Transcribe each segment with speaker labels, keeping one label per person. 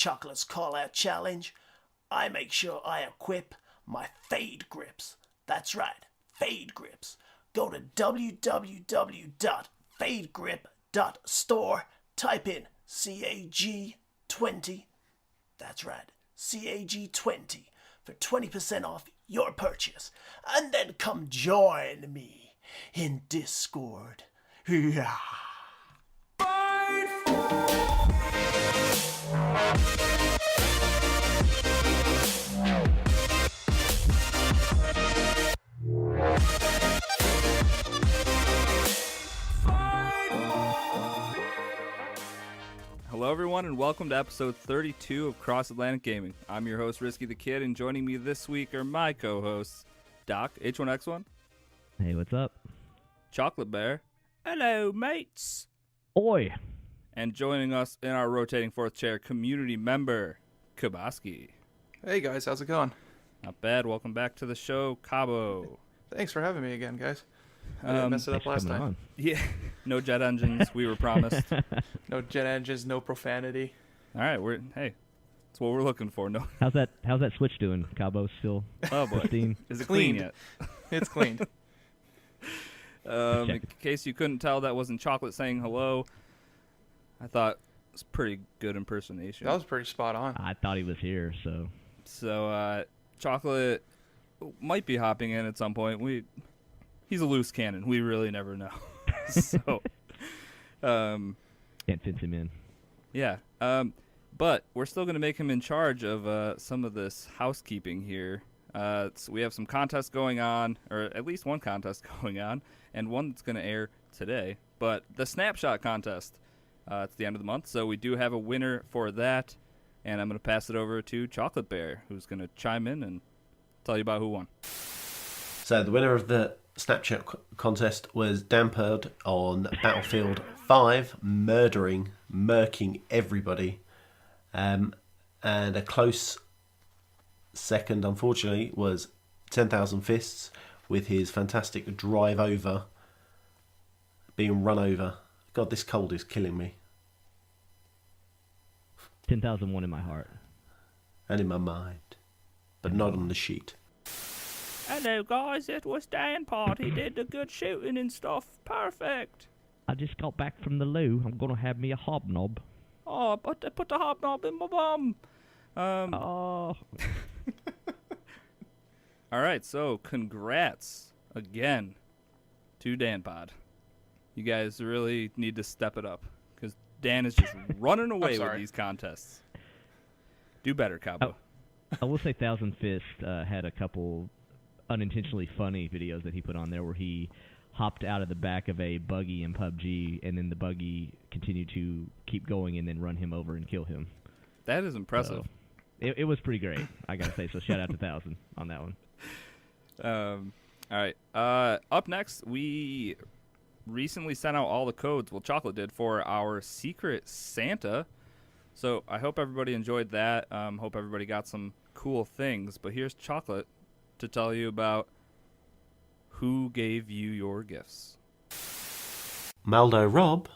Speaker 1: Chocolate's call-out challenge, I make sure I equip my Fade Grips. That's right, Fade Grips. Go to www.fadegrip.store, type in CAG20. That's right, CAG20 for 20% off your purchase. And then come join me in Discord. Yeah.
Speaker 2: Hello everyone and welcome to episode 32 of Cross Atlantic Gaming. I'm your host Risky the Kid, and joining me this week are my co-hosts Doc, H1X1.
Speaker 3: Hey, what's up?
Speaker 2: Chocolate Bear. Hello mates.
Speaker 3: Oi.
Speaker 2: And joining us in our rotating fourth chair, community member Kabosky.
Speaker 4: Hey guys, how's it going?
Speaker 2: Not bad. Welcome back to the show, Cabo.
Speaker 4: Thanks for having me again, guys. I didn't mess it up last time.
Speaker 3: On.
Speaker 2: Yeah, no jet engines. We were promised.
Speaker 4: No jet engines, no profanity.
Speaker 2: All right, that's what we're looking for. No.
Speaker 3: How's that Switch doing? Cabo still pristine?
Speaker 2: Is it clean yet?
Speaker 4: It's cleaned.
Speaker 2: In case you couldn't tell, that wasn't Chocolate saying hello. I thought it was pretty good impersonation.
Speaker 4: That was pretty spot on.
Speaker 3: I thought he was here, so.
Speaker 2: So, Chocolate might be hopping in at some point. He's a loose cannon. We really never know. So,
Speaker 3: can't fit him in.
Speaker 2: Yeah. But we're still going to make him in charge of some of this housekeeping here. So we have some contests going on, or at least one contest going on, and one that's going to air today. But the Snapshot contest, it's the end of the month, so we do have a winner for that. And I'm going to pass it over to Chocolate Bear, who's going to chime in and tell you about who won.
Speaker 1: So the winner of the Snapchat contest was Damperd on Battlefield 5, murking everybody. And a close second, unfortunately, was 10,000 Fists with his fantastic drive over, being run over. God, this cold is killing me.
Speaker 3: 10,001 in my heart.
Speaker 1: And in my mind. But not on the sheet.
Speaker 2: Hello guys, it was Dan Part. He did the good shooting and stuff. Perfect.
Speaker 3: I just got back from the loo. I'm going to have me a hobnob.
Speaker 2: Oh, but I put the hobnob in my bum.
Speaker 3: Oh.
Speaker 2: All right, so congrats again to Dan Pod. You guys really need to step it up because Dan is just running away with these contests. Do better, Cabo.
Speaker 3: I will say Thousand Fist had a couple unintentionally funny videos that he put on there where he hopped out of the back of a buggy in PUBG, and then the buggy continued to keep going and then run him over and kill him.
Speaker 2: That is impressive.
Speaker 3: So, it was pretty great, I gotta say. So shout out to Thousand on that one.
Speaker 2: All right. Up next, we recently sent out all the codes. Well, Chocolate did for our Secret Santa. So I hope everybody enjoyed that. Hope everybody got some cool things. But here's Chocolate to tell you about who gave you your gifts.
Speaker 1: Maldo Rob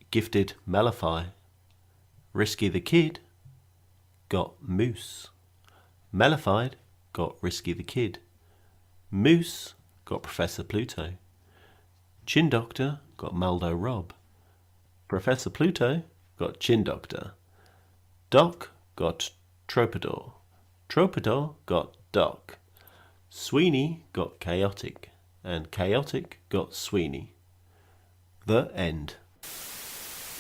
Speaker 1: gifted Mellify. Risky the Kid got Moose. Mellified got Risky the Kid. Moose got Professor Pluto. Chin Doctor got Maldo Rob. Professor Pluto got Chin Doctor. Doc got Tropador. Tropador got Doc. Sweeney got Chaotic. And Chaotic got Sweeney. The end.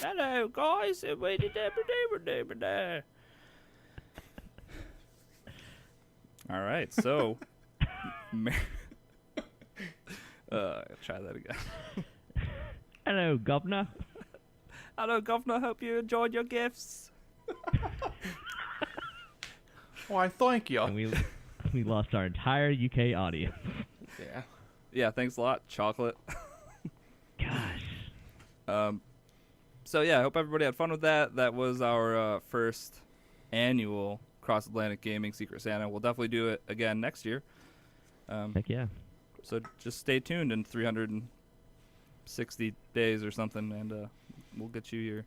Speaker 2: Hello, guys. All right, so... try that again.
Speaker 3: Hello, Governor.
Speaker 2: Hello, Governor. Hope you enjoyed your gifts.
Speaker 4: Why, thank you.
Speaker 3: And we lost our entire UK audience.
Speaker 4: Yeah.
Speaker 2: Yeah, thanks a lot, Chocolate.
Speaker 3: Gosh.
Speaker 2: So yeah, I hope everybody had fun with that. That was our first annual Cross Atlantic Gaming Secret Santa. We'll definitely do it again next year.
Speaker 3: Heck yeah.
Speaker 2: So just stay tuned in 360 days or something, and we'll get you your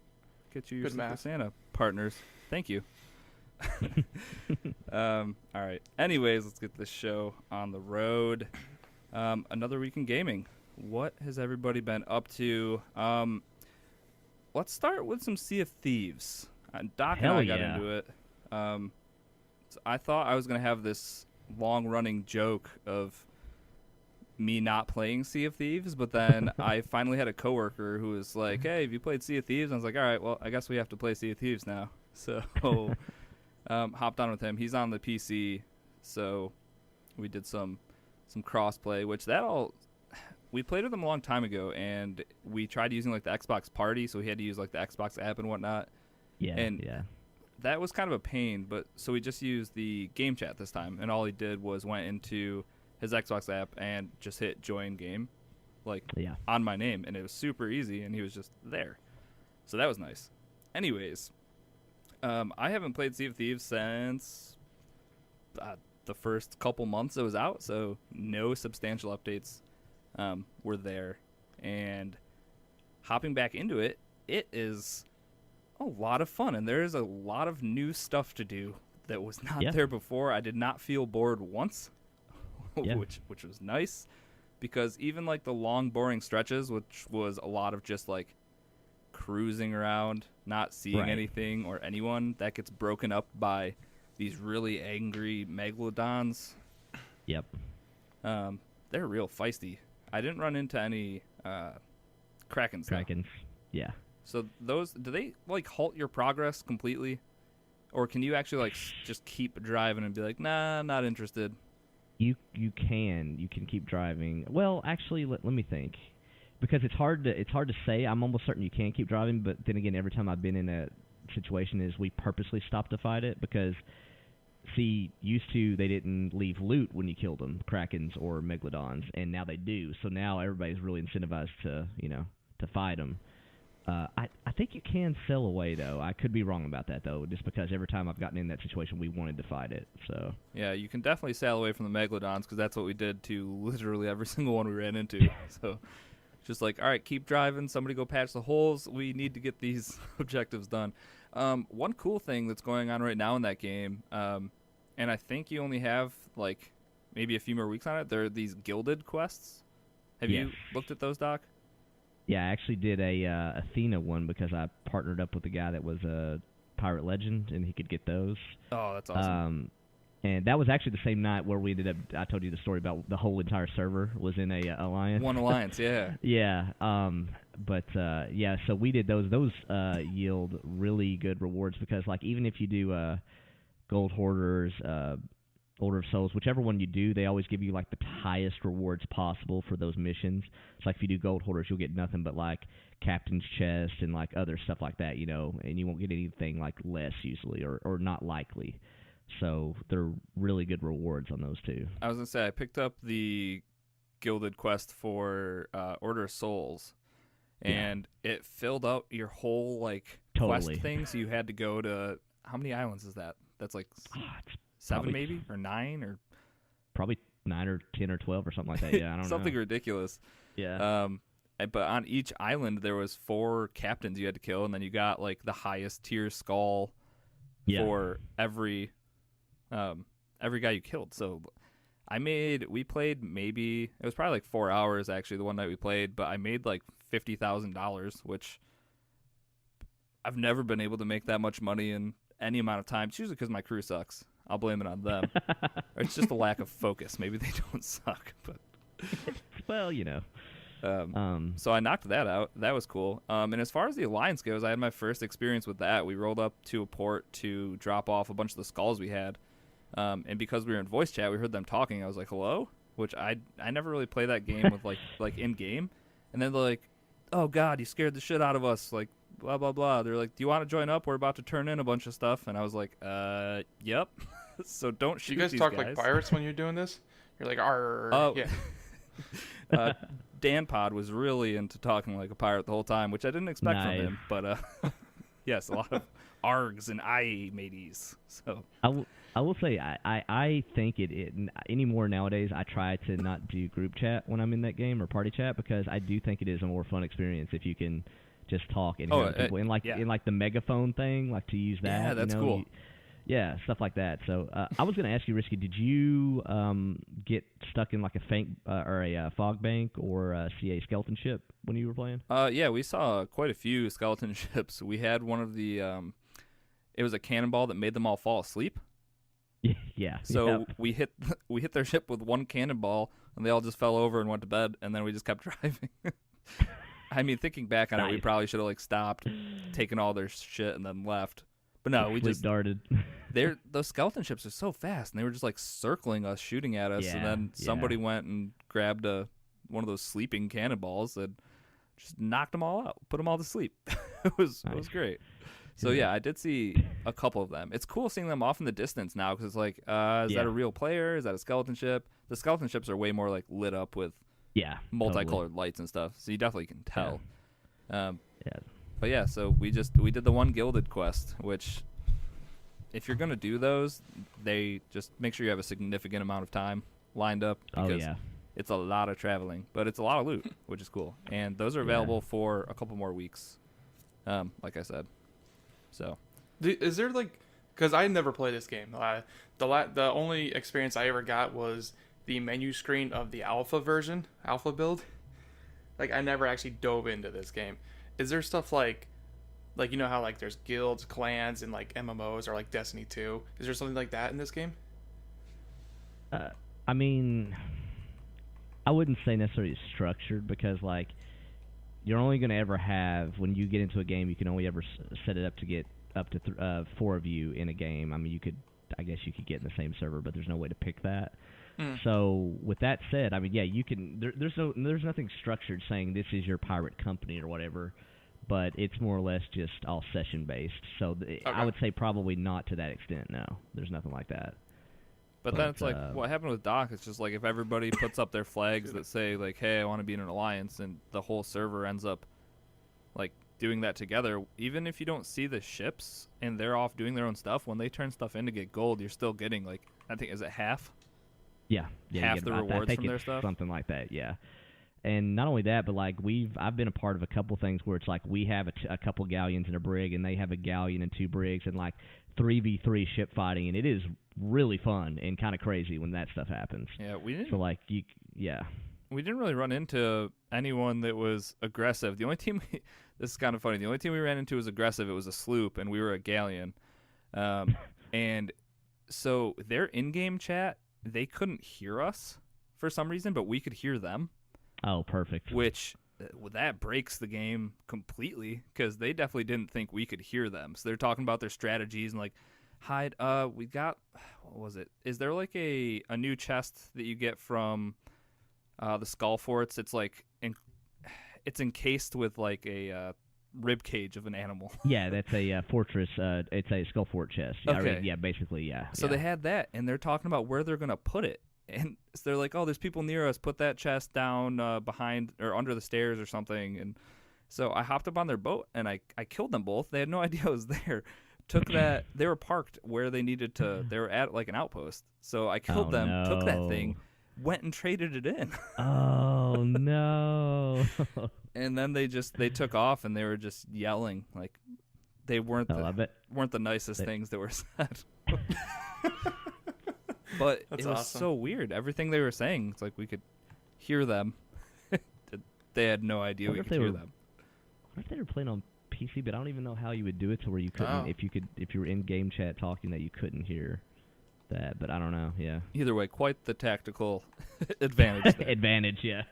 Speaker 2: Secret Santa partners. Thank you. All right. Anyways, let's get this show on the road. Another week in gaming. What has everybody been up to? Let's start with some Sea of Thieves. Doc and I got into it. So I thought I was going to have this long-running joke of me not playing Sea of Thieves, but then I finally had a coworker who was like, hey, have you played Sea of Thieves? And I was like, all right, well, I guess we have to play Sea of Thieves now. So hopped on with him. He's on the PC, so we did some cross-play, which we played with him a long time ago, and we tried using like the Xbox Party, so we had to use like the Xbox app and whatnot.
Speaker 3: Yeah.
Speaker 2: That was kind of a pain, but so we just used the game chat this time, and all he did was went into his Xbox app and just hit join game, on my name, and it was super easy, and he was just there. So that was nice. Anyways, I haven't played Sea of Thieves since the first couple months it was out, so no substantial updates were there. And hopping back into it, it is a lot of fun, and there is a lot of new stuff to do that was not there before. I did not feel bored once, which was nice, because even like the long boring stretches, which was a lot of just like cruising around, not seeing anything or anyone, that gets broken up by these really angry megalodons.
Speaker 3: Yep.
Speaker 2: They're real feisty. I didn't run into any krakens.
Speaker 3: Krakens. Yeah.
Speaker 2: So do they like halt your progress completely, or can you actually like just keep driving and be like, nah, not interested?
Speaker 3: You can keep driving. Well, actually, let me think, because it's hard to say. I'm almost certain you can keep driving, but then again, every time I've been in a situation is we purposely stopped to fight it, because they didn't leave loot when you killed them, krakens or megalodons, and now they do. So now everybody's really incentivized to fight them. I think you can sell away, though. I could be wrong about that, though, just because every time I've gotten in that situation, we wanted to fight it. So
Speaker 2: yeah, you can definitely sail away from the megalodons, because that's what we did to literally every single one we ran into. So just like, all right, keep driving. Somebody go patch the holes. We need to get these objectives done. One cool thing that's going on right now in that game, and I think you only have like maybe a few more weeks on it, there are these gilded quests. Have you looked at those, Doc?
Speaker 3: Yeah, I actually did a Athena one, because I partnered up with a guy that was a pirate legend, and he could get those.
Speaker 2: Oh, that's awesome.
Speaker 3: And that was actually the same night where we ended up, I told you the story about the whole entire server was in a alliance.
Speaker 2: One alliance, yeah.
Speaker 3: Yeah, so we did those. Those yield really good rewards, because like even if you do Gold Hoarders, Order of Souls, whichever one you do, they always give you like the highest rewards possible for those missions. It's like if you do Gold Hoarders, you'll get nothing but like Captain's Chest and like other stuff like that, and you won't get anything like less usually, or not likely. So they're really good rewards on those two.
Speaker 2: I was gonna say I picked up the gilded quest for Order of Souls, and it filled out your whole like quest thing. So you had to go to, how many islands is that? That's like 7 maybe, or 9, or
Speaker 3: probably 9 or 10 or 12 or something like that. Yeah, I don't know.
Speaker 2: Something ridiculous.
Speaker 3: Yeah.
Speaker 2: But on each island there was 4 captains you had to kill, and then you got like the highest tier skull for every guy you killed. So we played maybe, it was probably like 4 hours actually the one night we played, but I made like $50,000, which I've never been able to make that much money in any amount of time. It's usually because my crew sucks. I'll blame it on them. Or it's just a lack of focus. Maybe they don't suck, but
Speaker 3: well,
Speaker 2: so I knocked that out. That was cool. And as far as the alliance goes, I had my first experience with that. We rolled up to a port to drop off a bunch of the skulls we had, and because we were in voice chat, we heard them talking. I was like, "Hello," which I never really play that game with like in game. And then they're like, "Oh God, you scared the shit out of us!" Like, blah blah blah. They're like, "Do you want to join up? We're about to turn in a bunch of stuff." And I was like, "Yep." So don't shoot these guys.
Speaker 4: You guys talk like pirates when you're doing this? You're like, "Arr."
Speaker 2: Oh,
Speaker 4: yeah.
Speaker 2: Dan Pod was really into talking like a pirate the whole time, which I didn't expect from him. But yes, a lot of args and aye mateys. So
Speaker 3: I will say I think it anymore nowadays. I try to not do group chat when I'm in that game or party chat, because I do think it is a more fun experience if you can just talk and hear other people. And
Speaker 2: yeah.
Speaker 3: in like the megaphone thing, like to use that.
Speaker 2: Yeah, that's
Speaker 3: cool. Yeah, stuff like that. So I was going to ask you, Risky, did you get stuck in like a fog bank or see a skeleton ship when you were playing?
Speaker 2: Yeah, we saw quite a few skeleton ships. We had one of the it was a cannonball that made them all fall asleep.
Speaker 3: Yeah.
Speaker 2: So we hit their ship with one cannonball, and they all just fell over and went to bed, and then we just kept driving. I mean, thinking back on it, we probably should have like stopped, taken all their shit, and then left. But no, we just
Speaker 3: darted.
Speaker 2: Those skeleton ships are so fast, and they were just like circling us, shooting at us, and then somebody went and grabbed one of those sleeping cannonballs and just knocked them all out, put them all to sleep. It was great. So yeah, I did see a couple of them. It's cool seeing them off in the distance now because it's like, is that a real player? Is that a skeleton ship? The skeleton ships are way more like lit up with multicolored lights and stuff, so you definitely can tell. But yeah, so we did the one gilded quest, which if you're gonna do those, they just make sure you have a significant amount of time lined up because it's a lot of traveling, but it's a lot of loot, which is cool. And those are available for a couple more weeks, like I said. So,
Speaker 4: is there like, because I never played this game. The only experience I ever got was the menu screen of the alpha build. Like I never actually dove into this game. Is there stuff like you know how like there's guilds, clans, and like MMOs or like Destiny 2? Is there something like that in this game?
Speaker 3: I mean, I wouldn't say necessarily structured because like you're only going to ever have, when you get into a game, you can only ever set it up to get up to 4 of you in a game. I mean, I guess you could get in the same server, but there's no way to pick that. So with that said, I mean, yeah, you can. There's nothing structured saying this is your pirate company or whatever, but it's more or less just all session based. So I would say probably not to that extent. No, there's nothing like that.
Speaker 2: But then it's like what happened with Doc. It's just like if everybody puts up their flags that say like, "Hey, I want to be in an alliance," and the whole server ends up like doing that together. Even if you don't see the ships and they're off doing their own stuff, when they turn stuff in to get gold, you're still getting like, I think, is it half?
Speaker 3: Yeah,
Speaker 2: half the rewards from their stuff.
Speaker 3: Something like that. Yeah. And not only that, but like I've been a part of a couple things where it's like we have a couple galleons and a brig, and they have a galleon and 2 brigs, and like 3v3 ship fighting, and it is really fun and kind of crazy when that stuff happens.
Speaker 2: Yeah, we didn't.
Speaker 3: So like
Speaker 2: we didn't really run into anyone that was aggressive. The only team, this is kind of funny. The only team we ran into was aggressive. It was a sloop, and we were a galleon. And so their in-game chat, they couldn't hear us for some reason, but we could hear them.
Speaker 3: Oh, perfect.
Speaker 2: Which that breaks the game completely because they definitely didn't think we could hear them. So they're talking about their strategies and like, hide. We got, what was it? Is there like a new chest that you get from the skull forts? It's like it's encased with like a rib cage of an animal.
Speaker 3: Yeah, that's a fortress. It's a skull fort chest.
Speaker 2: Okay.
Speaker 3: Yeah, basically, yeah.
Speaker 2: So they had that, and they're talking about where they're gonna put it. And so they're like, "Oh, there's people near us. Put that chest down behind or under the stairs or something." And so I hopped up on their boat and I killed them both. They had no idea I was there. Took that. They were parked where they needed to. They were at like an outpost. So I killed them.
Speaker 3: No.
Speaker 2: Took that thing. Went and traded it in.
Speaker 3: Oh no!
Speaker 2: And then they took off and they were just yelling like they weren't the nicest things that were said. But it was so weird. Everything they were saying, it's like we could hear them. They had no idea we could hear them.
Speaker 3: I wonder if they were playing on PC, but I don't even know how you would do it to where you couldn't, if you were in game chat talking, that you couldn't hear that. But I don't know. Yeah.
Speaker 2: Either way, quite the tactical advantage.
Speaker 3: Advantage, yeah.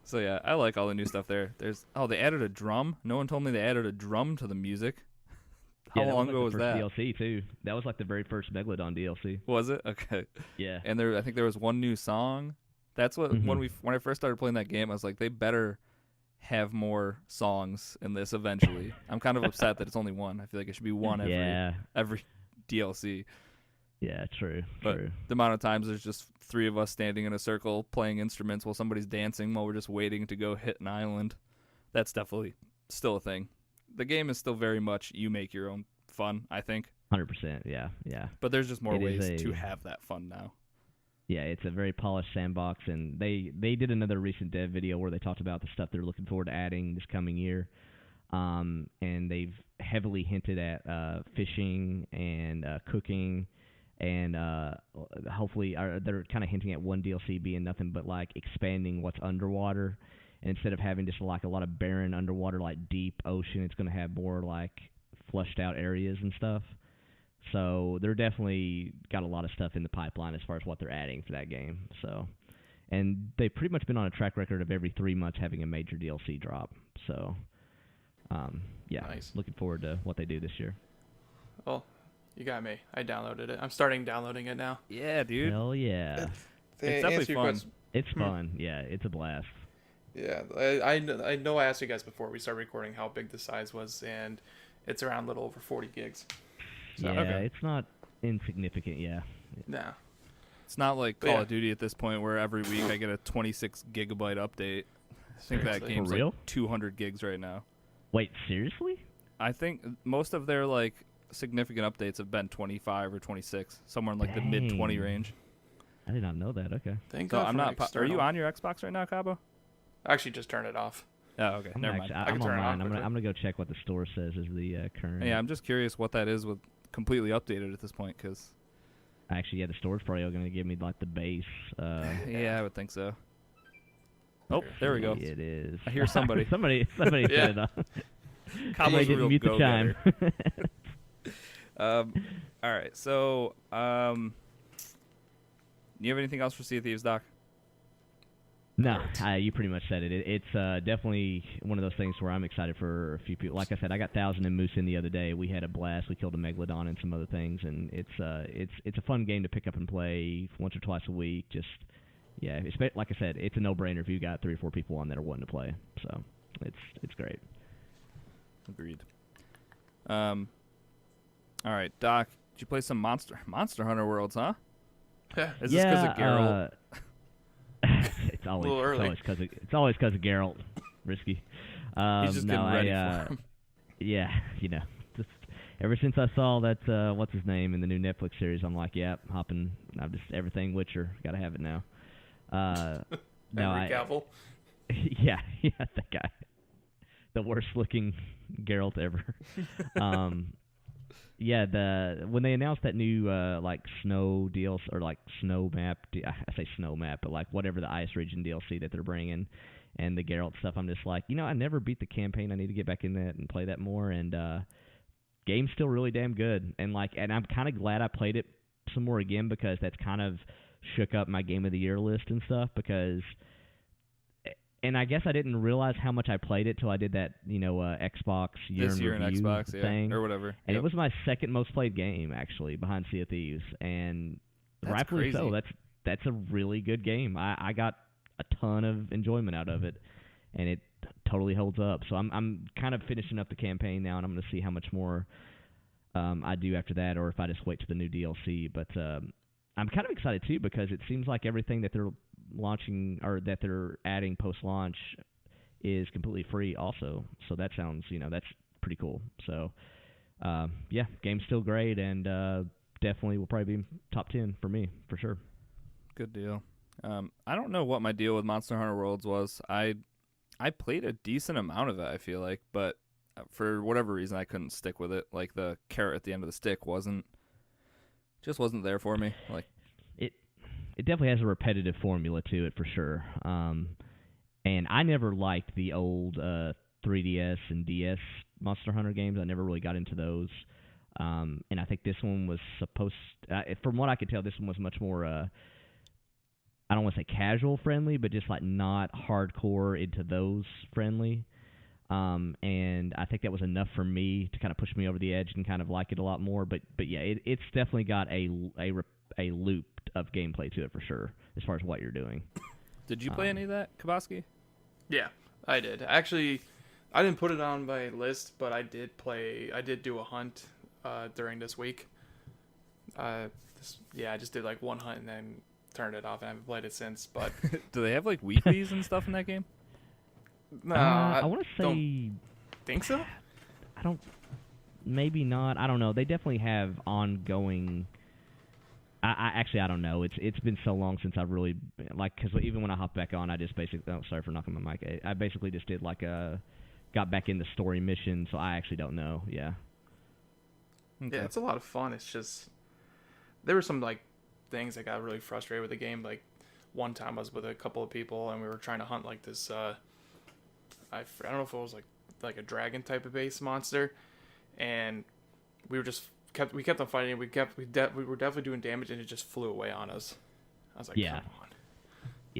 Speaker 2: So yeah, I like all the new stuff there. They added a drum. No one told me they added a drum to the music. How long ago was that?
Speaker 3: DLC too. That was like the very first Megalodon DLC.
Speaker 2: Was it? Okay.
Speaker 3: Yeah.
Speaker 2: And I think there was one new song. That's what when I first started playing that game, I was like, they better have more songs in this eventually. I'm kind of upset that it's only one. I feel like it should be one every DLC.
Speaker 3: Yeah, true.
Speaker 2: But the amount of times there's just 3 of us standing in a circle playing instruments while somebody's dancing while we're just waiting to go hit an island. That's definitely still a thing. The game is still very much you make your own fun, I think.
Speaker 3: 100%, yeah.
Speaker 2: But there's just more ways to have that fun now.
Speaker 3: Yeah, it's a very polished sandbox, and they did another recent dev video where they talked about the stuff they're looking forward to adding this coming year. and they've heavily hinted at fishing and cooking, and hopefully they're kind of hinting at one DLC being nothing but like expanding what's underwater. And instead of having just like a lot of barren underwater, like deep ocean, it's going to have more like flushed out areas and stuff. So they're definitely got a lot of stuff in the pipeline as far as what they're adding for that game. So, and they've pretty much been on a track record of every 3 months having a major DLC drop. So, yeah,
Speaker 4: Nice.
Speaker 3: Looking forward to what they do this year.
Speaker 4: Well, you got me. I downloaded it. I'm starting downloading it now.
Speaker 2: Yeah, dude.
Speaker 3: Hell yeah.
Speaker 2: It's definitely fun.
Speaker 3: It's fun. Yeah, it's a blast.
Speaker 4: Yeah, I know I asked you guys before we started recording how big the size was, and it's around a little over 40 gigs. So,
Speaker 3: Yeah, it's not insignificant, yeah.
Speaker 4: Nah.
Speaker 2: It's not like
Speaker 4: But
Speaker 2: Call
Speaker 4: yeah.
Speaker 2: of Duty at this point where every week I get a 26 gigabyte update. I think that
Speaker 4: Seriously?
Speaker 2: game's
Speaker 3: For real?
Speaker 2: like 200 gigs right now.
Speaker 3: Wait, seriously?
Speaker 2: I think most of their like significant updates have been 25 or 26, somewhere in like the mid 20
Speaker 3: Dang.
Speaker 2: range.
Speaker 3: I did not know that. Okay.
Speaker 4: Thank
Speaker 2: So
Speaker 4: God
Speaker 2: I'm
Speaker 4: for
Speaker 2: not. Are
Speaker 4: external.
Speaker 2: you on your Xbox right now, Cabo?
Speaker 4: I actually just turned it off.
Speaker 2: Oh, okay. Never mind.
Speaker 3: I'm
Speaker 4: can
Speaker 3: on
Speaker 4: turn it on
Speaker 3: mine. I'm
Speaker 4: quickly.
Speaker 3: gonna go check what the store says is the current.
Speaker 2: Yeah, I'm just curious what that is with completely updated at this point, because
Speaker 3: Actually, yeah, the store's probably going to give me like the base.
Speaker 2: yeah, I would think so. Oh, there we go.
Speaker 3: It is.
Speaker 2: I hear somebody.
Speaker 3: somebody
Speaker 4: Yeah.
Speaker 3: said it.
Speaker 2: Cabo's
Speaker 3: Somebody
Speaker 2: a
Speaker 3: didn't
Speaker 2: real
Speaker 3: mute the chime.
Speaker 2: All right. So, you have anything else for Sea of Thieves, Doc?
Speaker 3: No, you pretty much said it. It's definitely one of those things where I'm excited for a few people. Like I said, I got 1,000 and Moose in the other day. We had a blast. We killed a megalodon and some other things, and it's a fun game to pick up and play once or twice a week. Just like I said, it's a no-brainer if you got 3 or 4 people on that are wanting to play. So it's great.
Speaker 2: Agreed. All right, Doc. Did you play some Monster Hunter Worlds? Huh?
Speaker 4: Yeah.
Speaker 2: Is this because of Geralt?
Speaker 3: It's always
Speaker 4: little early.
Speaker 3: It's always because of Geralt. Risky.
Speaker 2: He's just getting ready for him.
Speaker 3: Yeah, just ever since I saw that what's his name in the new Netflix series, I'm like, yep, hopping. I'm just everything Witcher. Got to have it now.
Speaker 4: Henry Cavill.
Speaker 3: Yeah, that guy, the worst looking Geralt ever. Yeah, when they announced that new like snow deals or like snow map, I say snow map, but like whatever the ice region DLC that they're bringing, and the Geralt stuff, I'm just like, I never beat the campaign. I need to get back in that and play that more. And game's still really damn good, and I'm kind of glad I played it some more again because that's kind of shook up my Game of the Year list and stuff because. And I guess I didn't realize how much I played it till I did that, Xbox
Speaker 2: This year in
Speaker 3: review
Speaker 2: Xbox,
Speaker 3: thing,
Speaker 2: yeah, or whatever.
Speaker 3: and
Speaker 2: Yep.
Speaker 3: it was my second most played game actually, behind Sea of Thieves, and
Speaker 2: That's
Speaker 3: rightfully so.
Speaker 2: crazy.
Speaker 3: That's a really good game. I got a ton of enjoyment out of it, and it totally holds up. So I'm kind of finishing up the campaign now, and I'm going to see how much more I do after that, or if I just wait to the new DLC. But I'm kind of excited too because it seems like everything that they're launching or that they're adding post-launch is completely free also. So that sounds, that's pretty cool. So, yeah, game's still great and definitely will probably be top 10 for me, for sure.
Speaker 2: Good deal. I don't know what my deal with Monster Hunter Worlds was. I played a decent amount of it, I feel like, but for whatever reason I couldn't stick with it. Like the carrot at the end of the stick wasn't there for me. Like
Speaker 3: it definitely has a repetitive formula to it for sure. And I never liked the old 3DS and DS Monster Hunter games. I never really got into those. And I think this one was supposed, from what I could tell, this one was much more, I don't want to say casual friendly, but just like not hardcore into those friendly. And I think that was enough for me to kind of push me over the edge and kind of like it a lot more. But yeah, it's definitely got a loop of gameplay to it for sure, as far as what you're doing.
Speaker 2: Did you play any of that, Kabosky?
Speaker 4: Yeah, I did. Actually, I didn't put it on my list, but I did do a hunt during this week. I just did like one hunt and then turned it off and I haven't played it since. But
Speaker 2: Do they have like weeklies and stuff in that game?
Speaker 4: no,
Speaker 3: I want to say,
Speaker 4: don't think so.
Speaker 3: I don't, maybe not. I don't know. They definitely have ongoing. I don't know. It's been so long since I've really because even when I hop back on, I just basically. Oh, sorry for knocking my mic. I basically just did like a got back into story missions, so I actually don't know. Yeah.
Speaker 2: Okay.
Speaker 4: Yeah, it's a lot of fun. It's just there were some like things that got really frustrated with the game. Like one time I was with a couple of people and we were trying to hunt like this. I don't know if it was like a dragon type of base monster, and we were just kept on fighting. We were definitely doing damage, and it just flew away on us. I was like,
Speaker 3: Yeah.
Speaker 4: come on.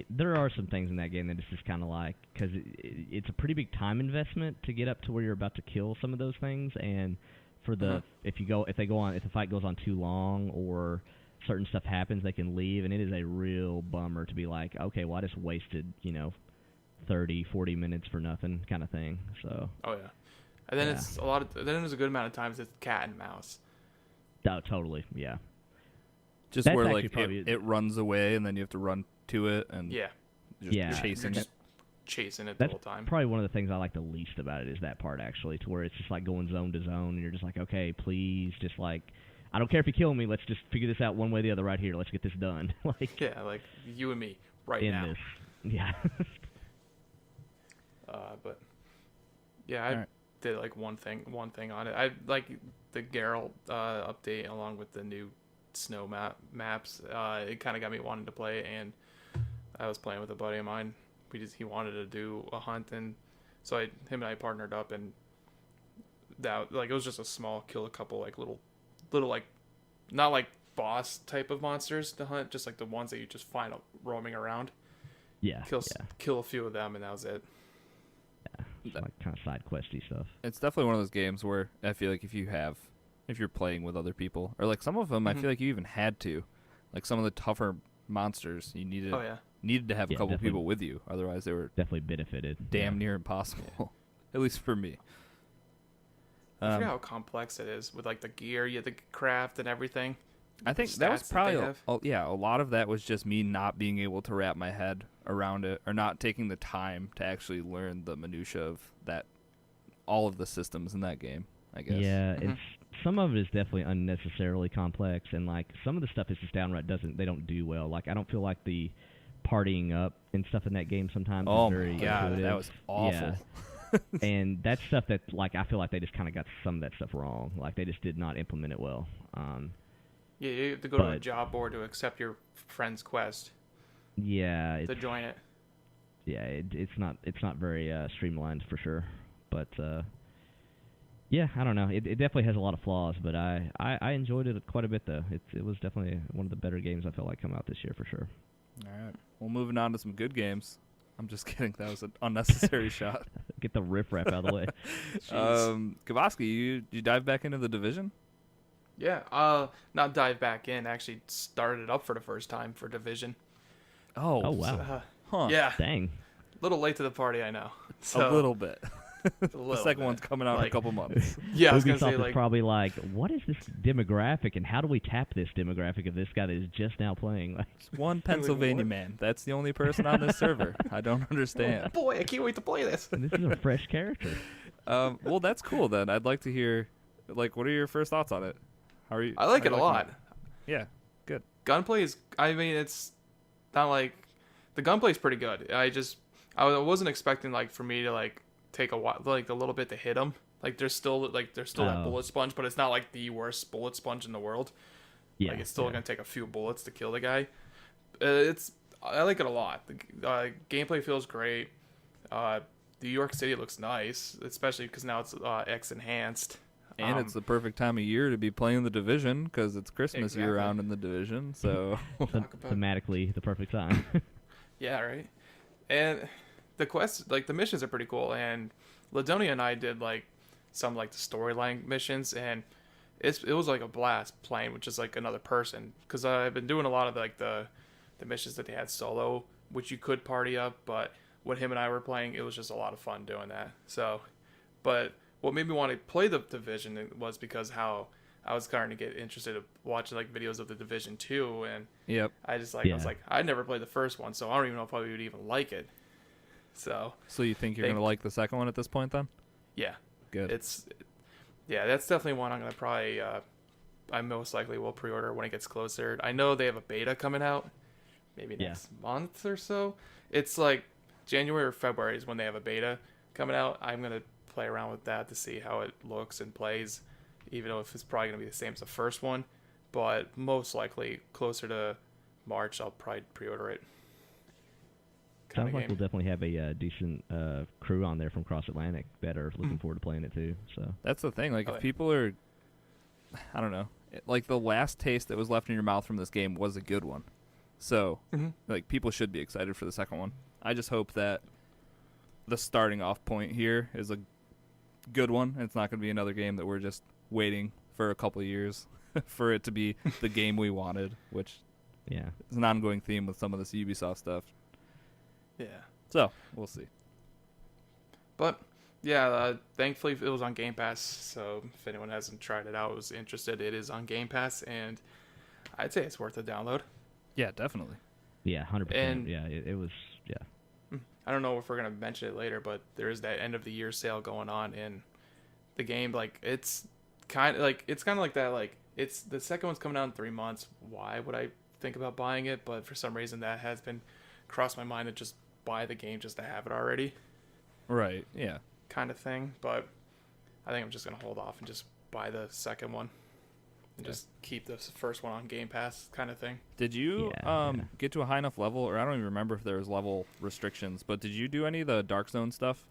Speaker 3: There are some things in that game that it's just kind of like, because it's a pretty big time investment to get up to where you're about to kill some of those things, and for the if the fight goes on too long or certain stuff happens, they can leave, and it is a real bummer to be like, okay, well I just wasted 30, 40 minutes for nothing kind of thing. So.
Speaker 4: Oh yeah, and then it's a lot of. Then there's a good amount of times it's cat and mouse.
Speaker 3: Oh, totally. Yeah.
Speaker 2: Just
Speaker 3: That's
Speaker 2: where
Speaker 3: actually
Speaker 2: like
Speaker 3: probably-
Speaker 2: it runs away and then you have to run to it and
Speaker 4: Yeah,
Speaker 2: just
Speaker 3: Yeah.
Speaker 2: chasing
Speaker 4: You're
Speaker 2: it.
Speaker 4: just chasing it the
Speaker 3: That's
Speaker 4: whole time.
Speaker 3: probably one of the things I like the least about it is that part, actually, to where it's just like going zone to zone, and you're just like, okay, please, just like, I don't care if you kill me, let's just figure this out one way or the other right here. Let's get this done. Like,
Speaker 4: Yeah, like you and me right
Speaker 3: in
Speaker 4: now.
Speaker 3: this. Yeah.
Speaker 4: But yeah, I
Speaker 2: Alright.
Speaker 4: did like one thing on it. I like the Geralt update along with the new snow maps. It kind of got me wanting to play, and I was playing with a buddy of mine. He wanted to do a hunt, and so him and I partnered up, and that like it was just a small kill a couple like little like not like boss type of monsters to hunt, just like the ones that you just find roaming around.
Speaker 3: Yeah.
Speaker 4: Kill a few of them, and that was it.
Speaker 3: Just like kind of side questy stuff.
Speaker 2: It's definitely one of those games where I feel like if you're playing with other people, or like some of them, I feel like you even had to, like some of the tougher monsters, you needed to have a
Speaker 3: Yeah,
Speaker 2: couple
Speaker 3: definitely.
Speaker 2: people with you, otherwise they were
Speaker 3: Definitely benefited.
Speaker 2: damn near impossible, at least for me.
Speaker 4: I forget how complex it is with like the gear you have to craft and everything.
Speaker 2: I think
Speaker 4: The
Speaker 2: that was
Speaker 4: stats that they
Speaker 2: probably
Speaker 4: have.
Speaker 2: a lot of that was just me not being able to wrap my head around it, or not taking the time to actually learn the minutia of that, all of the systems in that game, I guess.
Speaker 3: Yeah, it's some of it is definitely unnecessarily complex, and like some of the stuff is just downright they don't do well. Like I don't feel like the partying up and stuff in that game sometimes
Speaker 2: Oh
Speaker 3: is very
Speaker 2: my god,
Speaker 3: intuitive.
Speaker 2: that was awful.
Speaker 3: Yeah. And that's stuff that like I feel like they just kind of got some of that stuff wrong. Like they just did not implement it well.
Speaker 4: Yeah, you have to go to a
Speaker 3: But-
Speaker 4: job board to accept your friend's quest
Speaker 3: Yeah,
Speaker 4: to join it.
Speaker 3: yeah, it's not very streamlined for sure. But yeah, I don't know. It definitely has a lot of flaws, but I enjoyed it quite a bit though. It was definitely one of the better games I felt like come out this year for sure.
Speaker 2: All right. Well, moving on to some good games. I'm just kidding. That was an unnecessary shot.
Speaker 3: Get the riffraff out of the way.
Speaker 2: Kabosky, you dive back into the Division?
Speaker 4: Yeah, not dive back in. Actually, started up for the first time for Division.
Speaker 3: Oh wow.
Speaker 2: Huh.
Speaker 4: Yeah,
Speaker 3: Dang.
Speaker 4: a little late to the party, I know. So,
Speaker 2: A little bit.
Speaker 4: a
Speaker 2: The
Speaker 4: little
Speaker 2: second
Speaker 4: bit.
Speaker 2: one's coming out in a
Speaker 4: Like-
Speaker 2: couple months.
Speaker 4: Yeah, I was gonna
Speaker 3: Ubisoft
Speaker 4: say
Speaker 3: is
Speaker 4: like
Speaker 3: probably like, what is this demographic, and how do we tap this demographic of this guy that is just now playing? Like,
Speaker 2: It's one Pennsylvania
Speaker 4: what?
Speaker 2: man. That's the only person on this server. I don't understand.
Speaker 4: boy, I can't wait to play this.
Speaker 3: this is a fresh character.
Speaker 2: Well, that's cool then. I'd like to hear, like, what are your first thoughts on it? How are you?
Speaker 4: I like
Speaker 2: how
Speaker 4: it a
Speaker 2: you liking
Speaker 4: lot.
Speaker 2: Yeah, good.
Speaker 4: Gunplay is. I mean, it's not like the gunplay is pretty good. I wasn't expecting like for me to like take a while, like a little bit to hit them. Like there's still that
Speaker 3: Oh.
Speaker 4: bullet sponge, but it's not like the worst bullet sponge in the world.
Speaker 3: Yeah,
Speaker 4: Like it's still
Speaker 3: yeah.
Speaker 4: gonna take a few bullets to kill the guy. I like it a lot. The gameplay feels great. New York City looks nice, especially because now it's X enhanced.
Speaker 2: And it's the perfect time of year to be playing the Division because it's Christmas year
Speaker 4: Exactly.
Speaker 2: round in the Division. So
Speaker 4: talk about-
Speaker 3: Thematically, the perfect time.
Speaker 4: Yeah, right. And the quests, like the missions are pretty cool. And Ladonia and I did like some like the storyline missions, and it was like a blast playing with just like another person. Because I've been doing a lot of like the missions that they had solo, which you could party up, but when him and I were playing, it was just a lot of fun doing that. So, but what made me want to play the Division was because how I was starting to get interested in watching like videos of the Division 2, and
Speaker 2: yep.
Speaker 4: I just like
Speaker 3: Yeah.
Speaker 4: I was like I never played the first one, so I don't even know if I would even like it. So
Speaker 2: So you think you're
Speaker 4: They-
Speaker 2: gonna like the second one at this point then?
Speaker 4: yeah,
Speaker 2: Good.
Speaker 4: that's definitely one I'm gonna probably I most likely will pre-order when it gets closer. I know they have a beta coming out, maybe
Speaker 3: Yeah.
Speaker 4: next month or so. It's like January or February is when they have a beta coming out. I'm gonna play around with that to see how it looks and plays, even though if it's probably going to be the same as the first one. But most likely, closer to March, I'll probably pre-order it.
Speaker 3: Sounds like we'll definitely have a decent crew on there from Cross Atlantic that are looking forward to playing it too. So
Speaker 2: That's the thing. Like, if people are, I don't know, like the last taste that was left in your mouth from this game was a good one. So, like, people should be excited for the second one. I just hope that the starting off point here is a good one. It's not going to be another game that we're just waiting for a couple of years for it to be the game we wanted, which is an ongoing theme with some of this Ubisoft stuff.
Speaker 4: Yeah.
Speaker 2: So, we'll see.
Speaker 4: But, thankfully it was on Game Pass, so if anyone hasn't tried it out, was interested, it is on Game Pass, and I'd say it's worth a download.
Speaker 2: Yeah, definitely.
Speaker 3: Yeah, 100%.
Speaker 4: And
Speaker 3: it was.
Speaker 4: I don't know if we're going to mention it later, but there is that end of the year sale going on, and the game, like, it's kind of like that, like, it's the second one's coming out in 3 months. Why would I think about buying it? But for some reason that has been crossed my mind to just buy the game just to have it already.
Speaker 2: Right, yeah.
Speaker 4: Kind of thing, but I think I'm just going to hold off and just buy the second one and just keep the first one on Game Pass kind of thing.
Speaker 2: Did you get to a high enough level, or I don't even remember if there was level restrictions, but did you do any of the Dark Zone stuff?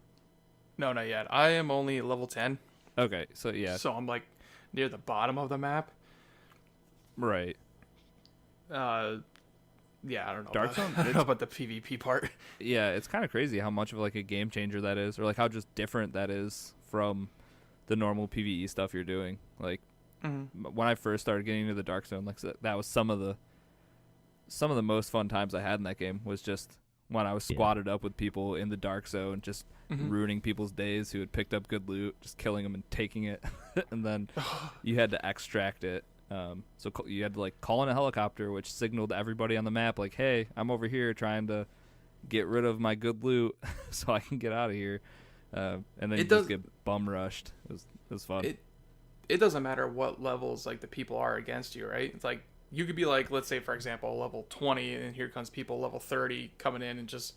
Speaker 4: No, not yet. I am only level 10.
Speaker 2: Okay, so yeah.
Speaker 4: So I'm like near the bottom of the map.
Speaker 2: Right.
Speaker 4: Yeah, I don't know.
Speaker 2: Dark Zone?
Speaker 4: I don't know about the PvP part.
Speaker 2: Yeah, it's kind of crazy how much of like a game changer that is, or like how just different that is from the normal PvE stuff you're doing. Like when I first started getting into the Dark Zone, like that was some of the most fun times I had in that game was just when I was squatted up with people in the Dark Zone, just ruining people's days who had picked up good loot, just killing them and taking it, and then you had to extract it. So you had to like call in a helicopter, which signaled to everybody on the map, like, "Hey, I'm over here trying to get rid of my good loot, so I can get out of here." And then you just get bum rushed. It was fun.
Speaker 4: It doesn't matter what levels like the people are against you, right? It's like you could be like, let's say for example, level 20, and here comes people level 30 coming in and just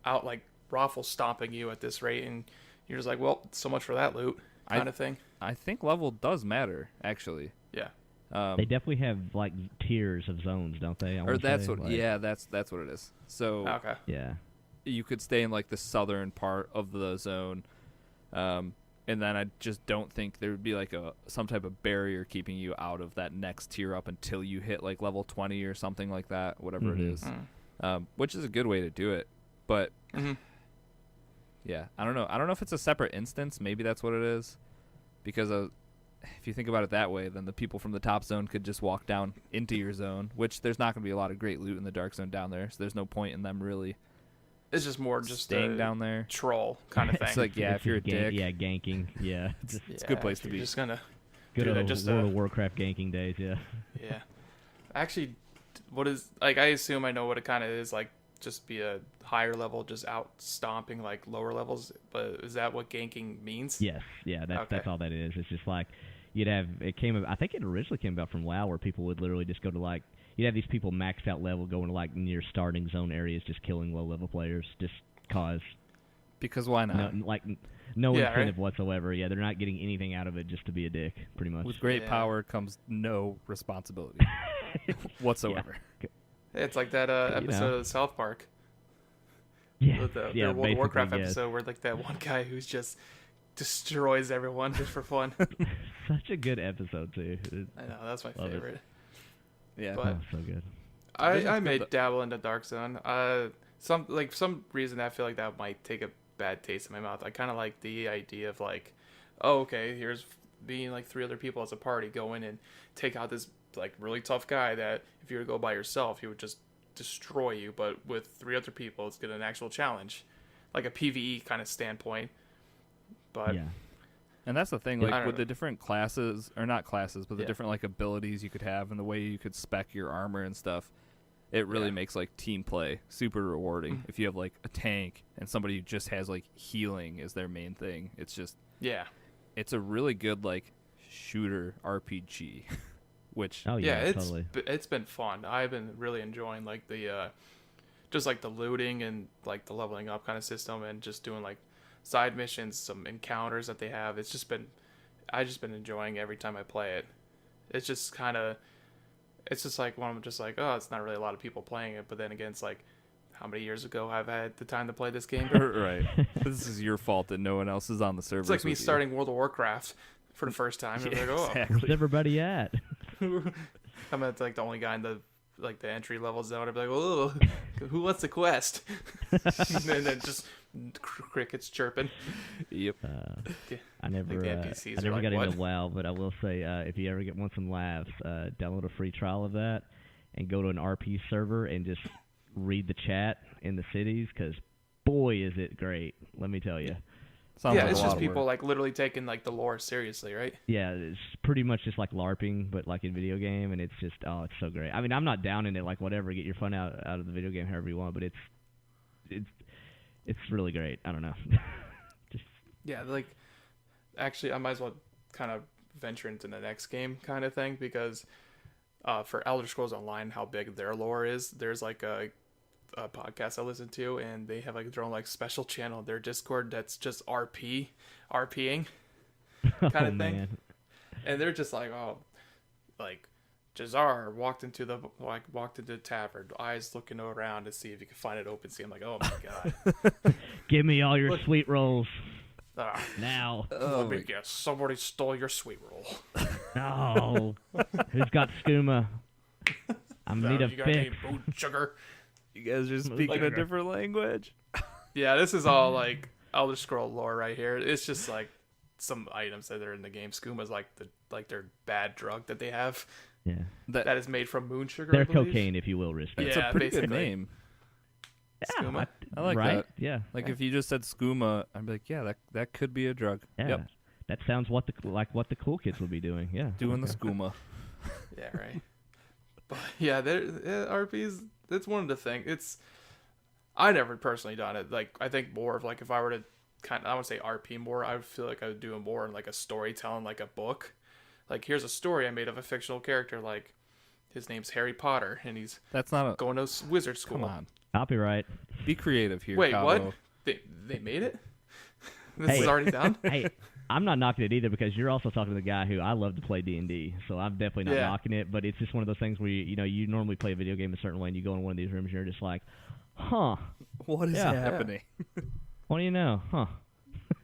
Speaker 4: out like raffle stomping you at this rate, and you're just like, well, so much for that loot kind of thing.
Speaker 2: I think level does matter, actually.
Speaker 4: Yeah.
Speaker 3: They definitely have like tiers of zones, don't they?
Speaker 2: That's what it is. So
Speaker 4: okay.
Speaker 3: Yeah.
Speaker 2: You could stay in like the southern part of the zone, and then I just don't think there would be like some type of barrier keeping you out of that next tier up until you hit like level 20 or something like that, whatever it is, which is a good way to do it. But yeah, I don't know. I don't know if it's a separate instance. Maybe that's what it is, because if you think about it that way, then the people from the top zone could just walk down into your zone, which there's not going to be a lot of great loot in the Dark Zone down there, so there's no point in them really.
Speaker 4: It's just more just
Speaker 2: staying down there,
Speaker 4: troll kind of thing.
Speaker 2: It's like, if you're a dick,
Speaker 3: ganking,
Speaker 2: it's a good place to be.
Speaker 4: Just gonna
Speaker 3: good old World of Warcraft ganking days, yeah.
Speaker 4: Actually, what is like? I assume I know what it kind of is like. Just be a higher level, just out stomping like lower levels. But is that what ganking means?
Speaker 3: Yes, that's all that is. It's just like I think it originally came about from WoW, where people would literally just go to like. You'd have these people maxed out level going to like near starting zone areas, just killing low level players, just cause.
Speaker 2: Because why not?
Speaker 3: No incentive whatsoever. Yeah, they're not getting anything out of it just to be a dick, pretty much.
Speaker 2: With great power comes no responsibility whatsoever.
Speaker 3: Yeah.
Speaker 4: It's like that episode of South Park.
Speaker 3: Yeah,
Speaker 4: the World of Warcraft episode where like that one guy who's just destroys everyone just for fun.
Speaker 3: Such a good episode too.
Speaker 4: I know, that's my favorite.
Speaker 2: Yeah,
Speaker 4: but
Speaker 3: so good.
Speaker 4: I may dabble into Dark Zone. Some reason I feel like that might take a bad taste in my mouth. I kind of like the idea of like, oh, okay, here's being like 3 other people as a party, go in and take out this like really tough guy that if you were to go by yourself, he would just destroy you. But with 3 other people, it's an actual challenge, like a PvE kind of standpoint. But
Speaker 3: yeah.
Speaker 2: And that's the thing, like with the different classes, or not classes, but the different like abilities you could have and the way you could spec your armor and stuff, it really makes like team play super rewarding. If you have like a tank and somebody who just has like healing as their main thing, it's just it's a really good like shooter RPG. Which
Speaker 3: totally.
Speaker 4: It's been fun. I've been really enjoying like the just like the looting and like the leveling up kind of system, and just doing like side missions, some encounters that they have. I just been enjoying every time I play it. It's just kind of, it's just like when I'm just like, oh, it's not really a lot of people playing it. But then again, it's like, how many years ago I've had the time to play this game?
Speaker 2: Right. This is your fault that no one else is on the server.
Speaker 4: It's like me starting World of Warcraft for the first time.
Speaker 2: Yeah,
Speaker 4: Like, oh,
Speaker 2: exactly.
Speaker 3: Where's everybody at?
Speaker 4: I'm at like the only guy in the entry level zone. I'd be like, oh, who wants the quest? And then just crickets chirping.
Speaker 2: Yep.
Speaker 3: I never,
Speaker 4: the NPCs
Speaker 3: I never
Speaker 4: are
Speaker 3: got
Speaker 4: like,
Speaker 3: into
Speaker 4: what?
Speaker 3: WoW, but I will say, if you ever want some laughs, download a free trial of that and go to an RP server and just read the chat in the cities, because boy, is it great. Let me tell you.
Speaker 2: Sounds
Speaker 4: Yeah,
Speaker 2: like
Speaker 4: it's
Speaker 2: a lot
Speaker 4: just
Speaker 2: of
Speaker 4: people
Speaker 2: work.
Speaker 4: like literally taking like the lore seriously, right?
Speaker 3: Yeah, it's pretty much just like LARPing, but like in video game, and it's just, oh, it's so great. I mean, I'm not down in it, like whatever, get your fun out of the video game however you want, but it's really great. I don't know. Just
Speaker 4: Yeah, like actually, I might as well kind of venture into the next game kind of thing, because for Elder Scrolls Online, how big their lore is, there's like a podcast I listen to, and they have like their own like special channel in their Discord that's just RPing kind of thing.
Speaker 3: Man.
Speaker 4: And they're just like, oh, like Jazar walked into the tavern, eyes looking around to see if he could find it open. See, I'm like, oh my god,
Speaker 3: Give me all your sweet rolls
Speaker 4: ah,
Speaker 3: now.
Speaker 4: let me guess, somebody stole your sweet roll.
Speaker 3: Oh, who's got skooma? I need a
Speaker 4: You got any
Speaker 3: fix.
Speaker 4: bone sugar?
Speaker 2: You guys are speaking
Speaker 4: Like-
Speaker 2: a different language.
Speaker 4: Yeah, this is all like Elder Scroll lore right here. It's just like some items that are in the game. Skooma is like their bad drug that they have
Speaker 3: Yeah,
Speaker 4: that is made from moon sugar.
Speaker 3: they're
Speaker 4: I believe.
Speaker 3: cocaine, if you will, Risky.
Speaker 2: It's
Speaker 4: Yeah,
Speaker 2: a pretty good
Speaker 4: basically.
Speaker 2: name.
Speaker 3: Yeah,
Speaker 4: Skooma?
Speaker 2: I like
Speaker 3: right?
Speaker 2: that.
Speaker 3: Yeah,
Speaker 2: Like if you just said skooma, I'd be like, yeah, that could be a drug.
Speaker 3: yeah.
Speaker 2: Yep.
Speaker 3: That sounds like what the cool kids would be doing. Yeah,
Speaker 2: Doing the skooma.
Speaker 4: Yeah, right. But yeah, RPs. That's one of the things. I never personally done it. Like I think more of like if I were to I would say RP more, I would feel like I would do it more in like a storytelling, like a book. Like here's a story I made of a fictional character. Like his name's Harry Potter, and he's
Speaker 2: That's not a.
Speaker 4: going to wizard school.
Speaker 2: Come on.
Speaker 3: copyright.
Speaker 2: Be creative here.
Speaker 4: Wait,
Speaker 2: Cabo.
Speaker 4: what? They made it? This
Speaker 3: Hey.
Speaker 4: is already done?
Speaker 3: Hey, I'm not knocking it either, because you're also talking to the guy who I love to play D&D, so I'm definitely not
Speaker 4: Yeah.
Speaker 3: knocking it. But it's just one of those things where you normally play a video game a certain way, and you go in one of these rooms, and you're just like, huh?
Speaker 2: What is
Speaker 3: Yeah.
Speaker 2: happening?
Speaker 3: What do you know? Huh?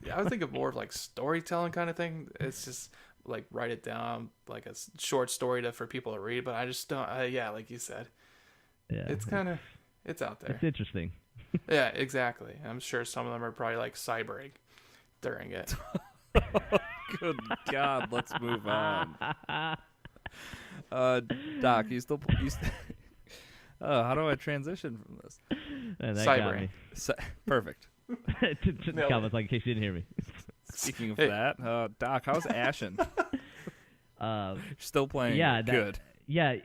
Speaker 4: Yeah, I was thinking more of like storytelling kind of thing. It's just like write it down, like a short story for people to read. But I just don't. Yeah, like you said,
Speaker 3: Yeah,
Speaker 4: it's out there.
Speaker 3: it's interesting.
Speaker 4: Yeah, exactly. I'm sure some of them are probably like cybering during it.
Speaker 2: Good God, let's move on. Doc, you still. How do I transition from this?
Speaker 3: That got
Speaker 4: Cybering.
Speaker 3: me.
Speaker 2: Perfect.
Speaker 3: to
Speaker 4: Nailed
Speaker 3: comments, like in case you didn't hear me.
Speaker 2: Speaking of
Speaker 4: Hey.
Speaker 2: that, Doc, how's Ashen? Still playing?
Speaker 3: Yeah,
Speaker 2: it.
Speaker 3: that-
Speaker 2: Good.
Speaker 3: Yeah,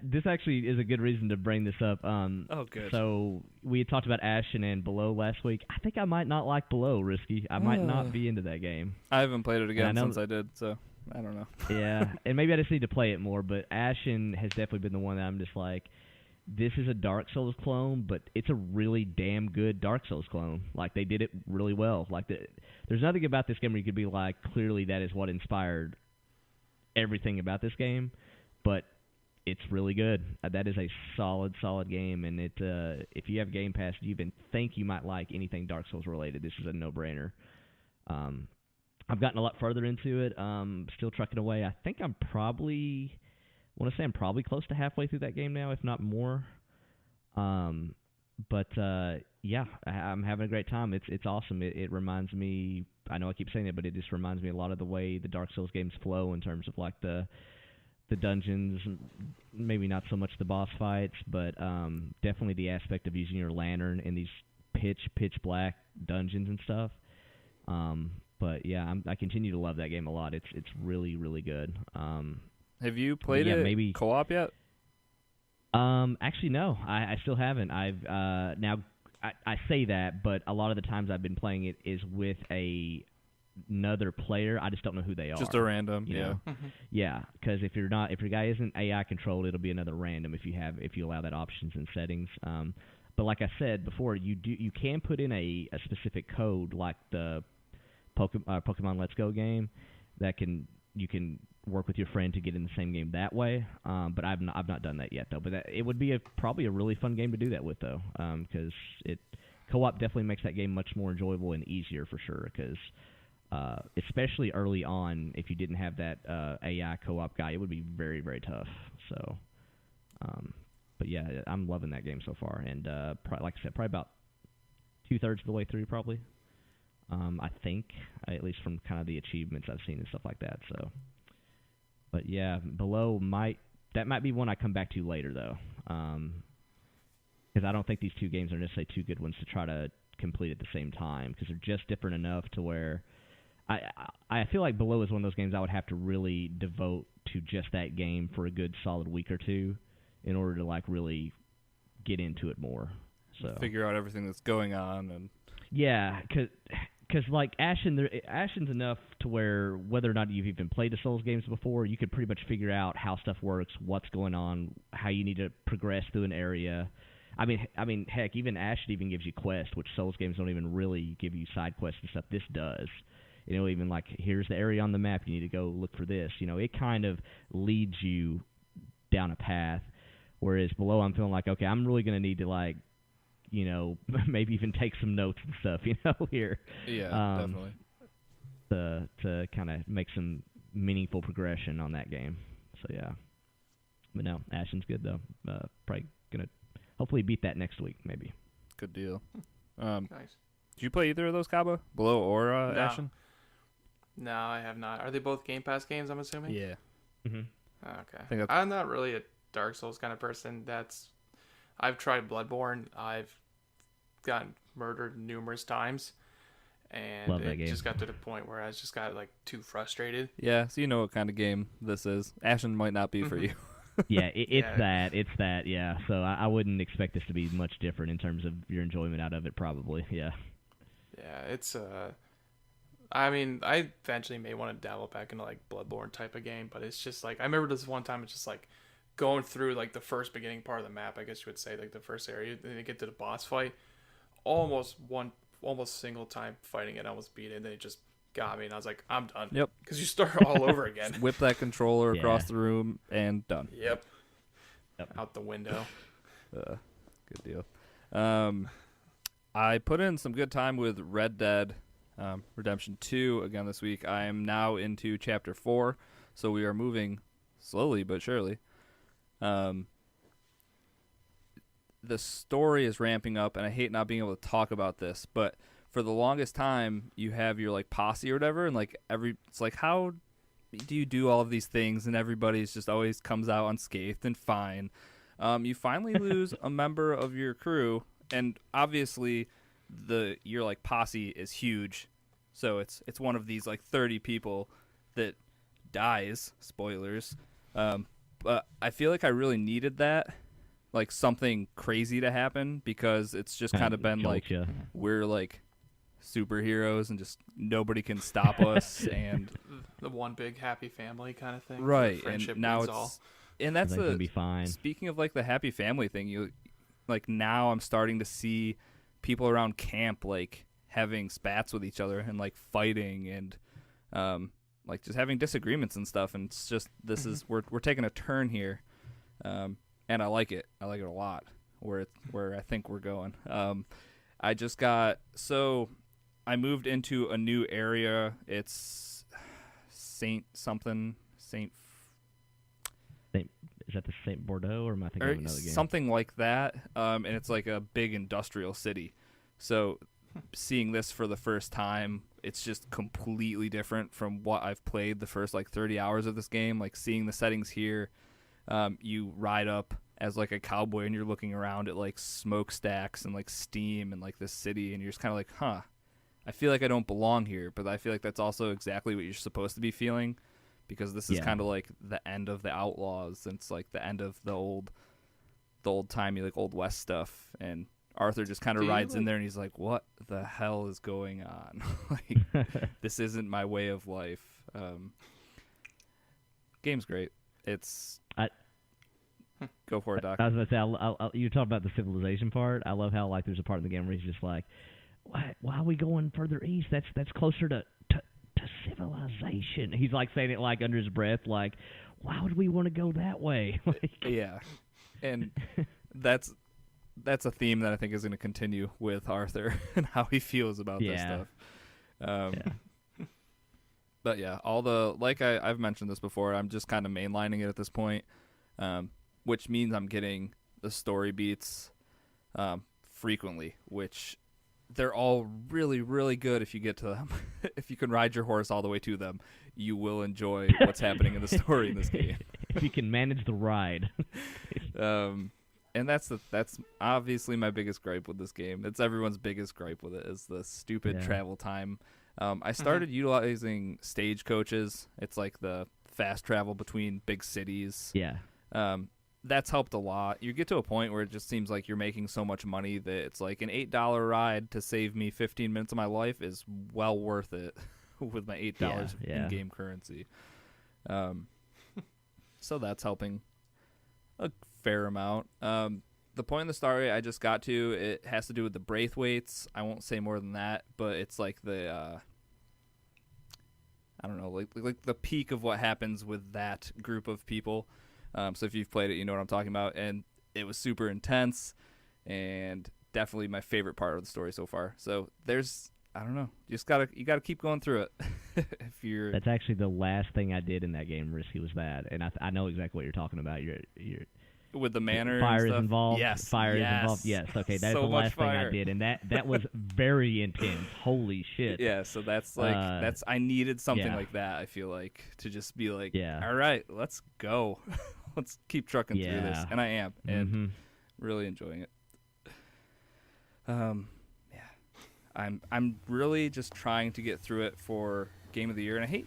Speaker 3: this actually is a good reason to bring this up.
Speaker 2: Oh, good.
Speaker 3: So we had talked about Ashen and Below last week. I think I might not like Below, Risky. I might not be into that game.
Speaker 2: I haven't played it again
Speaker 3: I know
Speaker 2: since I did, so I don't know.
Speaker 3: Yeah, and maybe I just need to play it more. But Ashen has definitely been the one that I'm just like, this is a Dark Souls clone, but it's a really damn good Dark Souls clone. Like, they did it really well. Like, there's nothing about this game where you could be like, clearly that is what inspired everything about this game, but it's really good. That is a solid game, and if you have Game Pass, you even think you might like anything Dark Souls related, this is a no-brainer. I've gotten a lot further into it. Still trucking away. I think I'm probably close to halfway through that game now, if not more. But yeah, I'm having a great time. It's awesome. It reminds me. I know I keep saying it, but it just reminds me a lot of the way the Dark Souls games flow in terms of like the dungeons. Maybe not so much the boss fights, but definitely the aspect of using your lantern in these pitch black dungeons and stuff. But yeah, I continue to love that game a lot. It's really good.
Speaker 2: Have you played
Speaker 3: Yeah,
Speaker 2: it
Speaker 3: maybe-
Speaker 2: co-op yet?
Speaker 3: Actually, no, I still haven't. I've now I say that, but a lot of the times I've been playing it is with another player. I just don't know who they are.
Speaker 2: Just a random,
Speaker 3: you
Speaker 2: yeah.
Speaker 3: know? Yeah, because if your guy isn't AI controlled, it'll be another random if you allow that options and settings. But like I said before, you can put in a specific code like the Pokemon Let's Go game that you can work with your friend to get in the same game that way. But I've not done that yet though. But it would be probably a really fun game to do that with though, because co-op definitely makes that game much more enjoyable and easier for sure. Because especially early on, if you didn't have that AI co-op guy, it would be very, very tough. So, but yeah, I'm loving that game so far, and like I said, probably about 2/3 of the way through, probably. I think, at least from kind of the achievements I've seen and stuff like that. So, but yeah, Below might be one I come back to later though, because I don't think these two games are necessarily two good ones to try to complete at the same time, because they're just different enough to where I feel like Below is one of those games I would have to really devote to just that game for a good solid week or two in order to like really get into it more. So
Speaker 2: figure out everything that's going on. And
Speaker 3: yeah, because like Ashen's enough to where whether or not you've even played the Souls games before, you could pretty much figure out how stuff works, what's going on, how you need to progress through an area. I mean, heck, even Ashen even gives you quests, which Souls games don't even really give you side quests and stuff. This does. You know, even like, here's the area on the map, you need to go look for this. You know, it kind of leads you down a path, whereas Below, I'm feeling like, okay, I'm really going to need to, like, you know, maybe even take some notes and stuff, you know, here.
Speaker 2: Yeah, definitely.
Speaker 3: To kind of make some meaningful progression on that game. So, yeah. But no, Ashen's good, though. Probably going to hopefully beat that next week, maybe.
Speaker 2: Good deal.
Speaker 4: Nice.
Speaker 2: Did you play either of those, Cabo? Below or
Speaker 4: No.
Speaker 2: Ashen?
Speaker 4: No, I have not. Are they both Game Pass games, I'm assuming?
Speaker 2: Yeah.
Speaker 3: Mm-hmm.
Speaker 4: Okay. I'm not really a Dark Souls kind of person. I've tried Bloodborne. I've gotten murdered numerous times. And
Speaker 3: Love that game.
Speaker 4: Just got to the point where I just got like too frustrated.
Speaker 2: Yeah, so you know what kind of game this is. Ashen might not be for you.
Speaker 3: Yeah, it's that, yeah. So I wouldn't expect this to be much different in terms of your enjoyment out of it, probably, yeah.
Speaker 4: Yeah, it's I mean, I eventually may want to dabble back into like Bloodborne type of game, but it's just like I remember this one time it's just like going through like the first beginning part of the map, I guess you would say, like the first area, then you get to the boss fight. Almost single time fighting it, I almost beat it, and then it just got me, and I was like, I'm done.
Speaker 2: Yep.
Speaker 4: Because you start all over again.
Speaker 2: Whip that controller across the room and done.
Speaker 4: Yep. Out the window.
Speaker 2: Good deal. I put in some good time with Red Dead Redemption 2 again this week. I am now into Chapter 4, so we are moving slowly but surely. The story is ramping up, and I hate not being able to talk about this, but for the longest time, you have your like posse or whatever, and like it's like, how do you do all of these things, and everybody's just always comes out unscathed and fine. You finally lose a member of your crew, and obviously your like posse is huge, so it's one of these like 30 people that dies. Spoilers. But I feel like I really needed that, like something crazy to happen, because it's just kind of been like we're like superheroes and just nobody can stop us, and
Speaker 4: the one big happy family kind of thing.
Speaker 2: Right,
Speaker 4: Friendship
Speaker 2: and now
Speaker 4: wins all.
Speaker 2: And that's
Speaker 3: gonna be fine.
Speaker 2: Speaking of like the happy family thing, you like now I'm starting to see people around camp like having spats with each other and like fighting and like just having disagreements and stuff, and it's just we're taking a turn here, and I like it a lot where I think we're going. I moved into a new area. It's Saint
Speaker 3: Is that the Saint Bordeaux, or am I thinking of another game?
Speaker 2: Something like that, and it's like a big industrial city. So seeing this for the first time, it's just completely different from what I've played the first like 30 hours of this game. Like seeing the settings here, you ride up as like a cowboy and you're looking around at like smokestacks and like steam and like this city, and you're just kind of like, huh, I feel like I don't belong here, but I feel like that's also exactly what you're supposed to be feeling, because this is kind of like the end of the Outlaws, and it's like the end of the old timey like Old West stuff, and Arthur just kind of rides in there and he's like, what the hell is going on? Like, this isn't my way of life. Game's great. It's Go for it, Doc.
Speaker 3: I was going to say, you talked about the civilization part. I love how like there's a part in the game where he's just like, why are we going further east? That's closer to civilization. He's like saying it like under his breath, like, why would we want to go that way? Like,
Speaker 2: Yeah, and that's a theme that I think is going to continue with Arthur and how he feels about this stuff. But yeah, I've mentioned this before, I'm just kind of mainlining it at this point, which means I'm getting the story beats frequently, which they're all really, really good if you get to them. If you can ride your horse all the way to them, you will enjoy what's happening in the story in this game.
Speaker 3: If you can manage the ride.
Speaker 2: And that's obviously my biggest gripe with this game. It's everyone's biggest gripe with it is the stupid travel time. I started utilizing stagecoaches. It's like the fast travel between big cities.
Speaker 3: Yeah.
Speaker 2: That's helped a lot. You get to a point where it just seems like you're making so much money that it's like an $8 ride to save me 15 minutes of my life is well worth it with my $8 in-game currency. So that's helping a fair amount. The point in the story I just got to, it has to do with the Braithwaites. I won't say more than that, but it's like the I don't know, like the peak of what happens with that group of people. So if you've played it, you know what I'm talking about. And it was super intense and definitely my favorite part of the story so far. So I don't know, you gotta keep going through it.
Speaker 3: That's actually the last thing I did in that game, Risky, was that, and I know exactly what you're talking about. You're
Speaker 2: with the manor,
Speaker 3: fire
Speaker 2: and
Speaker 3: is
Speaker 2: stuff.
Speaker 3: involved.
Speaker 2: Yes,
Speaker 3: fire is involved. Yes. Okay, that's
Speaker 2: so
Speaker 3: the last thing
Speaker 2: fire.
Speaker 3: I did, and that was very intense. Holy shit.
Speaker 2: Yeah, so that's like I needed something like that. I feel like to just be like, all right, let's go, let's keep trucking through this, and I am, and really enjoying it. I'm really just trying to get through it for Game of the Year, and I hate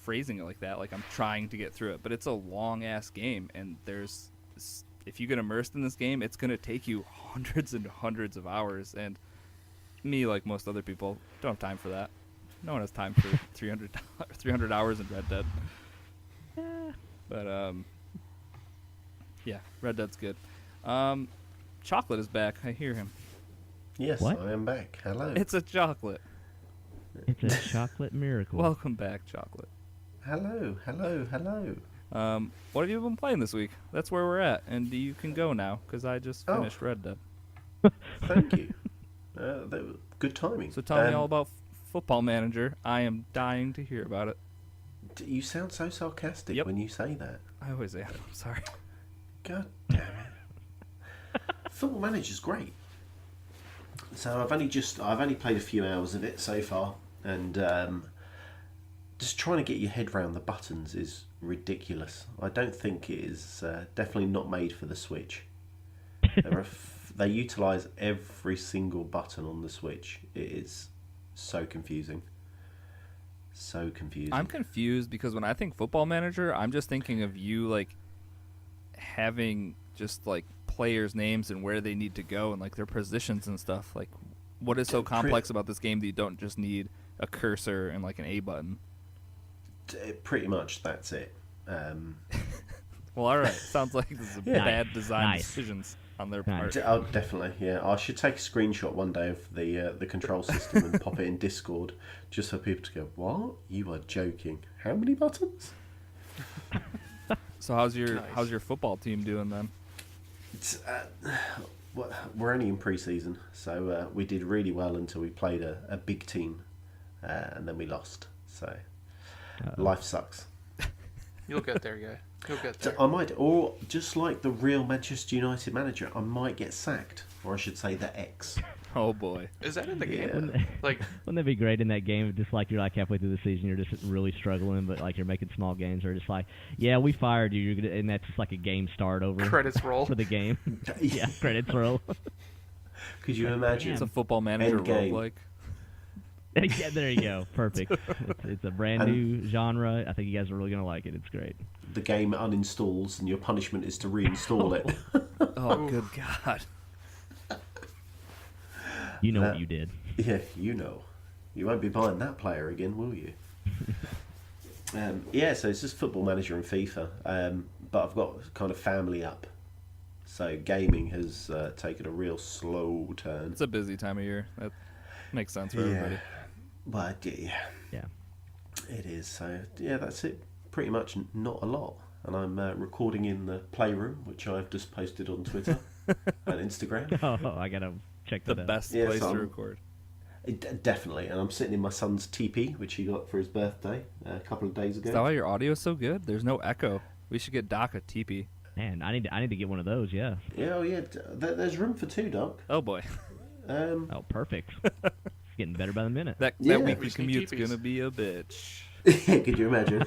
Speaker 2: phrasing it like that. Like I'm trying to get through it, but it's a long ass game, and if you get immersed in this game, it's gonna take you hundreds and hundreds of hours. And me, like most other people, don't have time for that. No one has time for 300 hours in Red Dead. But yeah, Red Dead's good. Chocolate is back. I hear him.
Speaker 1: Yes,
Speaker 3: What?
Speaker 1: I am back. Hello.
Speaker 2: It's a chocolate.
Speaker 3: It's a chocolate miracle.
Speaker 2: Welcome back, chocolate.
Speaker 1: Hello.
Speaker 2: What have you been playing this week? That's where we're at, and you can go now because I just finished Red Dead.
Speaker 1: Thank you. That was good timing.
Speaker 2: So tell me all about Football Manager. I am dying to hear about it.
Speaker 1: You sound so sarcastic when you say that.
Speaker 2: I always am. I'm sorry.
Speaker 1: God damn it. Football Manager's great. So I've only played a few hours of it so far, and just trying to get your head around the buttons is ridiculous. I don't think it is definitely not made for the Switch. They utilise every single button on the Switch. It is so confusing. So confusing.
Speaker 2: I'm confused because when I think Football Manager, I'm just thinking of you like having just like players' names and where they need to go and like their positions and stuff. Like, what is so complex about this game that you don't just need a cursor and like an A button?
Speaker 1: Pretty much, that's it.
Speaker 2: Well, all right. Sounds like this is bad design decisions on their part.
Speaker 1: Oh, definitely, yeah. I should take a screenshot one day of the control system and pop it in Discord just for people to go, "What? You are joking? How many buttons?"
Speaker 2: So how's your football team doing then?
Speaker 1: It's, we're only in pre-season, so we did really well until we played a big team, and then we lost. So life sucks.
Speaker 4: You'll get there, guy. You'll get there.
Speaker 1: I might, or just like the real Manchester United manager, I might get sacked, or I should say the ex.
Speaker 2: Oh boy,
Speaker 4: is that in the
Speaker 1: Yeah.
Speaker 4: game? Like,
Speaker 3: wouldn't that be great in that game? Just like you're like halfway through the season, you're just really struggling, but like you're making small gains. Or just like, yeah, we fired you, and that's just like a game start over.
Speaker 4: Credits roll
Speaker 3: for the game. Yeah, credits roll.
Speaker 1: Could you imagine?
Speaker 2: It's a Football Manager
Speaker 1: Endgame.
Speaker 2: roguelike.
Speaker 3: Yeah, there you go. Perfect. It's a brand new genre. I think you guys are really gonna like it. It's great.
Speaker 1: The game uninstalls, and your punishment is to reinstall it.
Speaker 2: Oh, good God.
Speaker 3: You know what you did.
Speaker 1: Yeah, you know. You won't be buying that player again, will you? Yeah, so it's just Football Manager and FIFA. But I've got kind of family up So gaming has taken a real slow turn.
Speaker 2: It's a busy time of year. That makes sense for everybody.
Speaker 1: But yeah,
Speaker 3: Yeah.
Speaker 1: it is. So yeah, that's it. Pretty much not a lot. And I'm recording in the playroom, which I've just posted on Twitter and Instagram.
Speaker 3: Oh, I gotta check
Speaker 2: The
Speaker 3: that out.
Speaker 2: best
Speaker 1: Yeah,
Speaker 2: place
Speaker 1: so
Speaker 2: to
Speaker 1: I'm-
Speaker 2: record.
Speaker 1: Definitely. And I'm sitting in my son's teepee, which he got for his birthday a couple of days ago.
Speaker 2: Is that why your audio is so good? There's no echo. We should get Doc a teepee.
Speaker 3: Man, I need to get one of those. Yeah.
Speaker 1: Yeah, oh yeah. There's room for two, Doc.
Speaker 2: Oh boy,
Speaker 3: Oh, perfect. It's getting better by the minute.
Speaker 2: that
Speaker 1: Yeah.
Speaker 2: weekly
Speaker 4: We just need
Speaker 2: commute's
Speaker 4: teepees.
Speaker 2: gonna be a bitch.
Speaker 1: Could you imagine?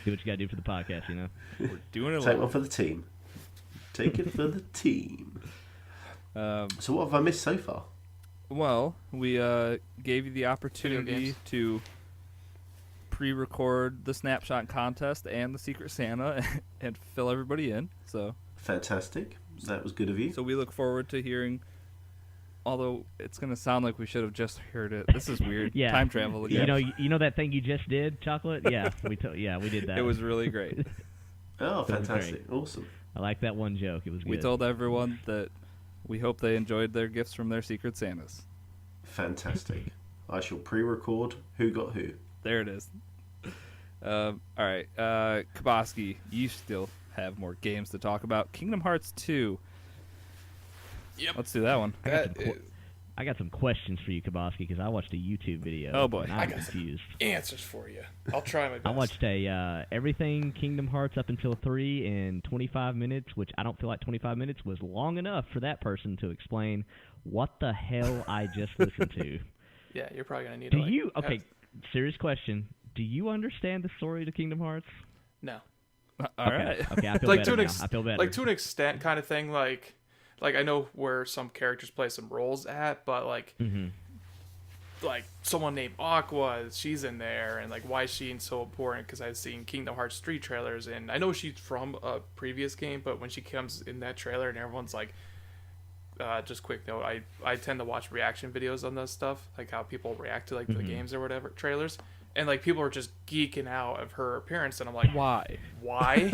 Speaker 3: Do what you gotta do for the podcast, you know.
Speaker 2: We're doing it.
Speaker 1: Take one
Speaker 2: live.
Speaker 1: for the team. Take it for the team. So what have I missed so far?
Speaker 2: Well, we gave you the opportunity
Speaker 4: games.
Speaker 2: to pre-record the snapshot contest and the Secret Santa and fill everybody in. So
Speaker 1: Fantastic. That was good of you.
Speaker 2: we look forward to hearing. Although it's gonna sound like we should have just heard it. This is weird.
Speaker 3: Yeah.
Speaker 2: Time travel again.
Speaker 3: You know that thing you just did, Chocolate? Yeah, we did that.
Speaker 2: It was really great.
Speaker 1: Oh,
Speaker 3: That was
Speaker 1: fantastic. Awesome.
Speaker 3: I like that one joke. It was good.
Speaker 2: We told everyone that we hope they enjoyed their gifts from their Secret Santas.
Speaker 1: Fantastic. I shall pre-record who got who.
Speaker 2: There it is. All right, Kabosky, you still have more games to talk about. Kingdom Hearts 2.
Speaker 4: Yep.
Speaker 2: Let's do that one.
Speaker 3: I got some questions for you, Kabosky, because I watched a YouTube video.
Speaker 2: Oh, boy.
Speaker 3: and
Speaker 4: I
Speaker 3: I'm
Speaker 4: got some
Speaker 3: confused.
Speaker 4: answers for you. I'll try my best.
Speaker 3: I watched a everything Kingdom Hearts up until 3 in 25 minutes, which I don't feel like 25 minutes was long enough for that person to explain what the hell I just listened to.
Speaker 4: Yeah, you're probably gonna need.
Speaker 3: Do
Speaker 4: to, like,
Speaker 3: you?
Speaker 4: have-
Speaker 3: Okay, serious question. Do you understand the story to Kingdom Hearts?
Speaker 4: No.
Speaker 2: All right.
Speaker 3: Okay, I feel
Speaker 4: Like
Speaker 3: better
Speaker 4: to an
Speaker 3: now. I feel better.
Speaker 4: like to an extent, kind of thing. Like I know where some characters play some roles at, but like like someone named Aqua, she's in there, and like why is she so important? Because I've seen Kingdom Hearts 3 trailers, and I know she's from a previous game, but when she comes in that trailer, and everyone's like, just quick note, I tend to watch reaction videos on this stuff, like how people react to like the games or whatever trailers, and like people are just geeking out of her appearance, and I'm like,
Speaker 2: Why?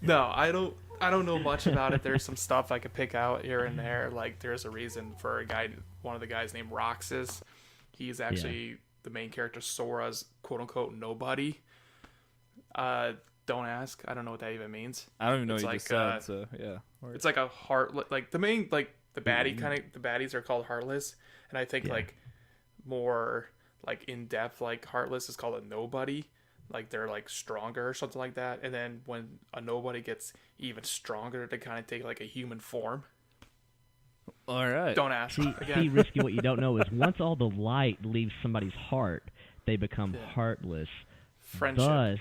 Speaker 4: No, I don't know much about it. There's some stuff I could pick out here and there. Like there's a reason for a guy, one of the guys named Roxas. He's actually the main character, Sora's quote unquote nobody. Don't ask. I don't know what that even means.
Speaker 2: I don't even know
Speaker 4: It's
Speaker 2: what you
Speaker 4: like,
Speaker 2: just said, so yeah.
Speaker 4: It's like a heart, like the main, like the baddie kind of, the baddies are called Heartless, and I think like more like in depth, like Heartless is called a nobody. Like they're like stronger or something like that, and then when a nobody gets even stronger, they kind of take like a human form.
Speaker 2: All right.
Speaker 4: Don't ask.
Speaker 3: See,
Speaker 4: Again.
Speaker 3: Risky, what you don't know is once all the light leaves somebody's heart, they become heartless.
Speaker 4: Friendship.
Speaker 3: Thus,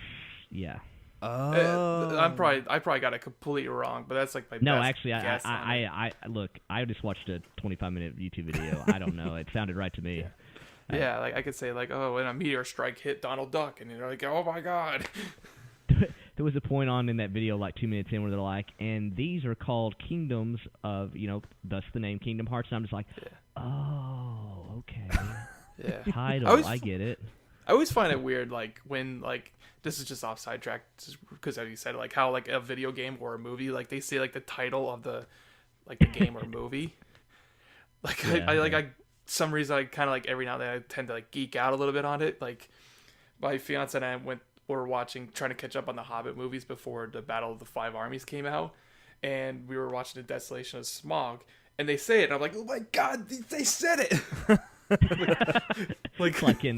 Speaker 3: yeah.
Speaker 2: Oh.
Speaker 4: I probably got it completely wrong, but that's like my
Speaker 3: No,
Speaker 4: best
Speaker 3: actually,
Speaker 4: guess on it.
Speaker 3: I look. I just watched a 25-minute YouTube video. I don't know. It sounded right to me.
Speaker 4: Yeah, like I could say like, oh, when a meteor strike hit Donald Duck, and you're like, oh my god.
Speaker 3: There was a point on in that video, like 2 minutes in, where they're like, and these are called kingdoms of, thus the name Kingdom Hearts. And I'm just like, oh, okay.
Speaker 4: Yeah.
Speaker 3: Title, I get it.
Speaker 4: I always find it weird, like when like this is just off sidetrack, because as you said, like how like a video game or a movie, like they say like the title of the game or movie. Like I some reason I kind of like every now and then I tend to like geek out a little bit on it. Like my fiance and I were trying to catch up on the Hobbit movies before the Battle of the Five Armies came out, and we were watching the Desolation of Smaug, and they say it, and I'm like, oh my god, they said it.
Speaker 3: It's like in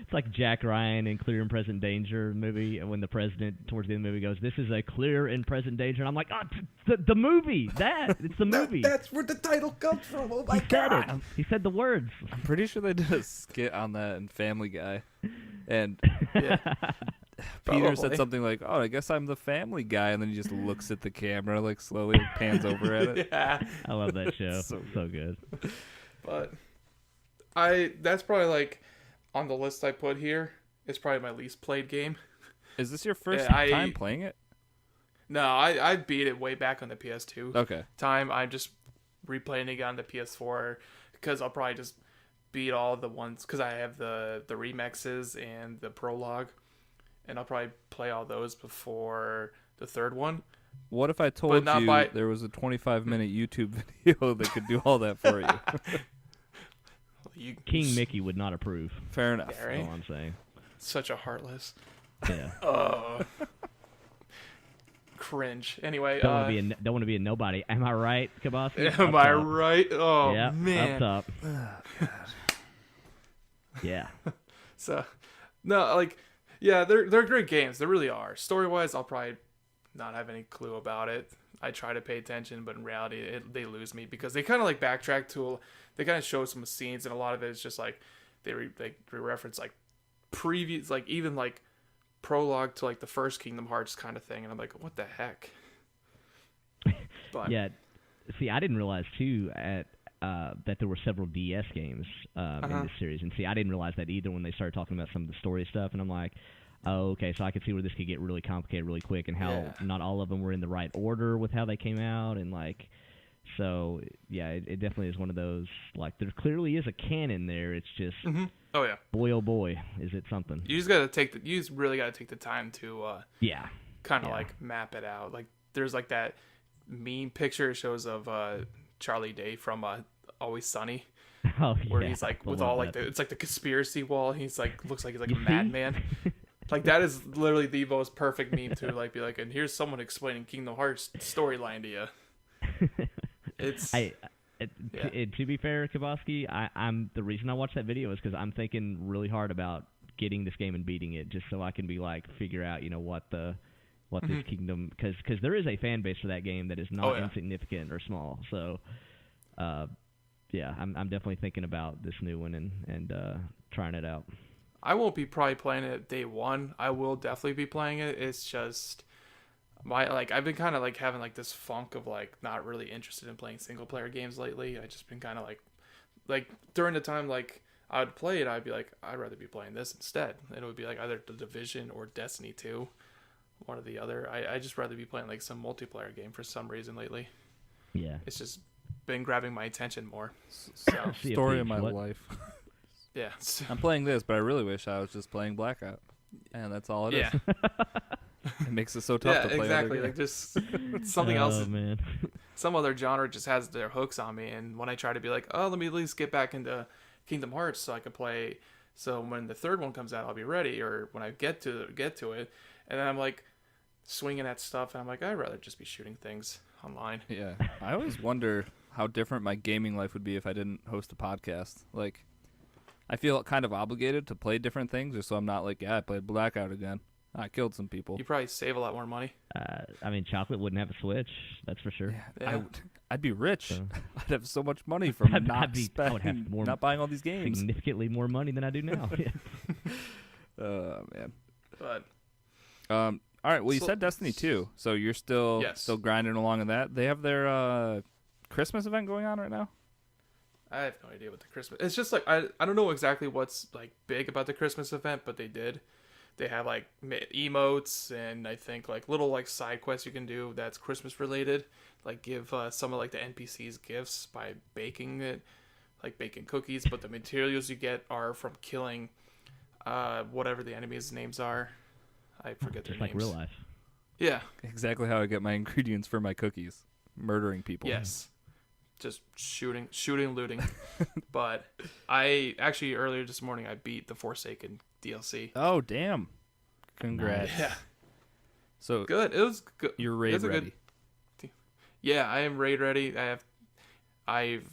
Speaker 3: it's like Jack Ryan in Clear and Present Danger movie, and when the president towards the end of the movie goes, "This is a clear and present danger," and I'm like, "Oh, the movie! It's the movie."
Speaker 4: That's where the title comes from. Oh my
Speaker 3: He said
Speaker 4: god!
Speaker 3: it. He said the words.
Speaker 2: I'm pretty sure they did a skit on that in Family Guy. And
Speaker 4: Yeah.
Speaker 2: Peter said
Speaker 4: Probably.
Speaker 2: something like, oh, I guess I'm the Family Guy. And then he just looks at the camera, like slowly pans over at it.
Speaker 4: Yeah,
Speaker 3: I love that show.
Speaker 2: So
Speaker 3: So good.
Speaker 4: but that's probably like on the list I put here. It's probably my least played game.
Speaker 2: Is this your first
Speaker 4: Yeah,
Speaker 2: time playing it?
Speaker 4: No, I beat it way back on the PS2
Speaker 2: Okay.
Speaker 4: time. I'm just replaying it on the PS4 because I'll probably just beat all the ones because I have the remixes and the prologue, and I'll probably play all those before the third one.
Speaker 2: What if I told
Speaker 4: not
Speaker 2: you
Speaker 4: by-
Speaker 2: there was a 25-minute YouTube video that could do all that for you?
Speaker 3: King Mickey would not approve.
Speaker 2: Fair enough.
Speaker 4: Yeah, right?
Speaker 3: That's all I'm saying.
Speaker 4: Such a heartless.
Speaker 3: Yeah.
Speaker 4: Cringe. Anyway,
Speaker 3: Don't want to be a nobody. Am I right, Kabosky?
Speaker 4: am I right? Oh
Speaker 3: Yeah.
Speaker 4: man.
Speaker 3: Up top. Yeah.
Speaker 4: So, no, like, yeah, they're great games. They really are. Story wise, I'll probably not have any clue about it. I try to pay attention, but in reality, they lose me because they kind of like backtrack to. They kind of show some scenes, and a lot of it is just like they reference like previous, like even like prologue to like the first Kingdom Hearts kind of thing, and I'm like, what the heck? But
Speaker 3: Yeah. See, I didn't realize too that there were several DS games in this series, and see, I didn't realize that either when they started talking about some of the story stuff, and I'm like, oh, okay, so I could see where this could get really complicated really quick, and how not all of them were in the right order with how they came out, and like, so yeah, it definitely is one of those, like, there clearly is a canon there. It's just,
Speaker 4: oh yeah,
Speaker 3: boy oh boy, is it something?
Speaker 4: you just really gotta take the time to kind of like map it out. Like there's like that meme picture it shows of Charlie Day from Always Sunny, where he's like with all like it's like the conspiracy wall. He's like looks like he's like a madman. Like that is literally the most perfect meme to like be like, and here's someone explaining Kingdom Hearts storyline to you. It's
Speaker 3: to be fair, Kabosky, I'm the reason I watched that video is because I'm thinking really hard about getting this game and beating it, just so I can be like figure out what this kingdom, because there is a fan base for that game that is not insignificant or small. So I'm definitely thinking about this new one and trying it out.
Speaker 4: I won't be probably playing it day one. I will definitely be playing it. It's just I've been kind of like having like this funk of like not really interested in playing single player games lately. I just been kind of like during the time like I would play it, I'd be like, I'd rather be playing this instead. And it would be like either The Division or Destiny 2, one or the other. I just rather be playing like some multiplayer game for some reason lately.
Speaker 3: Yeah,
Speaker 4: it's just been grabbing my attention more.
Speaker 2: So, story of my life.
Speaker 4: Yeah,
Speaker 2: I'm playing this, but I really wish I was just playing Blackout, and that's all it is. It makes it so tough to play.
Speaker 4: Exactly. Like just something else.
Speaker 3: Man.
Speaker 4: Some other genre just has their hooks on me, and when I try to be like, oh, let me at least get back into Kingdom Hearts so I can play. So when the third one comes out, I'll be ready. Or when I get to it, and then I'm like swinging at stuff, and I'm like, I'd rather just be shooting things online.
Speaker 2: Yeah, I always wonder how different my gaming life would be if I didn't host a podcast. Like, I feel kind of obligated to play different things, just so I'm not like, I played Blackout again. I killed some people.
Speaker 4: You probably save a lot more money.
Speaker 3: I mean, Chocolate wouldn't have a Switch, that's for sure.
Speaker 2: Yeah. I'd be rich. So. I'd have so much money from not buying all these games.
Speaker 3: Significantly more money than I do now.
Speaker 2: Oh man.
Speaker 4: But
Speaker 2: all right. Well, you said Destiny 2, so you're still grinding along in that. They have their Christmas event going on right now.
Speaker 4: I have no idea what the Christmas. It's just like I don't know exactly what's like big about the Christmas event, but they did. They have like emotes and I think like little like side quests you can do that's Christmas related. Like give some of like the NPCs gifts by baking it, like baking cookies. But the materials you get are from killing whatever the enemies' names are. I forget their names.
Speaker 3: Like real life.
Speaker 4: Yeah.
Speaker 2: Exactly how I get my ingredients for my cookies. Murdering people.
Speaker 4: Yes. Just shooting, looting. But I actually earlier this morning I beat the Forsaken DLC.
Speaker 2: Oh damn! Congrats.
Speaker 4: Yeah.
Speaker 2: So
Speaker 4: good. It was good.
Speaker 2: You're raid ready.
Speaker 4: Yeah, I am raid ready. I've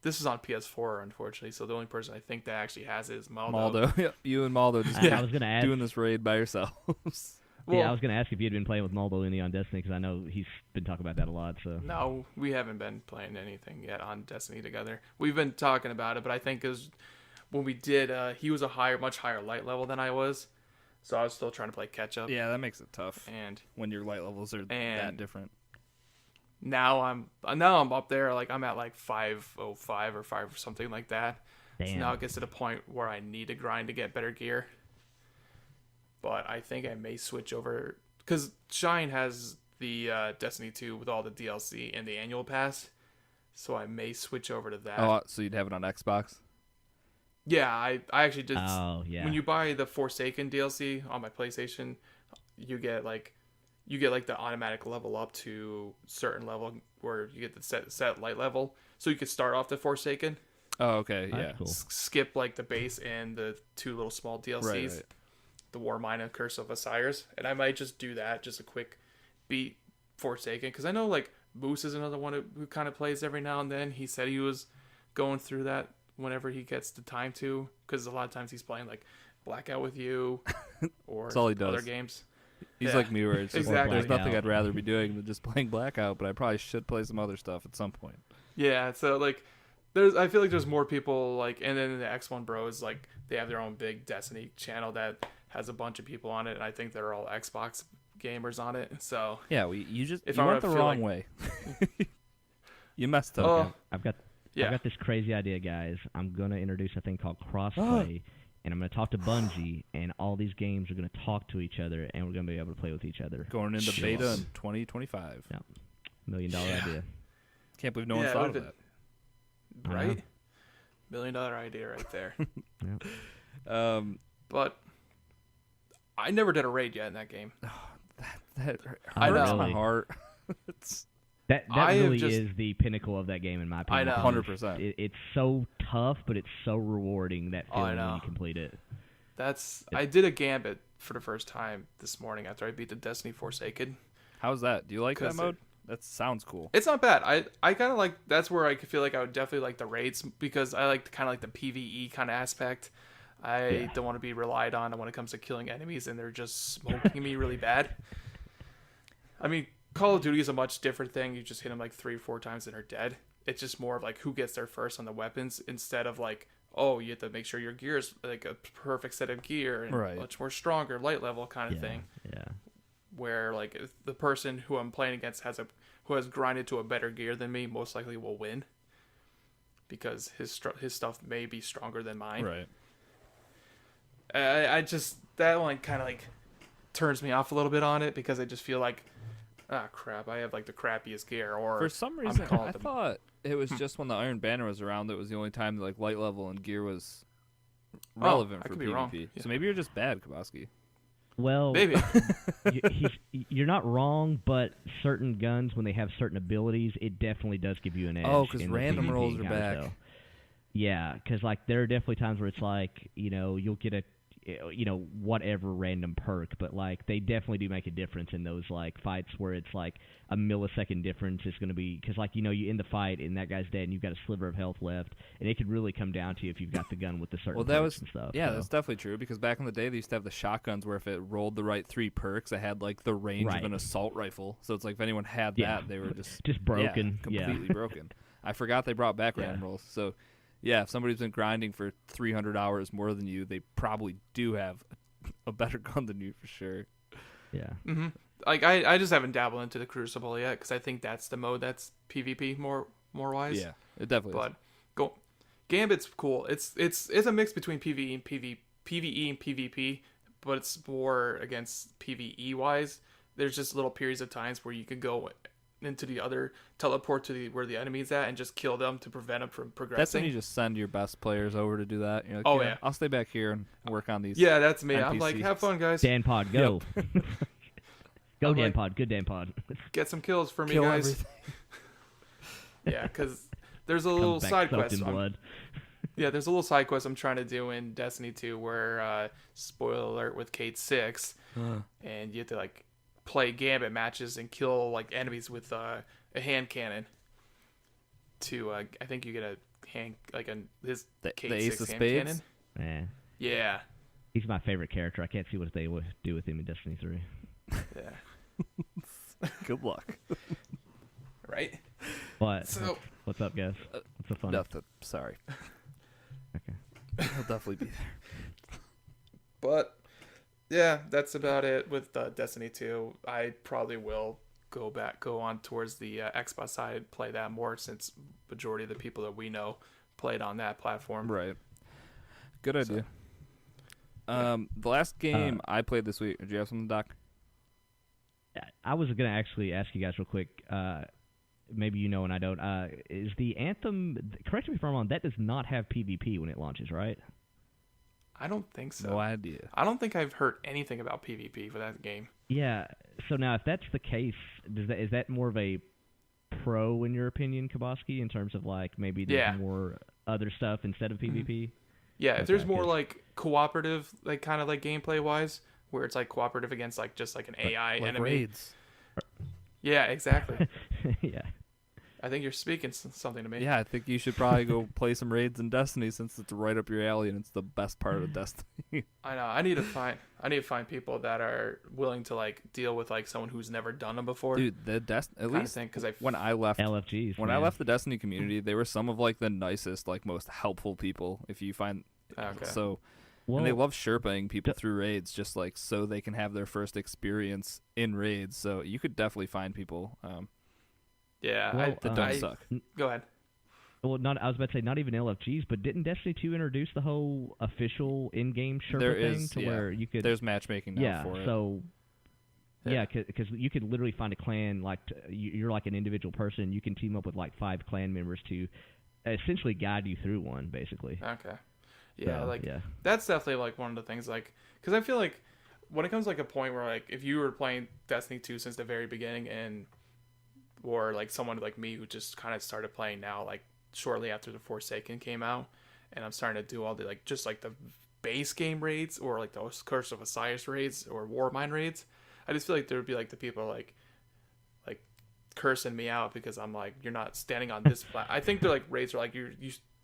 Speaker 4: this is on PS4 unfortunately, so the only person I think that actually has it is Maldo.
Speaker 2: Yeah, you and Maldo just
Speaker 3: I was gonna ask,
Speaker 2: doing this raid by yourselves.
Speaker 3: Well, I was going to ask if you had been playing with Maldo Indy on Destiny, because I know he's been talking about that a lot. So
Speaker 4: no, we haven't been playing anything yet on Destiny together. We've been talking about it, but I think when we did, he was a much higher light level than I was, so I was still trying to play catch up.
Speaker 2: Yeah, that makes it tough.
Speaker 4: And
Speaker 2: when your light levels are that different.
Speaker 4: Now I'm up there, like I'm at like 505 or 5 or something like that.
Speaker 3: Damn.
Speaker 4: So now it gets to the point where I need to grind to get better gear. But I think I may switch over because Shine has the Destiny 2 with all the DLC and the annual pass, so I may switch over to that.
Speaker 2: Oh, so you'd have it on Xbox?
Speaker 4: Yeah, I actually did.
Speaker 3: Oh, yeah.
Speaker 4: When you buy the Forsaken DLC on my PlayStation, you get like you get like the automatic level up to certain level where you get the set light level, so you could start off the Forsaken.
Speaker 2: Oh, okay,
Speaker 3: That's
Speaker 2: yeah.
Speaker 3: cool.
Speaker 4: Skip like the base and the 2 little small DLCs,
Speaker 2: Right.
Speaker 4: the War Mine and Curse of Osiris, and I might just do that, just a quick beat Forsaken, because I know like Moose is another one who kind of plays every now and then. He said he was going through that whenever he gets the time to, because a lot of times he's playing like Blackout with you or
Speaker 2: That's all he does.
Speaker 4: other games.
Speaker 2: He's
Speaker 4: Yeah.
Speaker 2: like me, where it's just
Speaker 4: Exactly.
Speaker 2: there's nothing
Speaker 3: Blackout.
Speaker 2: I'd rather be doing than just playing Blackout, but I probably should play some other stuff at some point.
Speaker 4: Yeah, so like I feel like there's more people like, and then the X1 Bros, like they have their own big Destiny channel that has a bunch of people on it, and I think they're all Xbox gamers on it. So
Speaker 2: Yeah, you
Speaker 4: If
Speaker 2: you
Speaker 4: I
Speaker 2: went the
Speaker 4: feel
Speaker 2: wrong
Speaker 4: like-
Speaker 2: way. You messed up.
Speaker 4: Oh,
Speaker 3: I've got
Speaker 4: yeah.
Speaker 3: I've got this crazy idea, guys. I'm gonna introduce a thing called crossplay, and I'm gonna talk to Bungie, and all these games are gonna talk to each other, and we're gonna be able to play with each other.
Speaker 2: Going into
Speaker 4: Jeez.
Speaker 2: beta in 2025.
Speaker 3: Yeah. $1 million idea.
Speaker 2: Can't believe no one
Speaker 4: Yeah, it
Speaker 2: thought of
Speaker 4: would've
Speaker 2: that.
Speaker 4: Right? $1 million idea right there. But I never did a raid yet in that game.
Speaker 2: That
Speaker 4: I
Speaker 2: hurts
Speaker 4: know.
Speaker 2: my heart. It's
Speaker 3: That
Speaker 4: I have
Speaker 3: really
Speaker 4: just-
Speaker 3: is the pinnacle of that game, in my opinion.
Speaker 4: know.
Speaker 2: 100%.
Speaker 3: It's so tough, but it's so rewarding, that
Speaker 4: Oh, I
Speaker 3: feeling when
Speaker 4: know.
Speaker 3: you complete it.
Speaker 4: I did a Gambit for the first time this morning after I beat the Destiny Forsaken.
Speaker 2: How's that? Do you like that
Speaker 4: 'Cause
Speaker 2: mode? That sounds cool.
Speaker 4: It's not bad. I kind of like, that's where I feel like I would definitely like the raids, because I like kind of like the PvE kind of aspect. I don't want to be relied on when it comes to killing enemies and they're just smoking me really bad. I mean, Call of Duty is a much different thing. You just hit them like 3 or 4 times and they're dead. It's just more of like who gets there first on the weapons, instead of like, oh, you have to make sure your gear is like a perfect set of gear and
Speaker 2: Right.
Speaker 4: much more stronger, light level kind of thing.
Speaker 3: Yeah.
Speaker 4: Where like if the person who I'm playing against who has grinded to a better gear than me, most likely will win, because his stuff may be stronger than mine.
Speaker 2: Right.
Speaker 4: I just, that one kind of like turns me off a little bit on it, because I just feel like, ah, crap, I have like the crappiest gear. Or
Speaker 2: For some
Speaker 4: I'm
Speaker 2: reason,
Speaker 4: called
Speaker 2: I
Speaker 4: the-
Speaker 2: thought it was just when the Iron Banner was around that was the only time that like light level and gear was relevant
Speaker 4: I
Speaker 2: for
Speaker 4: could be
Speaker 2: PvP.
Speaker 4: wrong. Yeah.
Speaker 2: So maybe you're just bad, Kabosky.
Speaker 3: Well,
Speaker 4: maybe.
Speaker 3: you're not wrong, but certain guns, when they have certain abilities, it definitely does give you an edge.
Speaker 2: Oh, 'cause
Speaker 3: in the
Speaker 2: random
Speaker 3: PvP
Speaker 2: rolls are
Speaker 3: encounter,
Speaker 2: back.
Speaker 3: so. Yeah, because like there are definitely times where it's like, you'll get a whatever random perk, but like they definitely do make a difference in those like fights where it's like a millisecond difference is going to be, because like you end the fight and that guy's dead and you've got a sliver of health left, and it could really come down to you if you've got the gun with the certain
Speaker 2: Well, that
Speaker 3: perks
Speaker 2: was
Speaker 3: and stuff.
Speaker 2: yeah,
Speaker 3: so.
Speaker 2: that's definitely true, because back in the day they used to have the shotguns where if it rolled the right 3 perks, it had like the range
Speaker 3: Right.
Speaker 2: of an assault rifle. So it's like if anyone had
Speaker 3: Yeah.
Speaker 2: that, they were just
Speaker 3: broken.
Speaker 2: yeah, completely broken. I forgot they brought back random rolls. So yeah, if somebody's been grinding for 300 hours more than you, they probably do have a better gun than you for sure.
Speaker 3: Yeah.
Speaker 4: Hmm. Like I just haven't dabbled into the Crucible yet, because I think that's the mode that's PvP more wise.
Speaker 2: Yeah, it definitely is.
Speaker 4: But Gambit's cool. It's a mix between PvE and PvE and PvP, but it's more against PvE wise. There's just little periods of times where you can go into the other, teleport to where the enemy's at, and just kill them to prevent them from progressing.
Speaker 2: That's when you just send your best players over to do that. You're like,
Speaker 4: Oh,
Speaker 2: yeah,
Speaker 4: yeah.
Speaker 2: I'll stay back here and work on these.
Speaker 4: Yeah, that's me. I'm like,
Speaker 2: NPCs.
Speaker 4: have fun, guys.
Speaker 3: Dan Pod, go. Go,
Speaker 4: I'm
Speaker 3: Dan
Speaker 4: like-
Speaker 3: Pod. Good Dan Pod.
Speaker 4: Get some kills for me,
Speaker 2: Kill
Speaker 4: guys.
Speaker 2: everything.
Speaker 4: Yeah, because there's a little
Speaker 3: Comes back
Speaker 4: side
Speaker 3: soaked
Speaker 4: quest.
Speaker 3: in blood.
Speaker 4: Yeah, there's a little side quest I'm trying to do in Destiny 2 where, spoiler alert, with Kate 6, and you have to like play Gambit matches and kill like enemies with a hand cannon. I think you get a hand like his
Speaker 2: The
Speaker 4: Kate
Speaker 2: Ace
Speaker 4: 6
Speaker 2: of
Speaker 4: hand
Speaker 2: Spades?
Speaker 4: cannon.
Speaker 3: Yeah.
Speaker 4: Yeah,
Speaker 3: He's my favorite character. I can't see what they would do with him in Destiny 3.
Speaker 4: yeah,
Speaker 2: Good luck.
Speaker 4: right.
Speaker 3: What?
Speaker 4: So
Speaker 3: What's up, guys? What's so funny?
Speaker 2: Nothing. Sorry.
Speaker 3: Okay.
Speaker 2: I'll definitely be there.
Speaker 4: but yeah, that's about it with Destiny 2. I probably will go on towards the Xbox side, play that more, since majority of the people that we know played on that platform.
Speaker 2: Right. Good idea. The last game I played this week. Did you have something, Doc?
Speaker 3: I was going to actually ask you guys real quick. Maybe you know and I don't. Is the Anthem, correct me if I'm wrong, that does not have PvP when it launches, right?
Speaker 4: I don't think so.
Speaker 2: No idea.
Speaker 4: I don't think I've heard anything about PvP for that game.
Speaker 3: Yeah. So now, if that's the case, is that more of a pro in your opinion, Kabosky, in terms of like maybe there's more other stuff instead of PvP?
Speaker 4: Yeah, if
Speaker 3: Okay,
Speaker 4: there's more
Speaker 3: good.
Speaker 4: like cooperative, like kind of like gameplay wise, where it's like cooperative against like just like an AI
Speaker 2: Like
Speaker 4: enemy.
Speaker 2: raids.
Speaker 4: Yeah, exactly.
Speaker 3: Yeah.
Speaker 4: I think you're speaking something to me.
Speaker 2: Yeah, I think you should probably go play some raids in Destiny since it's right up your alley and it's the best part of Destiny.
Speaker 4: I know. I need to find people that are willing to like deal with like someone who's never done them before.
Speaker 2: Dude, at least
Speaker 4: thing, because
Speaker 2: when I left
Speaker 3: LFGs.
Speaker 2: when I left the Destiny community, they were some of like the nicest, like most helpful people. If you find
Speaker 4: Okay.
Speaker 3: Well,
Speaker 2: and they love Sherpaing people through raids, just like so they can have their first experience in raids. So you could definitely find people.
Speaker 4: Yeah,
Speaker 3: Well,
Speaker 2: that don't suck.
Speaker 4: Go ahead.
Speaker 3: well, I was about to say not even LFGs, but didn't Destiny 2 introduce the whole official in-game Sherpa
Speaker 2: There
Speaker 3: thing
Speaker 2: is,
Speaker 3: to
Speaker 2: yeah.
Speaker 3: where you could?
Speaker 2: There's matchmaking now
Speaker 3: yeah.
Speaker 2: for it.
Speaker 3: So. Yeah, because you could literally find a clan like you're like an individual person. You can team up with like 5 clan members to essentially guide you through one, basically.
Speaker 4: Okay. Yeah,
Speaker 3: So,
Speaker 4: like
Speaker 3: yeah.
Speaker 4: that's definitely like one of the things, like, because I feel like when it comes to, like a point where like if you were playing Destiny 2 since the very beginning, and or like someone like me who just kind of started playing now, like shortly after the Forsaken came out, and I'm starting to do all the like just like the base game raids or like the Curse of Osiris raids or Warmind raids, I just feel like there would be like the people like cursing me out because I'm like, you're not standing on this I think they're like raids are like you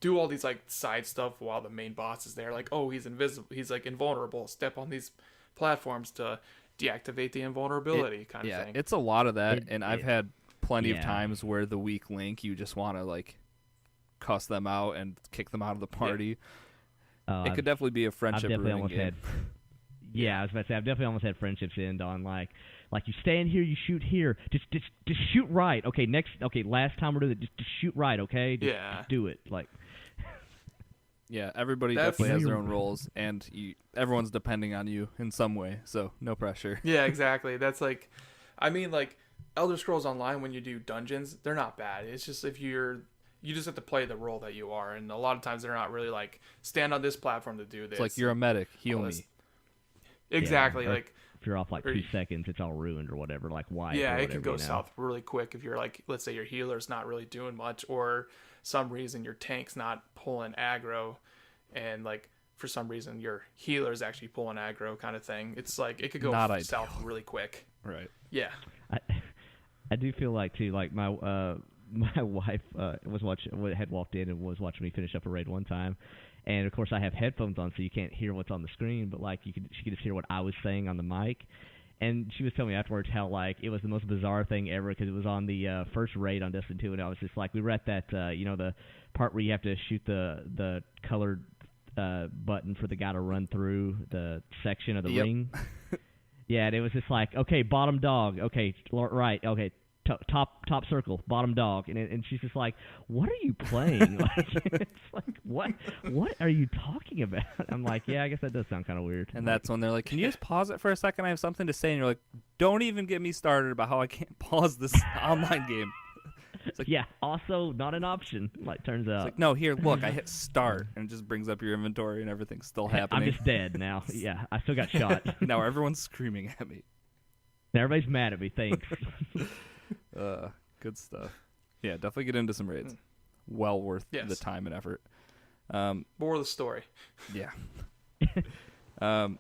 Speaker 4: do all these like side stuff while the main boss is there, like, oh, he's invisible, he's like invulnerable, step on these platforms to deactivate the invulnerability kind of thing.
Speaker 2: It's a lot of that, and I've had plenty of times where the weak link you just want to like cuss them out and kick them out of the party. It could definitely be a friendship ruining game.
Speaker 3: Yeah, I was about to say I've definitely almost had friendships end on like you stand here, you shoot here, just shoot right. Okay, last time we're doing it, just shoot right. Okay, just do it. Like,
Speaker 2: yeah, everybody definitely has their own roles, and everyone's depending on you in some way, so no pressure.
Speaker 4: Yeah, exactly. That's like, I mean, like Elder Scrolls Online, when you do dungeons, they're not bad. It's just you just have to play the role that you are, and a lot of times they're not really like stand on this platform to do this.
Speaker 2: It's like you're a medic, heal me.
Speaker 4: Exactly,
Speaker 3: yeah,
Speaker 4: like
Speaker 3: if you're off like 2 seconds, it's all ruined or whatever. Like why?
Speaker 4: Yeah, it can go south really quick if you're like, let's say your healer's not really doing much, or some reason your tank's not pulling aggro, and like for some reason your healer's actually pulling aggro, kind of thing. It's like it could go south really quick.
Speaker 2: Right.
Speaker 4: Yeah.
Speaker 3: I do feel like too, like my wife had walked in and was watching me finish up a raid one time. And of course, I have headphones on, so you can't hear what's on the screen. But like, she could just hear what I was saying on the mic. And she was telling me afterwards how like it was the most bizarre thing ever because it was on the first raid on Destiny 2, and I was just like, we were at that the part where you have to shoot the colored button for the guy to run through the section of the ring. Yeah, and it was just like, okay, bottom dog, okay, right, okay. Top circle, bottom dog, and she's just like, "What are you playing?" Like, it's like, what are you talking about? I'm like, yeah, I guess that does sound kind of weird.
Speaker 2: And that's when they're like, "Can you just pause it for a second? I have something to say." And you're like, "Don't even get me started about how I can't pause this online game." It's like,
Speaker 3: yeah, also not an option. Like, turns out.
Speaker 2: It's like, no, here, look, I hit start, and it just brings up your inventory, and everything's still happening.
Speaker 3: I'm just dead now. Yeah, I still got shot.
Speaker 2: Now everyone's screaming at me.
Speaker 3: Now everybody's mad at me. Thanks.
Speaker 2: Good stuff. Yeah, definitely get into some raids. Well worth the time and effort.
Speaker 4: More of the story.
Speaker 2: Yeah. The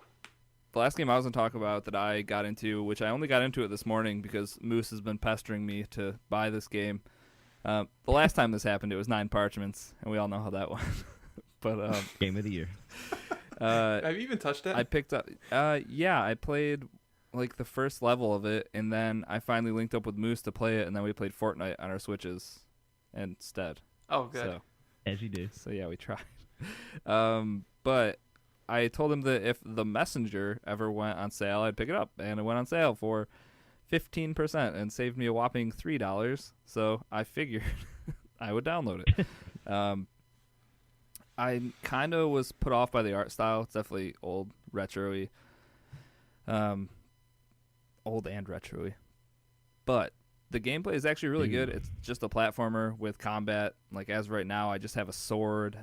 Speaker 2: last game I was going to talk about that I got into, which I only got into it this morning because Moose has been pestering me to buy this game. The last time this happened, it was 9 Parchments, and we all know how that went. But
Speaker 3: game of the year.
Speaker 4: Have you even touched it?
Speaker 2: I picked up. I played like the first level of it, and then I finally linked up with Moose to play it, and then we played Fortnite on our Switches instead.
Speaker 4: Oh, good.
Speaker 2: So,
Speaker 3: as you do.
Speaker 2: So yeah, we tried. But I told him that if the Messenger ever went on sale, I'd pick it up, and it went on sale for 15% and saved me a whopping $3. So I figured I would download it. I kind of was put off by the art style. It's definitely old, retro-y. Old and retro-y. But the gameplay is actually really good. It's just a platformer with combat. Like, as right now, I just have a sword.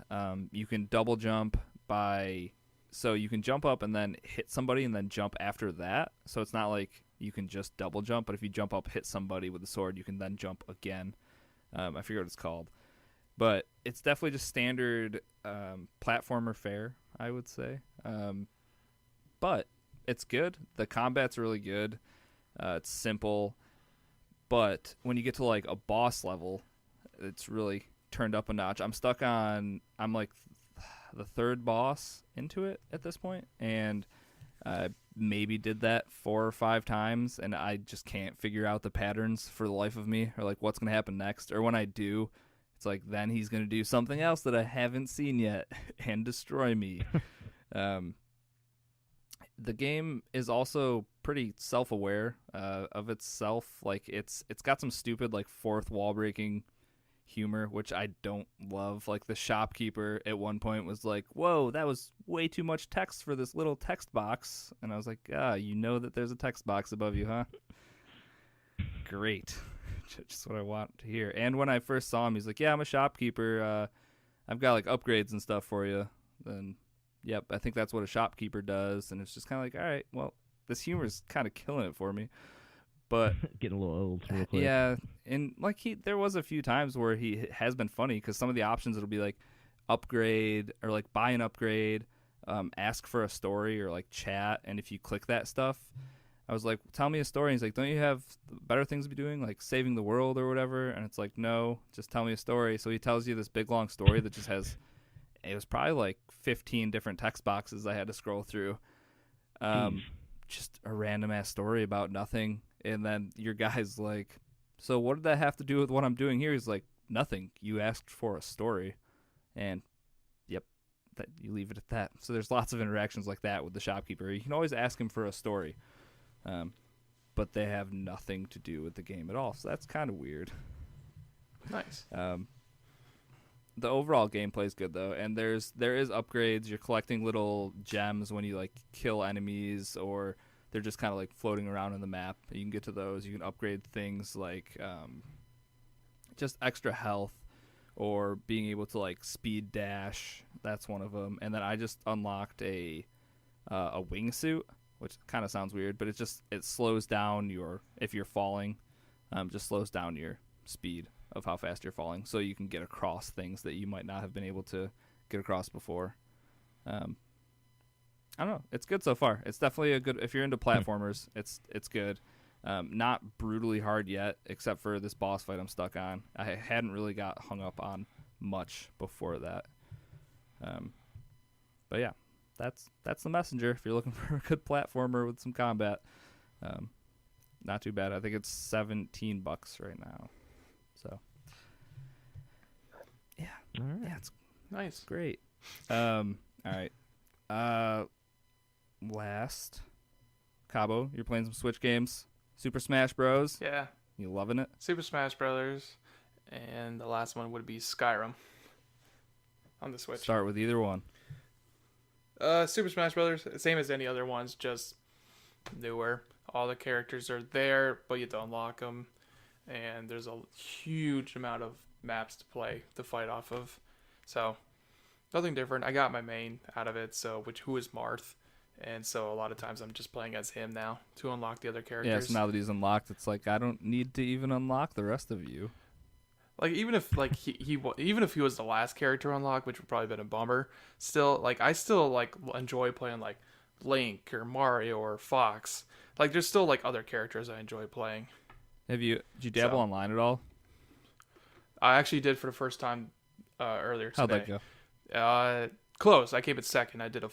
Speaker 2: You can double jump by so you can jump up and then hit somebody and then jump after that. So it's not like you can just double jump, but if you jump up, hit somebody with the sword, you can then jump again. I forget what it's called. But it's definitely just standard platformer fare, I would say. But it's good. The combat's really good. It's simple. But when you get to like a boss level, it's really turned up a notch. I'm like the third boss into it at this point, and maybe did that 4 or 5 times, and I just can't figure out the patterns for the life of me, or like what's going to happen next. Or when I do, it's like then he's going to do something else that I haven't seen yet and destroy me. The game is also pretty self-aware of itself. Like it's got some stupid like fourth wall breaking humor, which I don't love. Like the shopkeeper at one point was like, "Whoa, that was way too much text for this little text box," and I was like, you know that there's a text box above you, huh? Great. Just what I want to hear. And when I first saw him, he's like, "Yeah, I'm a shopkeeper. I've got like upgrades and stuff for you." Then, yep, I think that's what a shopkeeper does. And it's just kind of like, all right, well, this humor is kind of killing it for me. But
Speaker 3: getting a little old real quick.
Speaker 2: Yeah, and like there was a few times where he has been funny because some of the options it'll be like upgrade or like buy an upgrade, ask for a story or like chat, and if you click that stuff, I was like, tell me a story. And he's like, don't you have better things to be doing, like saving the world or whatever? And it's like, no, just tell me a story. So he tells you this big long story that just has, it was probably like 15 different text boxes I had to scroll through. Just a random ass story about nothing. And then your guy's like, so what did that have to do with what I'm doing here? He's like, nothing. You asked for a story. And yep, that you leave it at that. So there's lots of interactions like that with the shopkeeper. You can always ask him for a story. But they have nothing to do with the game at all. So that's kind of weird.
Speaker 4: Nice.
Speaker 2: The overall gameplay is good though, and there is upgrades. You're collecting little gems when you like kill enemies, or they're just kind of like floating around in the map. You can get to those. You can upgrade things like just extra health, or being able to like speed dash. That's one of them. And then I just unlocked a wingsuit, which kind of sounds weird, but it slows down if you're falling, just slows down your speed of how fast you're falling, so you can get across things that you might not have been able to get across before. I don't know. It's good so far. It's definitely a good, if you're into platformers, it's good. Not brutally hard yet, except for this boss fight I'm stuck on. I hadn't really got hung up on much before that. But yeah, that's the messenger. If you're looking for a good platformer with some combat, not too bad. I think it's $17 right now. So yeah,
Speaker 3: All right.
Speaker 2: yeah, it's
Speaker 4: Nice.
Speaker 2: great. All right. Last, Cabo, you're playing some Switch games. Super Smash Bros.
Speaker 4: Yeah.
Speaker 2: You loving it?
Speaker 4: Super Smash Brothers, and the last one would be Skyrim on the Switch.
Speaker 2: Start with either one.
Speaker 4: Super Smash Brothers, same as any other ones, just newer. All the characters are there, but you have to unlock them, and there's a huge amount of maps to fight off of. So nothing different. I got my main out of it, who is Marth, and so a lot of times I'm just playing as him now to unlock the other characters.
Speaker 2: Yeah, so now that he's unlocked, it's like I don't need to even unlock the rest of you.
Speaker 4: Like even if like even if he was the last character unlocked, which would probably been a bummer, still like I still like enjoy playing like Link or Mario or Fox. Like there's still like other characters I enjoy playing.
Speaker 2: Did you dabble online at all?
Speaker 4: I actually did for the first time earlier today.
Speaker 2: How'd that go?
Speaker 4: Close. I came in second. I did a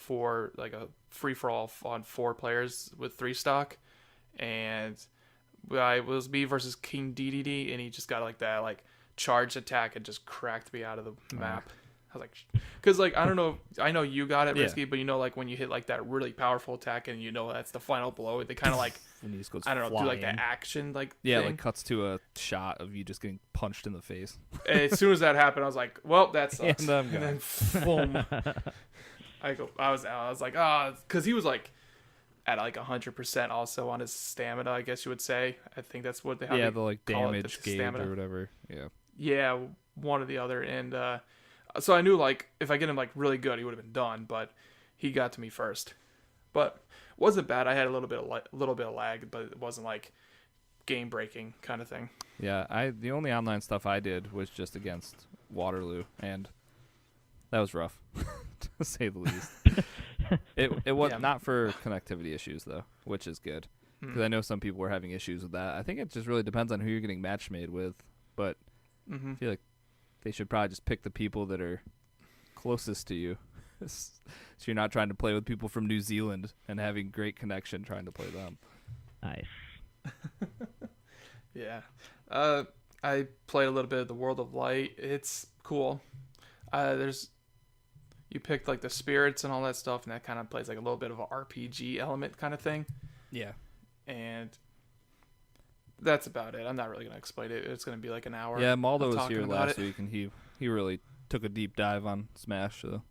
Speaker 4: free for all on 4 players with 3 stock, and it was me versus King DDD, and he just got like that like charged attack and just cracked me out of the map. I was like, because like I don't know, I know you got it, Risky, but you know like when you hit like that really powerful attack and you know that's the final blow, they kind of like
Speaker 2: When he just goes
Speaker 4: I don't know,
Speaker 2: flying.
Speaker 4: do like that action like
Speaker 2: Yeah,
Speaker 4: thing.
Speaker 2: like cuts to a shot of you just getting punched in the face.
Speaker 4: As soon as that happened, I was like, well, that sucks.
Speaker 2: And I'm
Speaker 4: And then boom. I was like, because he was like at like 100% also on his stamina, I guess you would say. I think that's what they
Speaker 2: The like damage gauge or whatever. Yeah.
Speaker 4: one or the other. And so I knew like if I get him like really good, he would have been done. But he got to me first. But it wasn't bad. I had a little bit of lag, but it wasn't like game breaking kind of thing.
Speaker 2: Yeah, the only online stuff I did was just against Waterloo, and that was rough, to say the least. It was not for connectivity issues though, which is good, because I know some people were having issues with that. I think it just really depends on who you're getting match made with, but I feel like they should probably just pick the people that are closest to you. So you're not trying to play with people from New Zealand and having great connection trying to play them.
Speaker 3: Nice.
Speaker 4: Yeah. I played a little bit of the World of Light. It's cool. You picked like the spirits and all that stuff, and that kind of plays like a little bit of an RPG element kind of thing.
Speaker 2: Yeah.
Speaker 4: And that's about it. I'm not really going to explain it. It's going to be like an hour.
Speaker 2: Yeah, Maldo
Speaker 4: of
Speaker 2: was here
Speaker 4: talking about
Speaker 2: last
Speaker 4: it.
Speaker 2: week, and he really took a deep dive on Smash, so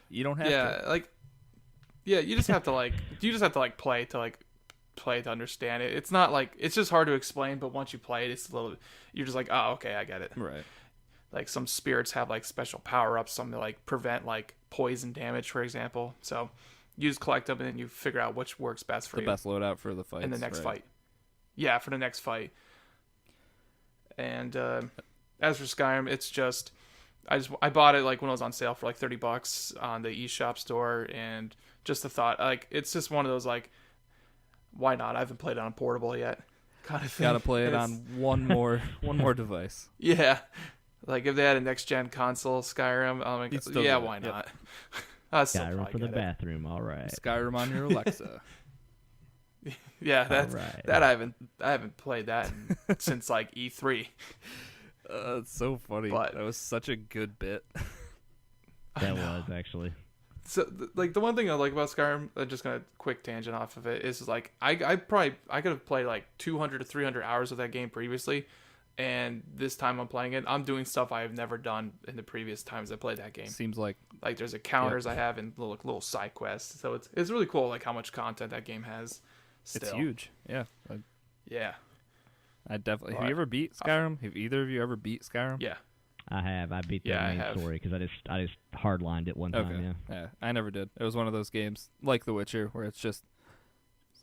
Speaker 2: you don't have to.
Speaker 4: You just have to play to understand it. It's not like, it's just hard to explain, but once you play it, you're just like, oh, okay, I get it.
Speaker 2: Right.
Speaker 4: Like some spirits have like special power-ups, some to like prevent like poison damage, for example. So you just collect them and then you figure out which works best for
Speaker 2: The
Speaker 4: you
Speaker 2: best loadout for the fight.
Speaker 4: in the next fight. Yeah, for the next fight. And as for Skyrim, it's just I bought it like when it was on sale for like $30 on the eShop store, and just the thought, like, it's just one of those like, why not? I haven't played it on portable yet, kind of thing.
Speaker 2: Gotta play it on one more device.
Speaker 4: Yeah, like if they had a next gen console Skyrim, I'm like, yeah, why not?
Speaker 3: Skyrim for the bathroom. All right.
Speaker 2: Skyrim on your Alexa.
Speaker 4: Yeah,
Speaker 3: right.
Speaker 4: I haven't played that since like E3.
Speaker 2: It's so funny.
Speaker 4: But
Speaker 2: that was such a good bit.
Speaker 3: That was actually.
Speaker 4: So, like, the one thing I like about Skyrim, I'm just gonna quick tangent off of it, is like I could have played like 200 to 300 hours of that game previously, and this time I'm playing it, I'm doing stuff I have never done in the previous times I played that game.
Speaker 2: Seems like
Speaker 4: there's encounters I have and little side quests, so it's really cool like how much content that game has. Still.
Speaker 2: It's huge. Yeah.
Speaker 4: Yeah.
Speaker 2: I definitely. Have you ever beat Skyrim? Have either of you ever beat Skyrim?
Speaker 4: Yeah.
Speaker 3: I have. I beat the main story because I just hardlined it one time.
Speaker 2: Yeah, I never did. It was one of those games like The Witcher where it's just,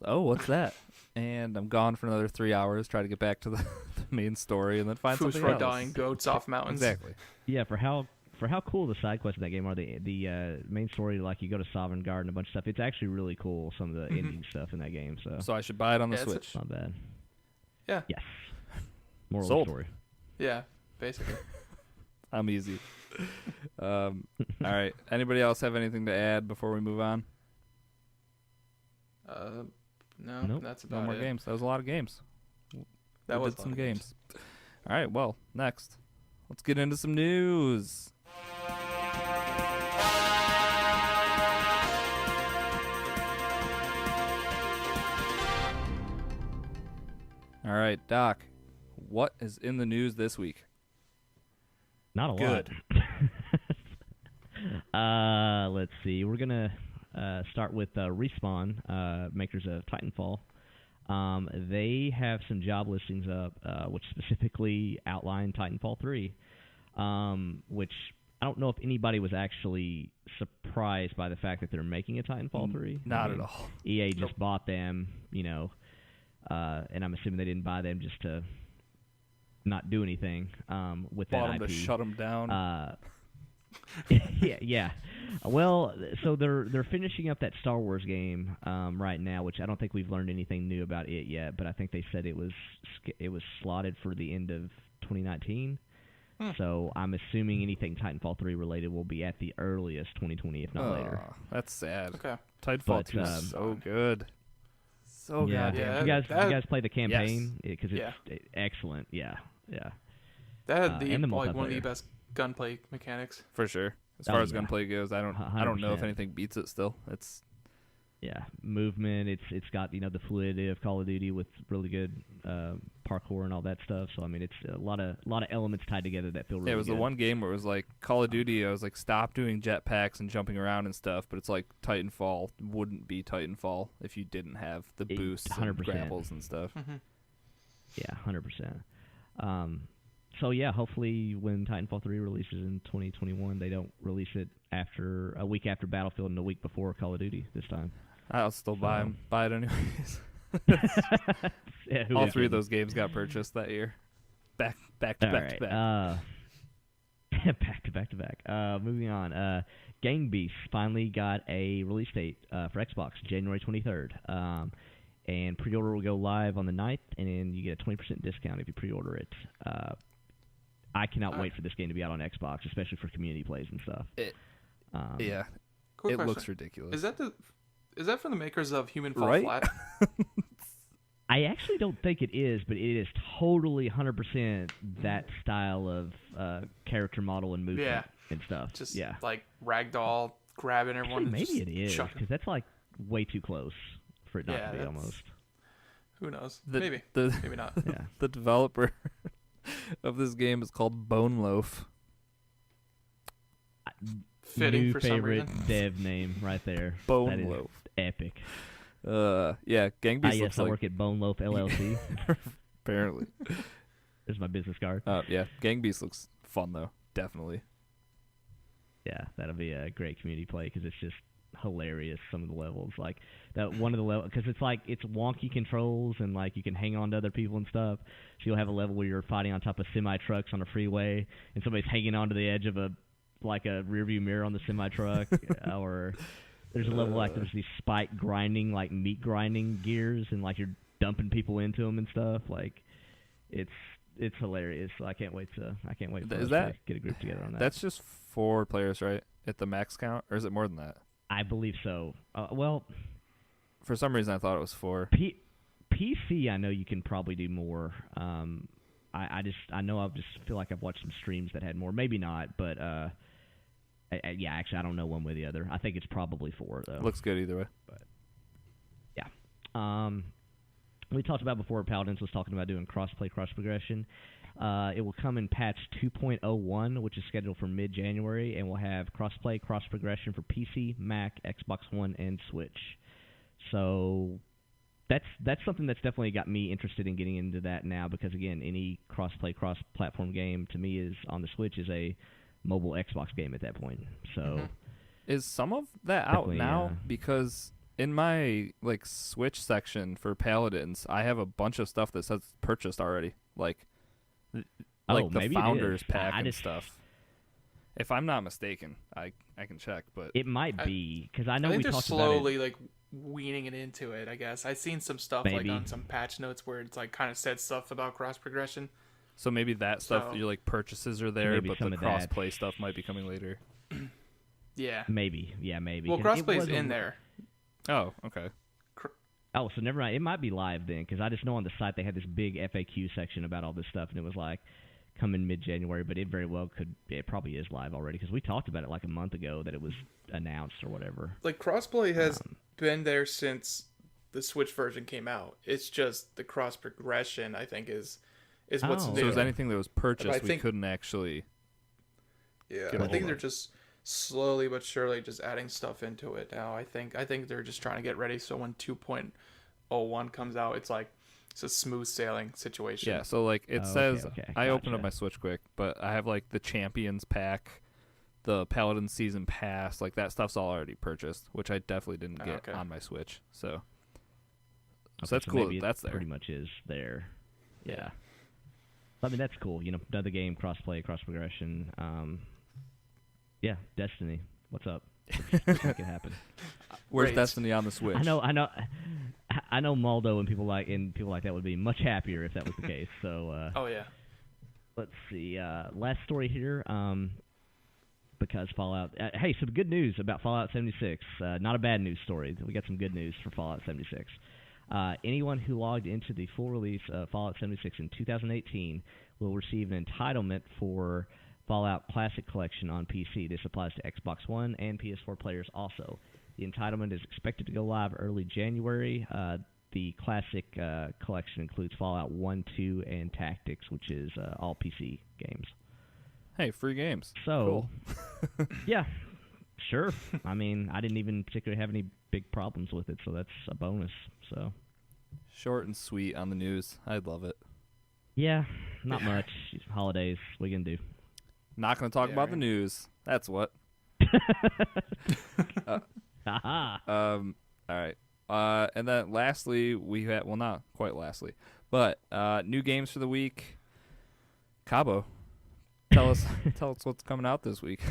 Speaker 2: oh, what's that? And I'm gone for another 3 hours, try to get back to the main story, and then find something else.
Speaker 4: Dying goats off mountains.
Speaker 2: Exactly.
Speaker 3: Yeah, for how cool the side quests in that game are. The main story, like you go to Sovereign Guard and a bunch of stuff. It's actually really cool. Some of the ending stuff in that game. So
Speaker 2: I should buy it on the Switch.
Speaker 3: Not bad.
Speaker 4: Yeah.
Speaker 3: Yes. Moral of
Speaker 2: Sold.
Speaker 3: the story.
Speaker 4: Yeah, basically.
Speaker 2: I'm easy. All right. Anybody else have anything to add before we move on?
Speaker 4: No,
Speaker 3: Nope.
Speaker 4: that's about
Speaker 2: No more
Speaker 4: it.
Speaker 2: games. That was a lot of games.
Speaker 4: That
Speaker 2: we
Speaker 4: was
Speaker 2: did some games. All right. Well, next, let's get into some news. All right, Doc, what is in the news this week?
Speaker 3: Not a
Speaker 2: Good.
Speaker 3: lot. Let's see. We're gonna start with Respawn, makers of Titanfall. They have some job listings up, which specifically outline Titanfall 3, which I don't know if anybody was actually surprised by the fact that they're making a Titanfall 3.
Speaker 2: Not at all.
Speaker 3: EA just bought them, and I'm assuming they didn't buy them just to not do anything with that
Speaker 2: Bought them
Speaker 3: IP.
Speaker 2: to shut them down.
Speaker 3: Yeah. Well, so they're finishing up that Star Wars game right now, which I don't think we've learned anything new about it yet. But I think they said it was slotted for the end of 2019. So I'm assuming anything Titanfall 3 related will be at the earliest 2020, if not later.
Speaker 2: That's sad.
Speaker 4: Okay.
Speaker 2: Titanfall 2 is so good. So
Speaker 3: Yeah.
Speaker 2: goddamn.
Speaker 3: You guys play the campaign?
Speaker 2: Yes.
Speaker 3: Because it's excellent. Yeah.
Speaker 4: That had
Speaker 3: and the
Speaker 4: one of the
Speaker 3: multiplayer.
Speaker 4: best gunplay mechanics.
Speaker 2: For sure. As
Speaker 3: Oh,
Speaker 2: far as
Speaker 3: yeah.
Speaker 2: gunplay goes, I don't know if
Speaker 3: 100%.
Speaker 2: anything beats it still. It's
Speaker 3: Movement. It's got the fluidity of Call of Duty with really good parkour and all that stuff. So I mean, it's a lot of elements tied together that feel really
Speaker 2: it was
Speaker 3: good.
Speaker 2: the one game where it was like Call of Duty. I was like, stop doing jetpacks and jumping around and stuff. But it's like Titanfall wouldn't be Titanfall if you didn't have the boosts and
Speaker 3: 100%.
Speaker 2: grapples and stuff.
Speaker 3: Yeah, 100%. So yeah, hopefully when Titanfall 3 releases in 2021, they don't release it after a week after Battlefield and a week before Call of Duty this time.
Speaker 2: I'll still buy it anyways.
Speaker 3: Yeah,
Speaker 2: All three of those games got purchased that year. Back to back to back.
Speaker 3: back to back. Moving on. Gang Beasts finally got a release date for Xbox, January 23rd. And pre-order will go live on the 9th, and then you get a 20% discount if you pre-order it. I cannot wait for this game to be out on Xbox, especially for community plays and stuff.
Speaker 2: Yeah,
Speaker 4: Quick
Speaker 2: it
Speaker 4: question.
Speaker 2: looks ridiculous.
Speaker 4: Is that from the makers of Human Fall
Speaker 2: Right?
Speaker 4: Flat?
Speaker 3: I actually don't think it is, but it is totally 100% that style of character model and movement and stuff.
Speaker 4: Just
Speaker 3: yeah.
Speaker 4: like ragdoll grabbing everyone.
Speaker 3: Actually,
Speaker 4: and
Speaker 3: maybe it is, because that's like way too close for it not to be almost.
Speaker 4: Who knows?
Speaker 2: Maybe
Speaker 4: Maybe not.
Speaker 3: Yeah.
Speaker 2: The developer of this game is called Bone Loaf.
Speaker 4: Fitting
Speaker 3: New
Speaker 4: for some
Speaker 3: favorite
Speaker 4: reason.
Speaker 3: dev name right there.
Speaker 2: Bone
Speaker 3: That is
Speaker 2: Loaf.
Speaker 3: epic.
Speaker 2: Yeah, Gang Beasts looks
Speaker 3: I
Speaker 2: like
Speaker 3: work at Bone Loaf LLC.
Speaker 2: apparently.
Speaker 3: There's my business card.
Speaker 2: Yeah, Gang Beasts looks fun though, definitely.
Speaker 3: Yeah, that'll be a great community play because it's just hilarious. Some of the levels, like that one of the levels, because it's like it's wonky controls and like you can hang on to other people and stuff. So you'll have a level where you're fighting on top of semi trucks on a freeway, and somebody's hanging onto the edge of a rearview mirror on the semi truck, or there's a level like there's these spike grinding, like meat grinding gears, and like you're dumping people into them and stuff. Like it's hilarious. So I can't wait for us to get a group together on that.
Speaker 2: That's just 4 players, right? At the max count, or is it more than that?
Speaker 3: I believe so. Well,
Speaker 2: for some reason I thought it was 4.
Speaker 3: PC, I know you can probably do more. I just feel like I've watched some streams that had more. Maybe not, but yeah, actually, I don't know one way or the other. I think it's probably 4 though.
Speaker 2: Looks good either way.
Speaker 3: But yeah, we talked about before. Paladins was talking about doing cross-play, cross-progression. It will come in patch 2.01, which is scheduled for mid-January, and will have cross-play, cross-progression for PC, Mac, Xbox One, and Switch. So that's something that's definitely got me interested in getting into that now, because again, any cross-play, cross-platform game to me is on the Switch is a mobile Xbox game at that point. So
Speaker 2: is some of that out now? Because in my Switch section for Paladins, I have a bunch of stuff that says purchased already, like the Founders Pack and stuff. If I'm not mistaken, I can check, but
Speaker 3: it might be, because I know
Speaker 4: I think
Speaker 3: we
Speaker 4: they're
Speaker 3: talked
Speaker 4: slowly
Speaker 3: about it.
Speaker 4: Weaning it into it. I guess I've seen some stuff
Speaker 3: Maybe.
Speaker 4: on some patch notes where it's kind of said stuff about cross progression.
Speaker 2: so maybe that stuff your purchases are there,
Speaker 3: Maybe
Speaker 2: but
Speaker 3: some
Speaker 2: the
Speaker 3: of that.
Speaker 2: cross-play stuff might be coming later.
Speaker 4: Yeah.
Speaker 3: Maybe.
Speaker 4: Well,
Speaker 3: 'cause it
Speaker 4: crossplay is
Speaker 3: was
Speaker 4: in there.
Speaker 2: Oh, okay.
Speaker 3: Oh, so never mind. It might be live then, because I just know on the site they had this big FAQ section about all this stuff, and it was like coming mid-January, but it very well could. It probably is live already, because we talked about it like a month ago that it was announced or whatever.
Speaker 4: Crossplay has been there since the Switch version came out. It's just the cross progression, I think, is what's
Speaker 3: Oh,
Speaker 4: new.
Speaker 2: So is anything that was purchased, we
Speaker 4: think-
Speaker 2: couldn't actually.
Speaker 4: Yeah,
Speaker 2: get a
Speaker 4: I think
Speaker 2: hold
Speaker 4: they're
Speaker 2: of.
Speaker 4: just slowly but surely just adding stuff into it now. I think they're just trying to get ready so when 2.01 comes out, it's a smooth sailing situation.
Speaker 2: Yeah, so it
Speaker 3: Oh,
Speaker 2: says
Speaker 3: okay,
Speaker 2: I opened up
Speaker 3: gotcha.
Speaker 2: my Switch quick, but I have the Champions Pack, the Paladin Season Pass, that stuff's all already purchased, which I definitely didn't get
Speaker 4: Okay.
Speaker 2: on my Switch. So
Speaker 3: Okay,
Speaker 2: that's cool.
Speaker 3: maybe it
Speaker 2: That's there.
Speaker 3: Pretty much is there. Yeah. I mean, that's cool. Another game, cross-play, cross-progression. Yeah, Destiny. What's up? Let's make it happen.
Speaker 2: Where's
Speaker 4: Great.
Speaker 2: Destiny on the Switch?
Speaker 3: I know Maldo and people like that would be much happier if that was the case. So
Speaker 4: Oh yeah.
Speaker 3: let's see. Last story here. Because Fallout. Hey, some good news about Fallout 76. Not a bad news story. We got some good news for Fallout 76. Anyone who logged into the full release of Fallout 76 in 2018 will receive an entitlement for Fallout Classic Collection on PC. This applies to Xbox One and PS4 players also. The entitlement is expected to go live early January. The Classic Collection includes Fallout 1, 2, and Tactics, which is all PC games.
Speaker 2: Hey, free games.
Speaker 3: So, yeah, sure. I mean, I didn't even particularly have any big problems with it, so that's a bonus. So,
Speaker 2: Short and sweet on the news. I'd love it.
Speaker 3: Yeah, not much. Holidays. What are you gonna do?
Speaker 2: Not going to talk about the news. That's what. All right. And then lastly, we had, well, not quite lastly, but new games for the week. Cabo, tell us what's coming out this week.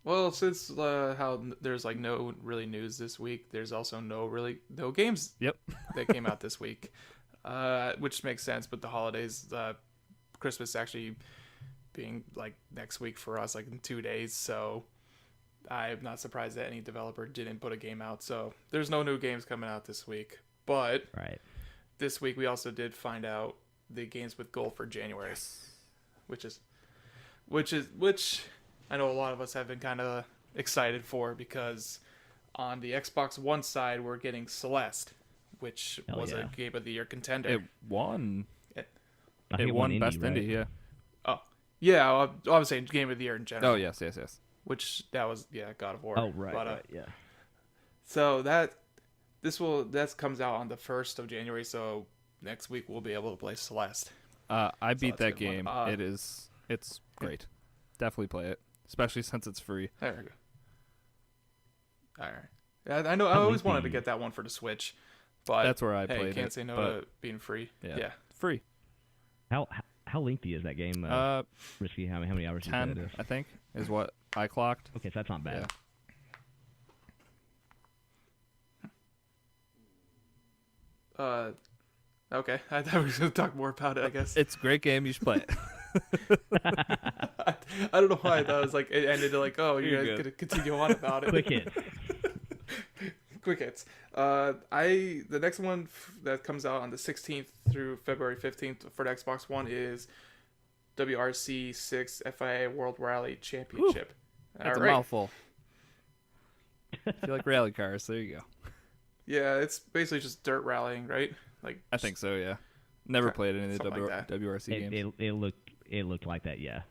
Speaker 4: Well, since how there's like no really news this week, there's also no games.
Speaker 2: Yep.
Speaker 4: That came out this week, which makes sense. But the holidays, Christmas actually being like next week for us, like in 2 days. So I'm not surprised that any developer didn't put a game out. So there's no new games coming out this week. But this week we also did find out the games with gold for January, which I know a lot of us have been kind of excited for, because on the Xbox One side we're getting Celeste, which was a Game of the Year contender.
Speaker 2: It won.
Speaker 3: It
Speaker 2: won
Speaker 3: indie,
Speaker 2: Best
Speaker 3: right?
Speaker 2: Indie, yeah.
Speaker 4: Oh, yeah. I was saying Game of the Year in general.
Speaker 2: Oh, yes.
Speaker 4: Which that was God of War.
Speaker 3: Oh, right, yeah.
Speaker 4: So that comes out on the 1st of January. So next week we'll be able to play Celeste.
Speaker 2: I beat that
Speaker 4: that's a good
Speaker 2: game.
Speaker 4: one.
Speaker 2: It's great. Definitely play it, especially since it's free.
Speaker 4: There we go. All right. I know. I always wanted to get that one for the Switch, but
Speaker 2: that's where I played it.
Speaker 4: Can't say no to being free. Yeah.
Speaker 2: Free.
Speaker 3: How lengthy is that game? Risky. How many hours?
Speaker 2: 10,
Speaker 3: you played it?
Speaker 2: I think, is what I clocked.
Speaker 3: Okay, so that's not bad.
Speaker 4: Yeah. Okay. I thought we were going to talk more about it, I guess.
Speaker 2: It's a great game. You should play it.
Speaker 4: I don't know why I thought it was like, it ended like, oh, you're going to continue on about it.
Speaker 3: Quick hits.
Speaker 4: Quick hits. The next one that comes out on the 16th through February 15th for the Xbox One is WRC 6 FIA World Rally Championship.
Speaker 2: That's a mouthful. If you like rally cars, there you go.
Speaker 4: Yeah, it's basically just dirt rallying, right? Like
Speaker 2: I think so, yeah. Never played any of the
Speaker 4: like
Speaker 2: WRC games.
Speaker 3: It looked like that, yeah.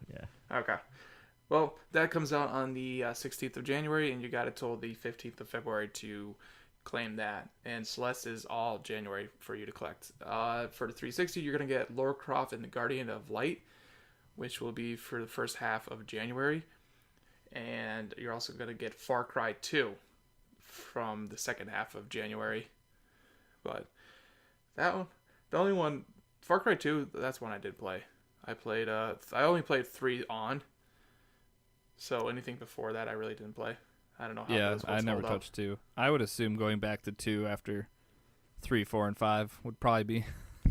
Speaker 4: Okay. Well, that comes out on the 16th of January, and you got it till the 15th of February to claim that. And Celeste is all January for you to collect. For the 360, you're going to get Lara Croft and the Guardian of Light, which will be for the first half of January. And you're also going to get Far Cry 2 from the second half of January. But that one, the only one, Far Cry 2, that's one I did play. I only played 3 on. So anything before that, I really didn't play. I don't know how those ones
Speaker 2: I never
Speaker 4: hold up.
Speaker 2: touched 2. I would assume going back to 2 after 3, 4, and 5 would probably be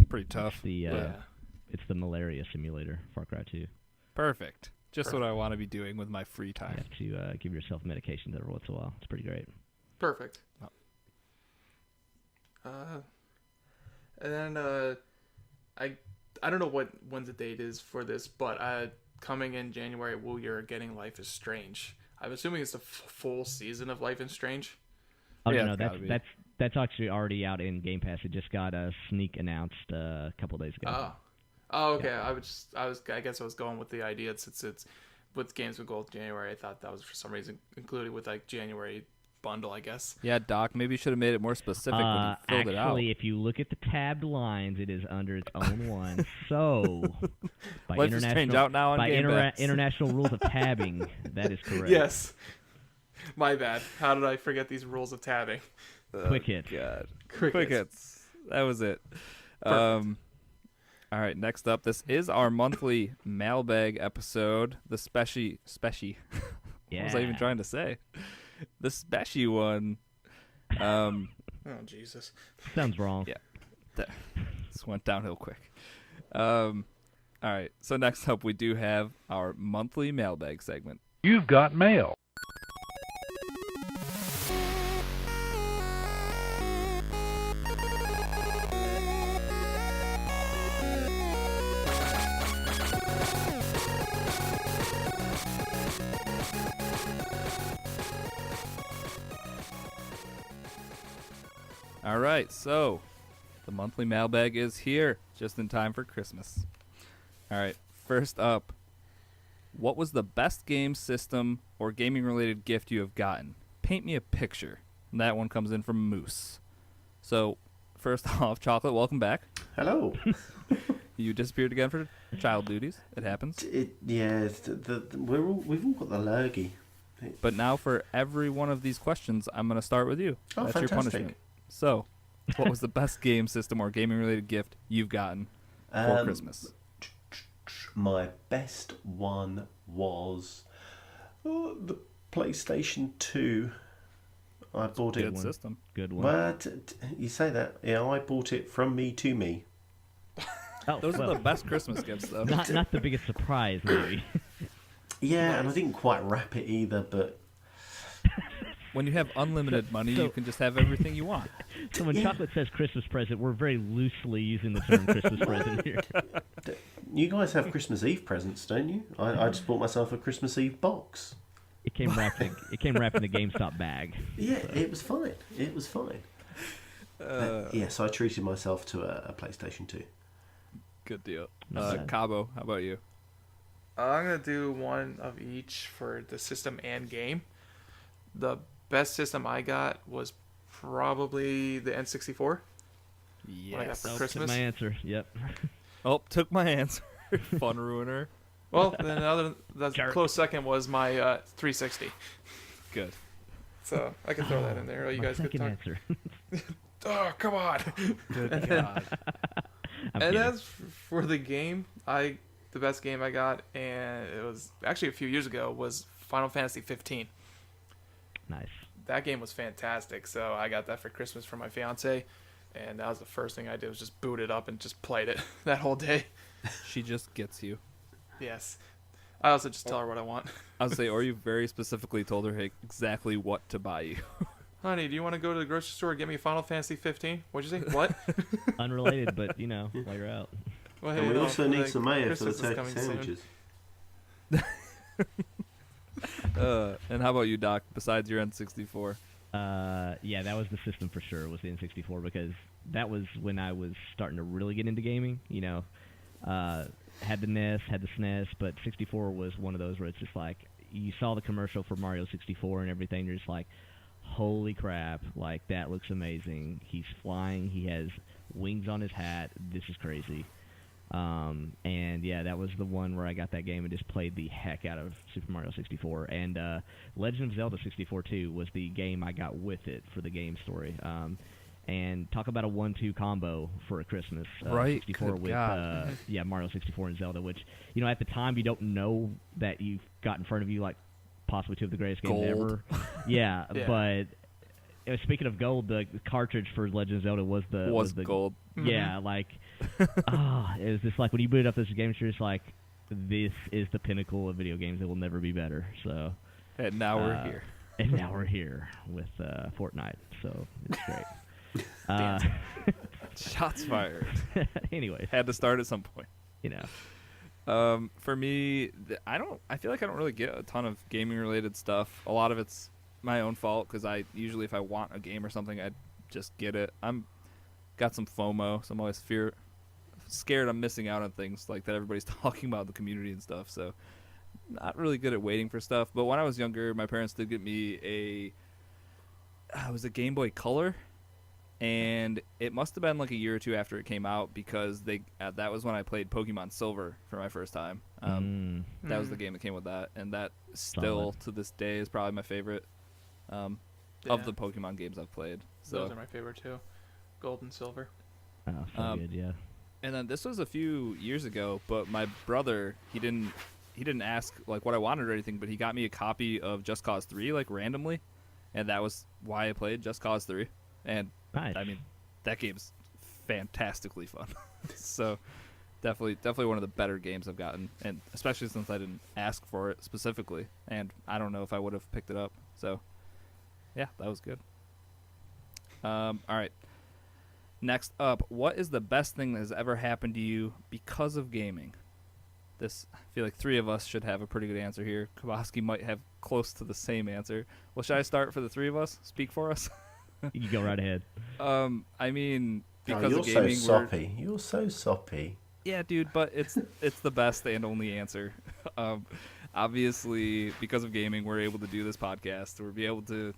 Speaker 2: pretty tough.
Speaker 3: It's the malaria simulator, Far Cry 2.
Speaker 2: Perfect. Just what I want to be doing with my free time.
Speaker 3: You have to give yourself medications every once in a while. It's pretty great.
Speaker 4: Perfect. And then I don't know when the date is for this, but coming in January, you're getting Life is Strange. I'm assuming it's the full season of Life is Strange.
Speaker 3: Oh no, that's actually already out in Game Pass. It just got a sneak announced a couple days ago.
Speaker 4: Oh, okay. Yeah. I guess I was going with the idea since it's with Games with Gold January. I thought that was for some reason included with like January bundle, I guess.
Speaker 2: Yeah, Doc, maybe you should have made it more specific when you filled it out.
Speaker 3: Actually, if you look at the tabbed lines, it is under its own one. So, by
Speaker 2: Life is Strange out now on Game Pass.
Speaker 3: international rules of tabbing, that is correct.
Speaker 4: Yes. My bad. How did I forget these rules of tabbing?
Speaker 3: Quick hit.
Speaker 2: God. Quick hits. That was it. All right, next up, this is our monthly mailbag episode, the special.
Speaker 3: Yeah.
Speaker 2: What was I even trying to say? The special one.
Speaker 4: Oh, Jesus.
Speaker 3: Sounds wrong.
Speaker 2: Yeah. This went downhill quick. All right, so next up, we do have our monthly mailbag segment.
Speaker 5: You've got mail.
Speaker 2: All right, so the monthly mailbag is here, just in time for Christmas. All right, first up, what was the best game system or gaming-related gift you have gotten? Paint me a picture. And that one comes in from Moose. So, first off, Chocolate, welcome back.
Speaker 1: Hello.
Speaker 2: You disappeared again for child duties. It happens.
Speaker 1: We've all got the lurgy.
Speaker 2: But now for every one of these questions, I'm going to start with you.
Speaker 1: Oh,
Speaker 2: That's
Speaker 1: fantastic.
Speaker 2: your punishment. So, what was the best game system or gaming-related gift you've gotten for Christmas?
Speaker 1: My best one was the PlayStation 2. I bought it.
Speaker 2: Good system.
Speaker 3: Good one.
Speaker 1: But you say that. Yeah, I bought it from me to me.
Speaker 3: Oh,
Speaker 2: Those
Speaker 3: well,
Speaker 2: are the best Christmas gifts, though.
Speaker 3: not the biggest surprise, maybe.
Speaker 1: Yeah, and I didn't quite wrap it either, but
Speaker 2: When you have unlimited money, you can just have everything you want.
Speaker 3: So when Chocolate says Christmas present, we're very loosely using the term Christmas present here.
Speaker 1: you guys have Christmas Eve presents, don't you? I just bought myself a Christmas Eve box.
Speaker 3: It came wrapped in a GameStop bag.
Speaker 1: Yeah, it was fine. It was fine. Yes, I treated myself to a PlayStation 2.
Speaker 2: Good deal.
Speaker 3: Not bad.
Speaker 2: Cabo, how about you?
Speaker 4: I'm going to do one of each for the system and game. The best system I got was probably the N64. What I got for
Speaker 2: Yes.
Speaker 4: Christmas.
Speaker 3: Took my answer. Yep.
Speaker 2: Oh, took my answer. Fun ruiner.
Speaker 4: Well, then the close second was my 360.
Speaker 2: Good.
Speaker 4: So I can throw that in there. Oh, you
Speaker 3: My
Speaker 4: guys could
Speaker 3: second
Speaker 4: talk.
Speaker 3: answer.
Speaker 4: Oh, come on.
Speaker 2: Good God.
Speaker 3: I'm
Speaker 4: And
Speaker 3: kidding.
Speaker 4: as for the game, the best game I got, and it was actually a few years ago, was Final Fantasy 15.
Speaker 3: Nice.
Speaker 4: That game was fantastic, so I got that for Christmas from my fiance, and that was the first thing I did was just boot it up and just played it that whole day.
Speaker 2: She just gets you.
Speaker 4: Yes. I also just tell her what I want.
Speaker 2: I would say, or you very specifically told her exactly what to buy you.
Speaker 4: Honey, do you want to go to the grocery store and get me Final Fantasy 15? What'd you say? What?
Speaker 3: Unrelated, but while you're out.
Speaker 4: Well,
Speaker 1: And we
Speaker 4: no,
Speaker 1: also need
Speaker 4: like,
Speaker 1: some mayo for the
Speaker 4: Christmas is
Speaker 1: turkey
Speaker 4: coming soon.
Speaker 1: sandwiches.
Speaker 2: And how about you, Doc, besides your N64?
Speaker 3: Yeah, that was the system for sure, was the N64, because that was when I was starting to really get into gaming. Had the NES, had the SNES, but 64 was one of those where it's just like, you saw the commercial for Mario 64 and everything, you're just like, holy crap, like, that looks amazing. He's flying, he has wings on his hat, this is crazy. And yeah, that was the one where I got that game and just played the heck out of Super Mario 64. And Legend of Zelda 64 too was the game I got with it for the game story. And talk about a 1-2 combo for a Christmas.
Speaker 2: Right,
Speaker 3: 64
Speaker 2: good
Speaker 3: with
Speaker 2: God.
Speaker 3: Mario 64 and Zelda, which at the time you don't know that you've got in front of you like possibly two of the greatest games
Speaker 2: Gold.
Speaker 3: ever. Yeah,
Speaker 4: Yeah.
Speaker 3: but speaking of gold, the cartridge for Legend of Zelda was the
Speaker 2: gold.
Speaker 3: Yeah, like it was just like when you boot up this game, it's just like, this is the pinnacle of video games. It will never be better. So,
Speaker 2: And now we're here.
Speaker 3: and now we're here with Fortnite. So it's great.
Speaker 2: Shots fired.
Speaker 3: Anyways,
Speaker 2: Had to start at some point. For me, I feel like I don't really get a ton of gaming related stuff. A lot of it's my own fault because I usually, if I want a game or something, I just get it. Got some FOMO, so I'm always scared I'm missing out on things like that everybody's talking about in the community and stuff. So not really good at waiting for stuff. But when I was younger, my parents did get me it was a Game Boy Color, and it must have been like a year or two after it came out because that was when I played Pokemon Silver for my first time. That was the game that came with that, and that still
Speaker 3: Solid.
Speaker 2: to this day is probably my favorite of the Pokemon games I've played. So
Speaker 4: Those are my favorite too. Gold and silver.
Speaker 3: oh, so good, yeah.
Speaker 2: And then this was a few years ago, but my brother, he didn't ask like what I wanted or anything, but he got me a copy of Just Cause 3 like randomly, and that was why I played Just Cause 3. And
Speaker 3: Nice.
Speaker 2: I mean, that game's fantastically fun. So definitely one of the better games I've gotten, and especially since I didn't ask for it specifically, and I don't know if I would have picked it up. So yeah, that was good. All right. Next up, what is the best thing that has ever happened to you because of gaming? I feel like three of us should have a pretty good answer here. Kabosky might have close to the same answer. Well, should I start for the three of us? Speak for us?
Speaker 3: You can go right ahead.
Speaker 2: I mean, because
Speaker 1: you're
Speaker 2: of gaming,
Speaker 1: so soppy. You're so soppy.
Speaker 2: yeah, dude, but it's the best and only answer. Obviously, because of gaming, we're able to do this podcast. We're able to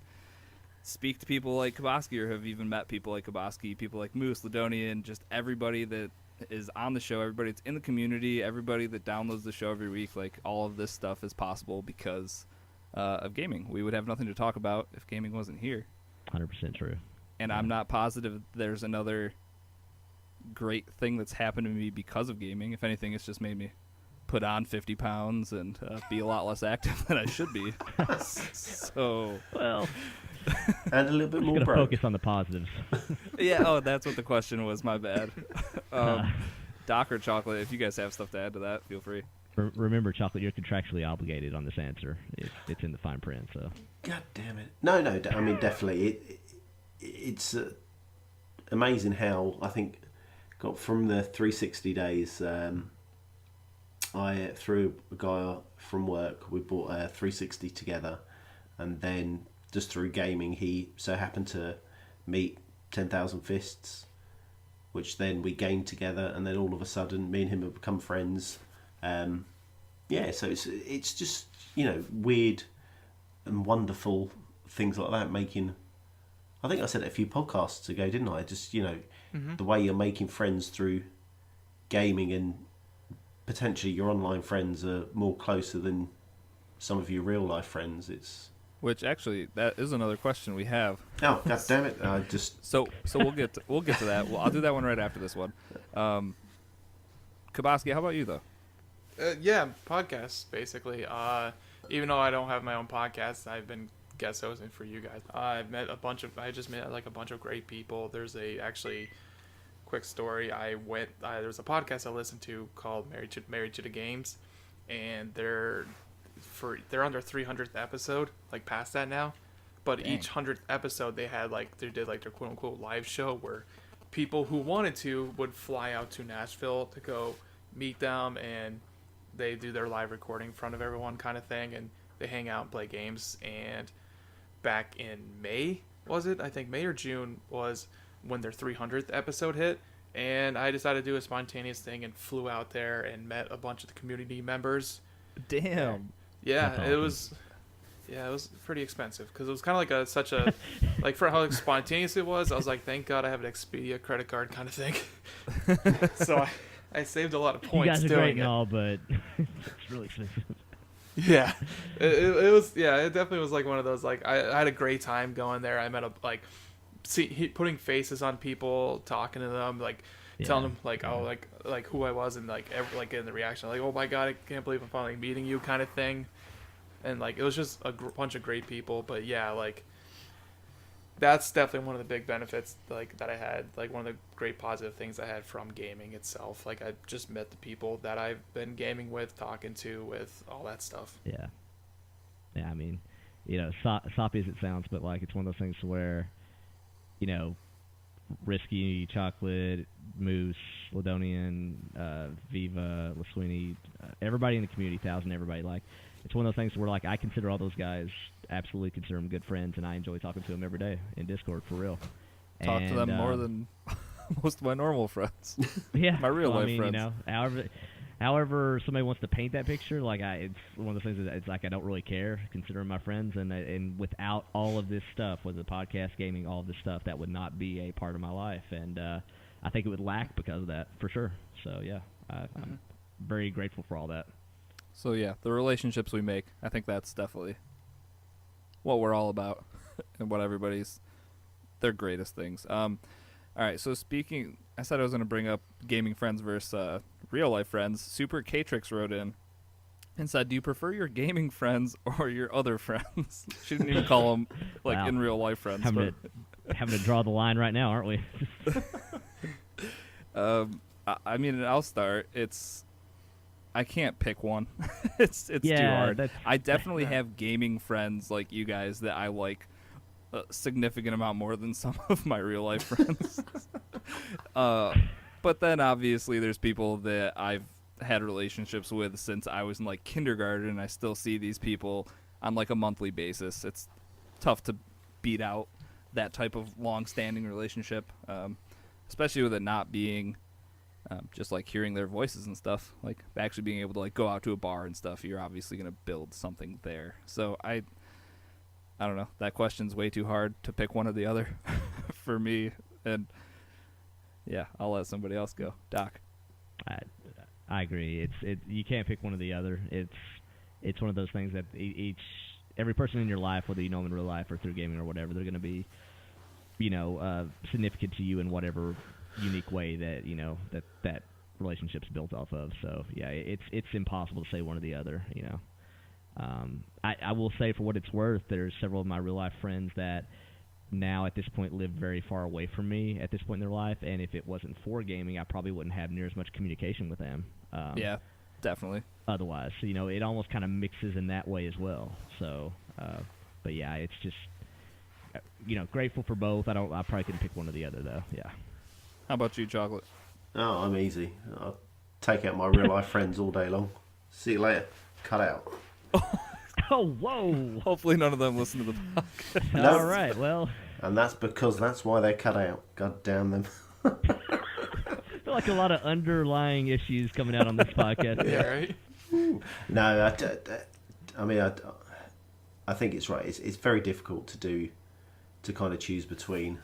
Speaker 2: speak to people like Kabosky, or have even met people like Kabosky, people like Moose, Ladonian, just everybody that is on the show, everybody that's in the community, everybody that downloads the show every week, like all of this stuff is possible because of gaming. We would have nothing to talk about if gaming wasn't here.
Speaker 3: 100% true.
Speaker 2: And I'm not positive there's another great thing that's happened to me because of gaming. If anything, it's just made me put on 50 pounds and be a lot less active than I should be. So,
Speaker 3: Well,
Speaker 1: And a little bit more
Speaker 3: gonna
Speaker 1: broke.
Speaker 3: focus on the positives.
Speaker 2: yeah, oh, that's what the question was. My bad. Doc or Chocolate, if you guys have stuff to add to that, feel free.
Speaker 3: Remember, Chocolate, you're contractually obligated on this answer. It's in the fine print, so.
Speaker 1: God damn it. No, I mean, definitely. It's amazing how, I think, got from the 360 days, I, through a guy from work, we bought a 360 together, and then just through gaming, he so happened to meet 10,000 Fists, which then we gamed together, and then all of a sudden, me and him have become friends. Yeah, so it's just, you know, weird and wonderful things like that making. I think I said it a few podcasts ago, didn't I? Just, you know, the way you're making friends through gaming, and potentially your online friends are more closer than some of your real life friends. It's
Speaker 2: Which that is another question we have.
Speaker 1: oh, god damn it! I just
Speaker 2: So we'll get to that. Well, I'll do that one right after this one. Kabosky, how about you though?
Speaker 4: Yeah, podcasts basically. Even though I don't have my own podcast, I've been guest hosting for you guys. I just met like a bunch of great people. There's actually quick story. There was a podcast I listened to called Married to the Games, and they're on their 300th episode, like past that now. But
Speaker 2: Dang.
Speaker 4: each 100th episode they did their quote unquote live show where people who wanted to would fly out to Nashville to go meet them, and they do their live recording in front of everyone kind of thing, and they hang out and play games. And back in May, was it? I think May or June was when their 300th episode hit, and I decided to do a spontaneous thing and flew out there and met a bunch of the community members.
Speaker 2: Damn.
Speaker 4: Yeah,
Speaker 3: That's
Speaker 4: it
Speaker 3: awesome.
Speaker 4: was. Yeah, it was pretty expensive because it was kind of like such a like for how spontaneous it was. I was like, thank God I have an Expedia credit card kind of thing. So I saved a lot of
Speaker 3: You
Speaker 4: points
Speaker 3: guys are great
Speaker 4: doing
Speaker 3: and
Speaker 4: it.
Speaker 3: all, but it's really expensive.
Speaker 4: Yeah, it was. Yeah, it definitely was like one of those. Like I had a great time going there. I met putting faces on people, talking to them, like telling them like like who I was, and like getting the reaction like, oh my God, I can't believe I'm finally meeting you kind of thing. And like it was just a bunch of great people. But yeah, like that's definitely one of the big benefits like that I had, like one of the great positive things I had from gaming itself. Like I just met the people that I've been gaming with, talking to, with all that stuff.
Speaker 3: Yeah. I mean, you know, soppy as it sounds, but like it's one of those things where, you know, Risky, Chocolate, Moose, Ladonian, Viva, LaSweeney, everybody in the community, Thousand, everybody, like, it's one of those things where, like, I consider all those guys, absolutely consider them good friends, and I enjoy talking to them every day in Discord, for real.
Speaker 2: Talk to them more than most of my normal friends.
Speaker 3: Yeah,
Speaker 2: my real life friends.
Speaker 3: You know, however somebody wants to paint that picture, like it's one of those things that it's like I don't really care, consider them my friends, and without all of this stuff, with the podcast, gaming, all of this stuff, that would not be a part of my life, and I think it would lack because of that, for sure. So yeah, I'm very grateful for all that.
Speaker 2: So yeah, the relationships we make, I think that's definitely what we're all about, and what everybody's their greatest things. All right, so speaking, I said I was going to bring up gaming friends versus real life friends. Super Catrix wrote in and said, "Do you prefer your gaming friends or your other friends?" She didn't even call them like
Speaker 3: Wow.
Speaker 2: in real life friends.
Speaker 3: Having to draw the line right now, aren't we?
Speaker 2: I mean, I'll start. I can't pick one. it's too hard. I definitely have gaming friends like you guys that I like a significant amount more than some of my real life friends. But then obviously there's people that I've had relationships with since I was in like kindergarten, and I still see these people on like a monthly basis. It's tough to beat out that type of long-standing relationship, especially with it not being just like hearing their voices and stuff, like actually being able to like go out to a bar and stuff. You're obviously going to build something there. So I don't know. That question's way too hard to pick one or the other for me. And yeah, I'll let somebody else go. Doc.
Speaker 3: I agree. You can't pick one or the other. It's one of those things that every person in your life, whether you know them in real life or through gaming or whatever, they're going to be, significant to you in whatever unique way that that relationship's built off of. So yeah, it's impossible to say one or the other. I will say, for what it's worth, there's several of my real life friends that now at this point live very far away from me at this point in their life, and if it wasn't for gaming, I probably wouldn't have near as much communication with them.
Speaker 2: Yeah, definitely.
Speaker 3: Otherwise, so, it almost kind of mixes in that way as well. So, but yeah, it's just grateful for both. I probably couldn't pick one or the other though. Yeah.
Speaker 2: How about you, Chocolate?
Speaker 1: Oh, I'm easy. I'll take out my real life friends all day long. See you later. Cut out.
Speaker 3: Oh, whoa!
Speaker 2: Hopefully none of them listen to the podcast.
Speaker 1: No.
Speaker 3: All right, well.
Speaker 1: And that's why they're cut out. God damn them.
Speaker 3: I feel like a lot of underlying issues coming out on this podcast.
Speaker 4: Yeah, right?
Speaker 1: No, I think it's right. It's very difficult to kind of choose between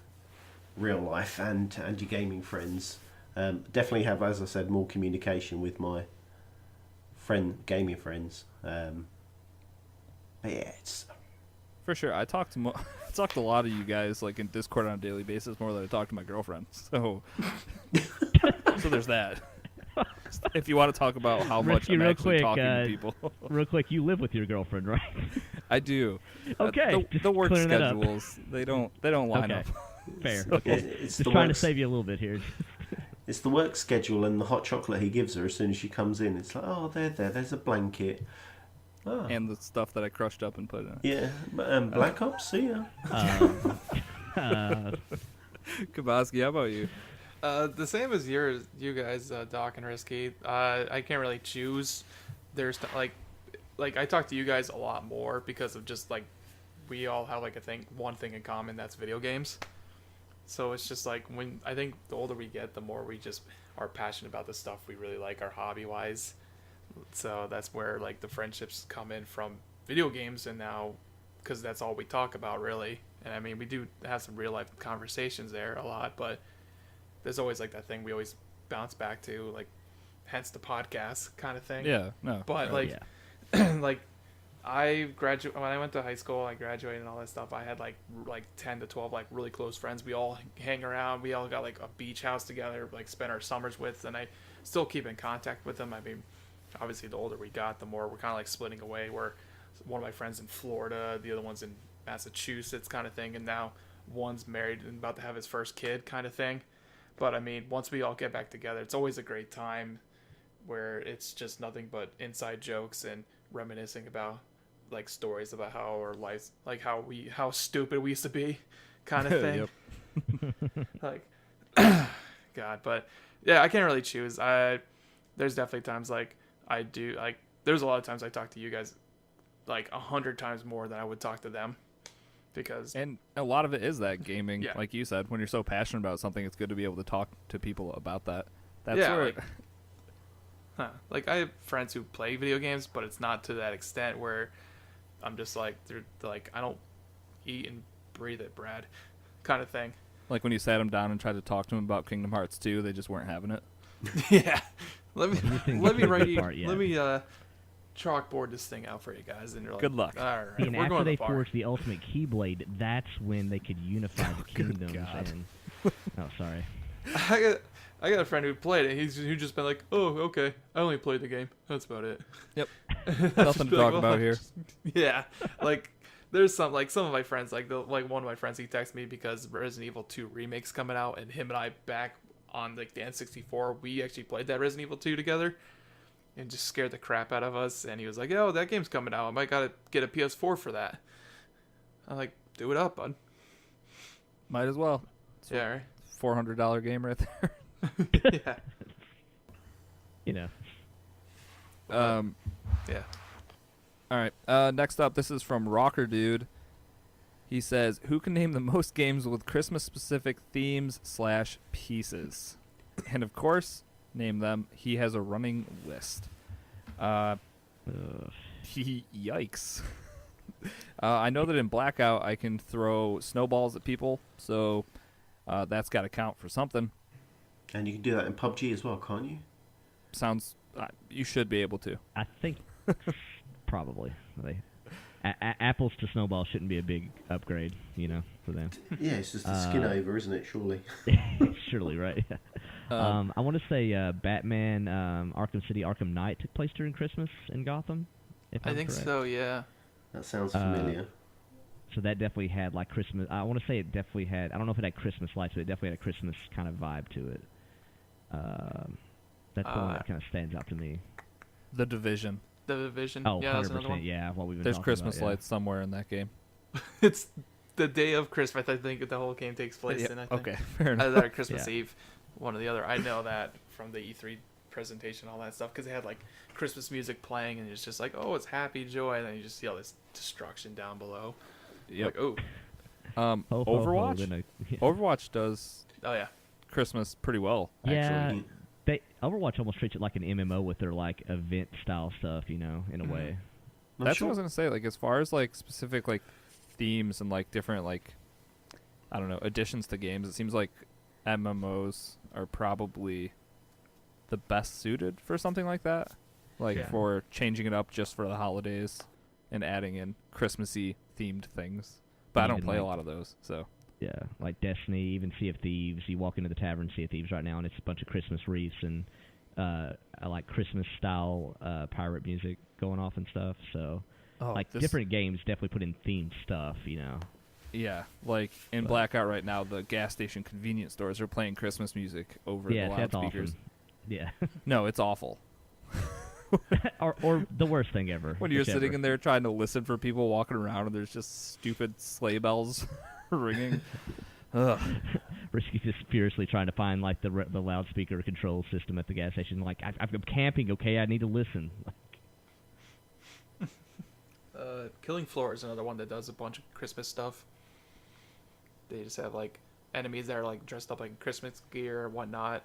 Speaker 1: real life and your gaming friends. Definitely have, as I said, more communication with my gaming friends. But yeah, it's
Speaker 2: For sure. I talk to a lot of you guys like in Discord on a daily basis more than I talk to my girlfriend. So there's that. If you want to talk about how much I'm actually talking to people.
Speaker 3: Real quick, you live with your girlfriend, right?
Speaker 2: I do.
Speaker 3: Okay.
Speaker 2: The work
Speaker 3: clearing that up.
Speaker 2: schedules, they don't line
Speaker 3: Okay.
Speaker 2: up.
Speaker 3: Fair.
Speaker 1: Yeah,
Speaker 3: Okay.
Speaker 1: it's
Speaker 3: Just
Speaker 1: the
Speaker 3: trying to
Speaker 1: works-
Speaker 3: save you a little bit here.
Speaker 1: It's the work schedule and the hot chocolate he gives her as soon as she comes in. It's like, oh, there's a blanket. Oh.
Speaker 2: And the stuff that I crushed up and put in it.
Speaker 1: Yeah, Black Ops, see ya.
Speaker 2: Kabosky, how about you?
Speaker 4: The same as you guys, Doc and Risky. I can't really choose. There's like I talk to you guys a lot more because of just like we all have like one thing in common, that's video games. So it's just like when I think the older we get, the more we just are passionate about the stuff we really like, our hobby wise. So that's where like the friendships come in from video games, and now because that's all we talk about really. And I mean, we do have some real life conversations there a lot, but there's always like that thing we always bounce back to, like hence the podcast kind of thing.
Speaker 2: Yeah, no.
Speaker 4: But
Speaker 2: right.
Speaker 3: Yeah.
Speaker 4: like I graduated when I went to high school. I graduated and all that stuff. I had like 10 to 12 like really close friends. We all hang around. We all got like a beach house together, like spent our summers with, and I still keep in contact with them. I mean, obviously the older we got, the more we're kind of like splitting away. Where one of my friends in Florida, the other one's in Massachusetts, kind of thing, and now one's married and about to have his first kid, kind of thing. But I mean, once we all get back together, it's always a great time where it's just nothing but inside jokes and reminiscing about like stories about how our lives, like how stupid we used to be, kind of thing. Like, God, but yeah, I can't really choose. There's definitely times like I do, like there's a lot of times I talk to you guys like 100 times more than I would talk to them. Because
Speaker 2: And a lot of it is that gaming,
Speaker 4: Yeah.
Speaker 2: like you said, when you're so passionate about something, it's good to be able to talk to people about that. That's
Speaker 4: Yeah,
Speaker 2: where
Speaker 4: like I have friends who play video games, but it's not to that extent where I'm just like they're like I don't eat and breathe it, Brad, kind of thing.
Speaker 2: like when you sat them down and tried to talk to them about Kingdom Hearts 2, they just weren't having it.
Speaker 4: Yeah, let me write you.
Speaker 3: part yet.
Speaker 4: Let me chalkboard this thing out for you guys, and you're like,
Speaker 2: Good luck.
Speaker 4: All right,
Speaker 3: And
Speaker 4: we're
Speaker 3: after
Speaker 4: going
Speaker 3: they
Speaker 4: to the bar.
Speaker 3: forged the ultimate Keyblade, that's when they could unify the kingdoms.
Speaker 2: God.
Speaker 3: And oh, sorry.
Speaker 4: I got a friend who played it. Who just been like, oh, okay, I only played the game. That's about it.
Speaker 2: Yep.
Speaker 4: Just
Speaker 2: Nothing to
Speaker 4: be like,
Speaker 2: talk about here.
Speaker 4: Yeah, like there's some of my friends, like one of my friends, he texted me because Resident Evil 2 remake's coming out, and him and I back on like the N64, we actually played that Resident Evil 2 together, and just scared the crap out of us. And he was like, "Yo, that game's coming out. I might gotta get a PS4 for that." I'm like, "Do it up, bud."
Speaker 2: Might as well.
Speaker 4: Yeah, right.
Speaker 2: $400 game right there.
Speaker 4: Yeah,
Speaker 3: You know.
Speaker 4: yeah.
Speaker 2: All right. Next up, this is from Rocker Dude. He says, "Who can name the most games with Christmas-specific themes / pieces?" And of course, name them. He has a running list. Yikes. I know that in Blackout I can throw snowballs at people, so that's got to count for something.
Speaker 1: And you can do that in PUBG as well, can't you?
Speaker 2: sounds you should be able to.
Speaker 3: I think probably. Apples to Snowball shouldn't be a big upgrade, for them.
Speaker 1: Yeah, it's just a skin over, isn't it? Surely.
Speaker 3: Surely, right? I want to say Batman Arkham City Arkham Knight took place during Christmas in Gotham. If
Speaker 4: I
Speaker 3: I'm
Speaker 4: think
Speaker 3: correct.
Speaker 4: so, yeah.
Speaker 1: That sounds familiar.
Speaker 3: So that definitely had like Christmas. I want to say it definitely had. I don't know if it had Christmas lights, but it definitely had a Christmas kind of vibe to it. That's the one that kind of stands out to me.
Speaker 2: The Division.
Speaker 4: The Division.
Speaker 3: Oh,
Speaker 4: yeah, that's another
Speaker 3: 100%.
Speaker 4: one.
Speaker 3: Yeah, what we've been
Speaker 2: There's
Speaker 3: talking
Speaker 2: Christmas
Speaker 3: about,
Speaker 2: lights somewhere in that game.
Speaker 4: It's the day of Christmas, I think the whole game takes place
Speaker 2: Yeah,
Speaker 4: in, I think.
Speaker 2: okay, fair enough.
Speaker 4: Either Christmas
Speaker 3: Yeah.
Speaker 4: Eve, one or the other. I know that from the E3 presentation, all that stuff, because they had like Christmas music playing, and it's just like, oh, it's happy joy, and then you just see all this destruction down below.
Speaker 2: Yep.
Speaker 4: Like, oh,
Speaker 3: Ho, ho, ho,
Speaker 2: Overwatch.
Speaker 3: then yeah.
Speaker 2: Overwatch does
Speaker 4: oh yeah.
Speaker 2: Christmas pretty well.
Speaker 3: Yeah,
Speaker 2: Actually.
Speaker 3: Overwatch almost treats it like an MMO with their like event style stuff, in a way.
Speaker 1: I'm
Speaker 2: That's
Speaker 1: sure.
Speaker 2: what I was gonna say. Like as far as like specific like themes and like different like I don't know additions to games, it seems like MMOs are probably the best suited for something like that. Like
Speaker 4: Yeah.
Speaker 2: for changing it up just for the holidays and adding in Christmassy themed things. But I don't
Speaker 3: Even,
Speaker 2: play a
Speaker 3: like-
Speaker 2: lot of those, so
Speaker 3: Yeah, like Destiny, even Sea of Thieves. You walk into the tavern, Sea of Thieves right now, and it's a bunch of Christmas wreaths and like Christmas style pirate music going off and stuff. So different games definitely put in themed stuff,
Speaker 2: Yeah, like in Blackout right now, the gas station convenience stores are playing Christmas music over
Speaker 3: Yeah,
Speaker 2: the
Speaker 3: that's
Speaker 2: loudspeakers.
Speaker 3: awesome. Yeah,
Speaker 2: No, it's awful.
Speaker 3: or the worst thing ever.
Speaker 2: When you're
Speaker 3: whichever.
Speaker 2: sitting in there trying to listen for people walking around and there's just stupid sleigh bells ringing. Ugh.
Speaker 3: Risky just furiously trying to find like the loudspeaker control system at the gas station. Like I'm camping, okay? I need to listen.
Speaker 4: Killing Floor is another one that does a bunch of Christmas stuff. They just have like enemies that are like dressed up like Christmas gear or whatnot.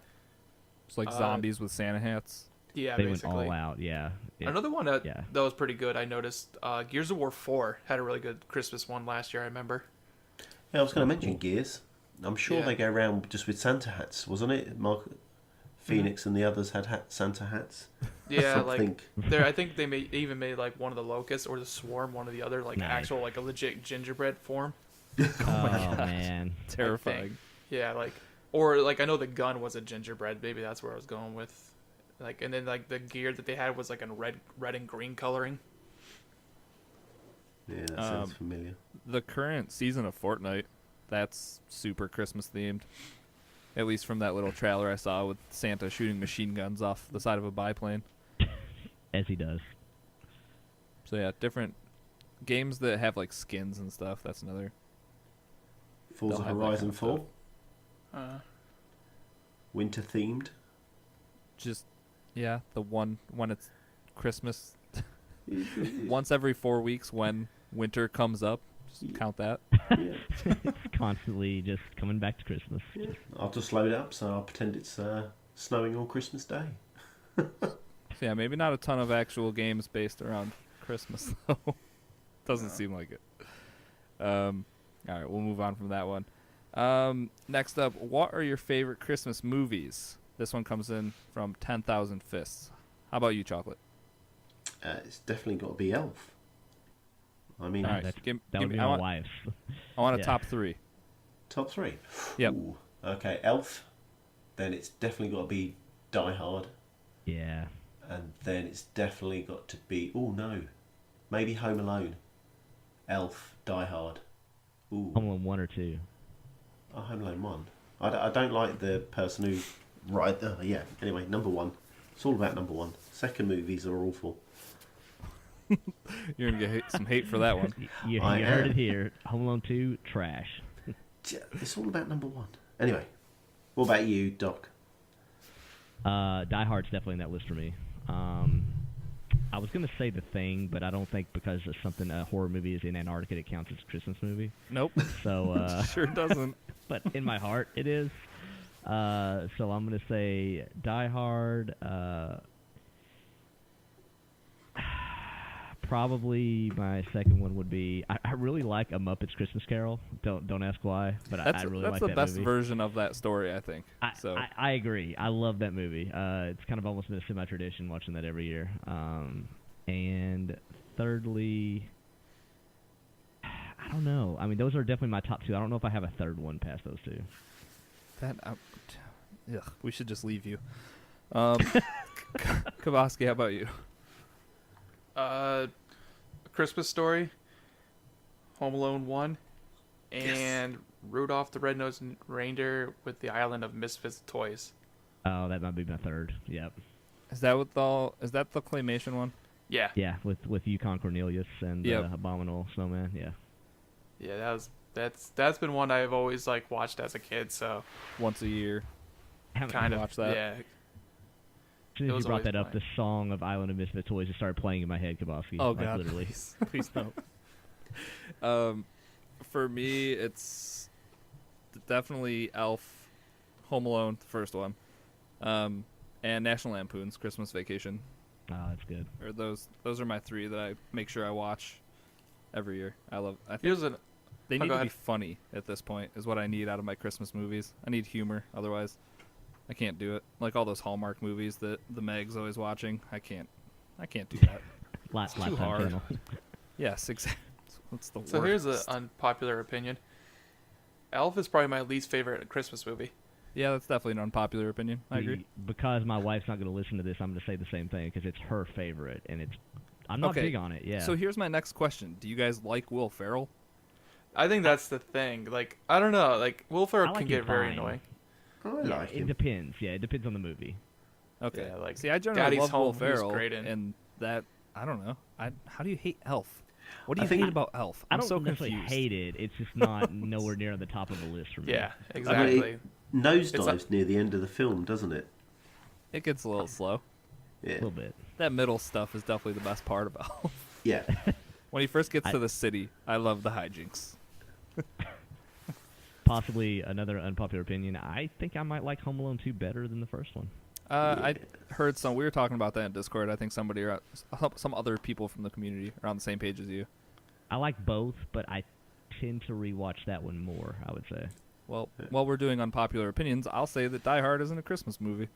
Speaker 2: It's like zombies with Santa hats.
Speaker 4: Yeah,
Speaker 3: They
Speaker 4: basically.
Speaker 3: went all out. Yeah.
Speaker 4: Another one that
Speaker 3: Yeah.
Speaker 4: that was pretty good. I noticed Gears of War 4 had a really good Christmas one last year. I remember.
Speaker 1: Yeah, I was going to mention Gears. I'm sure
Speaker 4: Yeah.
Speaker 1: they go around just with Santa hats, wasn't it? Mark Phoenix and the others had Santa hats.
Speaker 4: Yeah, like
Speaker 1: Something.
Speaker 4: I think they even made like one of the locusts or the swarm, one or the other, like
Speaker 3: Nice.
Speaker 4: actual like a legit gingerbread form.
Speaker 3: Oh man.
Speaker 2: Terrifying.
Speaker 4: Yeah, like or like I know the gun was a gingerbread. Maybe that's where I was going with. Like and then like the gear that they had was like in red and green coloring.
Speaker 1: Yeah, that sounds familiar.
Speaker 2: The current season of Fortnite, that's super Christmas themed. At least from that little trailer I saw with Santa shooting machine guns off the side of a biplane.
Speaker 3: As he does.
Speaker 2: So yeah, different games that have like skins and stuff. That's another.
Speaker 1: Forza
Speaker 2: They'll have that
Speaker 1: Horizon
Speaker 2: kind of
Speaker 1: 4,
Speaker 2: stuff.
Speaker 1: winter themed.
Speaker 2: Just yeah, the one when it's Christmas. Once every 4 weeks when winter comes up, just count that.
Speaker 1: Yeah.
Speaker 3: It's constantly just coming back to Christmas.
Speaker 1: Yeah. I'll just load it up, so I'll pretend it's snowing on Christmas Day.
Speaker 2: So yeah, maybe not a ton of actual games based around Christmas though. Doesn't seem like it. All right, we'll move on from that one. Next up, what are your favorite Christmas movies? This one comes in from 10,000 Fists. How about you, Chocolate?
Speaker 1: It's definitely got to be Elf. I mean,
Speaker 2: All right,
Speaker 3: That
Speaker 2: give
Speaker 3: would
Speaker 2: me,
Speaker 3: be
Speaker 2: I
Speaker 3: my
Speaker 2: want,
Speaker 3: wife's.
Speaker 2: I want a
Speaker 3: Yeah.
Speaker 2: top three.
Speaker 1: top 3.
Speaker 2: Yep.
Speaker 1: Ooh. Okay, Elf. Then it's definitely got to be Die Hard.
Speaker 3: Yeah.
Speaker 1: And then it's definitely got to be... Oh, no. Maybe Home Alone. Elf, Die Hard. Ooh.
Speaker 3: Home Alone 1 or 2.
Speaker 1: Oh, Home Alone 1. I don't like the person who... Right, yeah. Anyway, number 1. It's all about number 1. Second movies are awful.
Speaker 2: You're going to get some hate for that one.
Speaker 3: You
Speaker 1: I
Speaker 3: heard
Speaker 1: am.
Speaker 3: it here. Home Alone 2, trash.
Speaker 1: It's all about number 1. Anyway, what about you, Doc?
Speaker 3: Die Hard's definitely in that list for me. I was going to say The Thing, but I don't think because of something a horror movie is in Antarctica it counts as a Christmas movie.
Speaker 2: Nope.
Speaker 3: So,
Speaker 2: Sure doesn't.
Speaker 3: but in my heart it is. So I'm going to say Die Hard. Probably my second one would be I really like A Muppet's Christmas Carol. Don't ask why, but I really like that movie.
Speaker 2: That's the best version of that story, I think.
Speaker 3: I agree. I love that movie. It's kind of almost been a semi-tradition watching that every year. And thirdly, I don't know. I mean, those are definitely my top two. I don't know if I have a third one past those two.
Speaker 2: We should just leave you. Kabosky, how about you?
Speaker 4: A Christmas Story, Home Alone 1, and Rudolph the Red-Nosed Reindeer with the Island of Misfits Toys.
Speaker 3: Oh, that might be my third. Yep.
Speaker 2: Is that the claymation one?
Speaker 4: Yeah.
Speaker 3: Yeah, with Yukon Cornelius and Abominable Snowman. Yeah.
Speaker 4: Yeah, that's been one I've always like watched as a kid. So
Speaker 2: once a year,
Speaker 4: kind of
Speaker 2: watch that.
Speaker 4: Yeah.
Speaker 3: As soon as you brought that up, the song of Island of Misfit Toys just started playing in my head, Kabosky.
Speaker 2: Oh,
Speaker 3: like,
Speaker 2: God.
Speaker 3: Literally.
Speaker 2: Please don't. For me, it's definitely Elf, Home Alone, the first one, and National Lampoon's Christmas Vacation.
Speaker 3: Oh, that's good.
Speaker 2: Or those are my three that I make sure I watch every year. I think they need to be funny at this point is what I need out of my Christmas movies. I need humor, otherwise I can't do it. Like all those Hallmark movies that the Meg's always watching. I can't do that.
Speaker 3: It's too
Speaker 2: hard.
Speaker 3: Channel.
Speaker 2: Yes, exactly. That's the worst.
Speaker 4: So here's an unpopular opinion. Elf is probably my least favorite Christmas movie.
Speaker 2: Yeah, that's definitely an unpopular opinion. I agree.
Speaker 3: Because my wife's not going to listen to this, I'm going to say the same thing because it's her favorite, and I'm not big on it. Yeah.
Speaker 2: So here's my next question: do you guys like Will Ferrell?
Speaker 4: I think that's the thing. Like, I don't know. Like, Will Ferrell
Speaker 3: like
Speaker 4: can get very annoying.
Speaker 3: It depends. Yeah, it depends on the movie.
Speaker 2: Okay.
Speaker 4: Yeah, like,
Speaker 2: see, I generally
Speaker 4: Daddy's
Speaker 2: love Will
Speaker 4: Home, he was
Speaker 2: Ferrell,
Speaker 4: great in.
Speaker 2: and that how do you hate Elf? What do you hate about Elf?
Speaker 3: I
Speaker 2: I'm
Speaker 3: don't
Speaker 2: so
Speaker 3: necessarily
Speaker 2: confused.
Speaker 3: hate it. It's just not nowhere near on the top of the list for me.
Speaker 4: Yeah, exactly.
Speaker 1: It nosedives near the end of the film, doesn't it?
Speaker 2: It gets a little slow.
Speaker 1: Yeah.
Speaker 3: A little bit.
Speaker 2: That middle stuff is definitely the best part about Elf.
Speaker 1: Yeah.
Speaker 2: When he first gets to the city, I love the hijinks.
Speaker 3: Possibly another unpopular opinion. I think I might like Home Alone 2 better than the first one.
Speaker 2: I heard we were talking about that in Discord. I think some other people from the community are on the same page as you.
Speaker 3: I like both, but I tend to rewatch that one more, I would say.
Speaker 2: Well, while we're doing unpopular opinions, I'll say that Die Hard isn't a Christmas movie,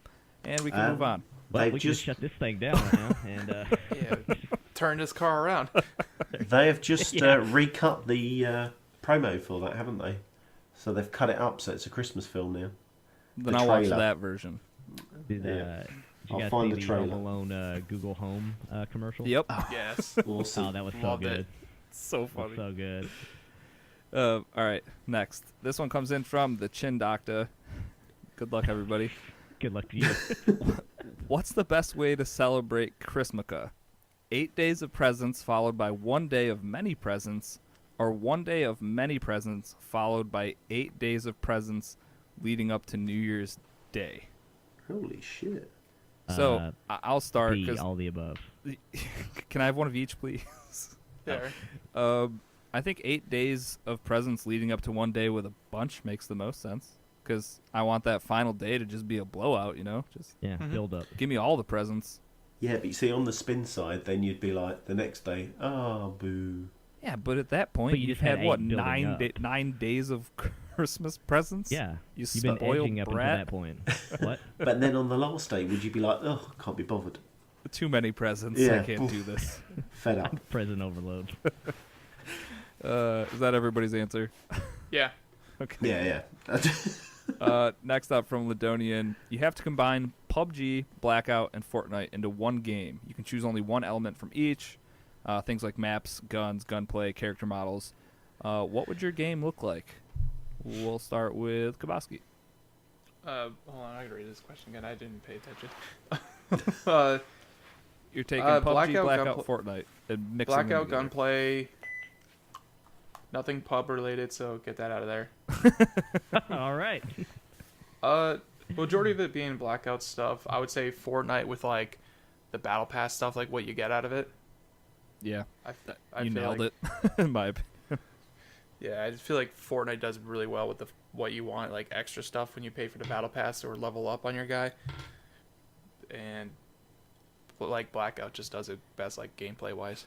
Speaker 2: and we can move on.
Speaker 3: Well, we can just shut this thing down right now and
Speaker 4: turn this car around.
Speaker 1: They have just recut the promo for that, haven't they? So they've cut it up so it's a Christmas film now.
Speaker 2: Then I'll watch that version.
Speaker 3: Did you guys
Speaker 1: find
Speaker 3: see
Speaker 1: the
Speaker 3: the Home
Speaker 1: trailer.
Speaker 3: Alone Google Home commercial?
Speaker 2: Yep.
Speaker 4: Yes.
Speaker 1: Awesome.
Speaker 3: Oh, that was so
Speaker 4: Loved
Speaker 3: good.
Speaker 4: it.
Speaker 2: So funny.
Speaker 3: So good.
Speaker 2: All right, next. This one comes in from the Chin Doctor. Good luck, everybody.
Speaker 3: Good luck to you.
Speaker 2: What's the best way to celebrate Christmaka? 8 days of presents followed by 1 day of many presents, or 1 day of many presents followed by 8 days of presents leading up to New Year's Day?
Speaker 1: Holy shit.
Speaker 2: So I'll start.
Speaker 3: B, all the above.
Speaker 2: Can I have one of each, please?
Speaker 4: Yeah.
Speaker 2: I think 8 days of presents leading up to 1 day with a bunch makes the most sense. Because I want that final day to just be a blowout, you know? Just
Speaker 3: build up.
Speaker 2: give me all the presents.
Speaker 1: Yeah, but you see, on the spin side, then you'd be like, the next day, boo.
Speaker 2: Yeah, but at that point,
Speaker 3: But you
Speaker 2: you've
Speaker 3: just had
Speaker 2: had, what,
Speaker 3: 8
Speaker 2: 9 days of Christmas presents?
Speaker 3: Yeah.
Speaker 2: You
Speaker 3: You've been
Speaker 2: spoiled
Speaker 3: edging up
Speaker 2: brat.
Speaker 3: until that point. What?
Speaker 1: But then on the last day, would you be like, can't be bothered.
Speaker 2: Too many presents.
Speaker 1: Yeah.
Speaker 2: I can't do this.
Speaker 1: Fed up.
Speaker 3: Present overload.
Speaker 2: Is that everybody's answer?
Speaker 4: Yeah.
Speaker 2: Okay.
Speaker 1: Yeah.
Speaker 2: Next up from Ladonian, you have to combine PUBG, Blackout, and Fortnite into one game. You can choose only one element from each. Things like maps, guns, gunplay, character models. What would your game look like? We'll start with Kabosky.
Speaker 4: Hold on, I gotta read this question again. I didn't pay attention.
Speaker 2: You're taking PUBG,
Speaker 4: Blackout,
Speaker 2: Fortnite, and mixing them
Speaker 4: Blackout,
Speaker 2: together.
Speaker 4: gunplay. Nothing pub related, so get that out of there.
Speaker 3: All right.
Speaker 4: Majority of it being Blackout stuff. I would say Fortnite with like the battle pass stuff, like what you get out of it.
Speaker 2: Yeah,
Speaker 4: I
Speaker 2: you
Speaker 4: feel
Speaker 2: nailed
Speaker 4: like,
Speaker 2: it, in my opinion.
Speaker 4: Yeah, I just feel like Fortnite does really well with what you want, like extra stuff when you pay for the battle pass or level up on your guy. And like Blackout just does it best, like gameplay wise.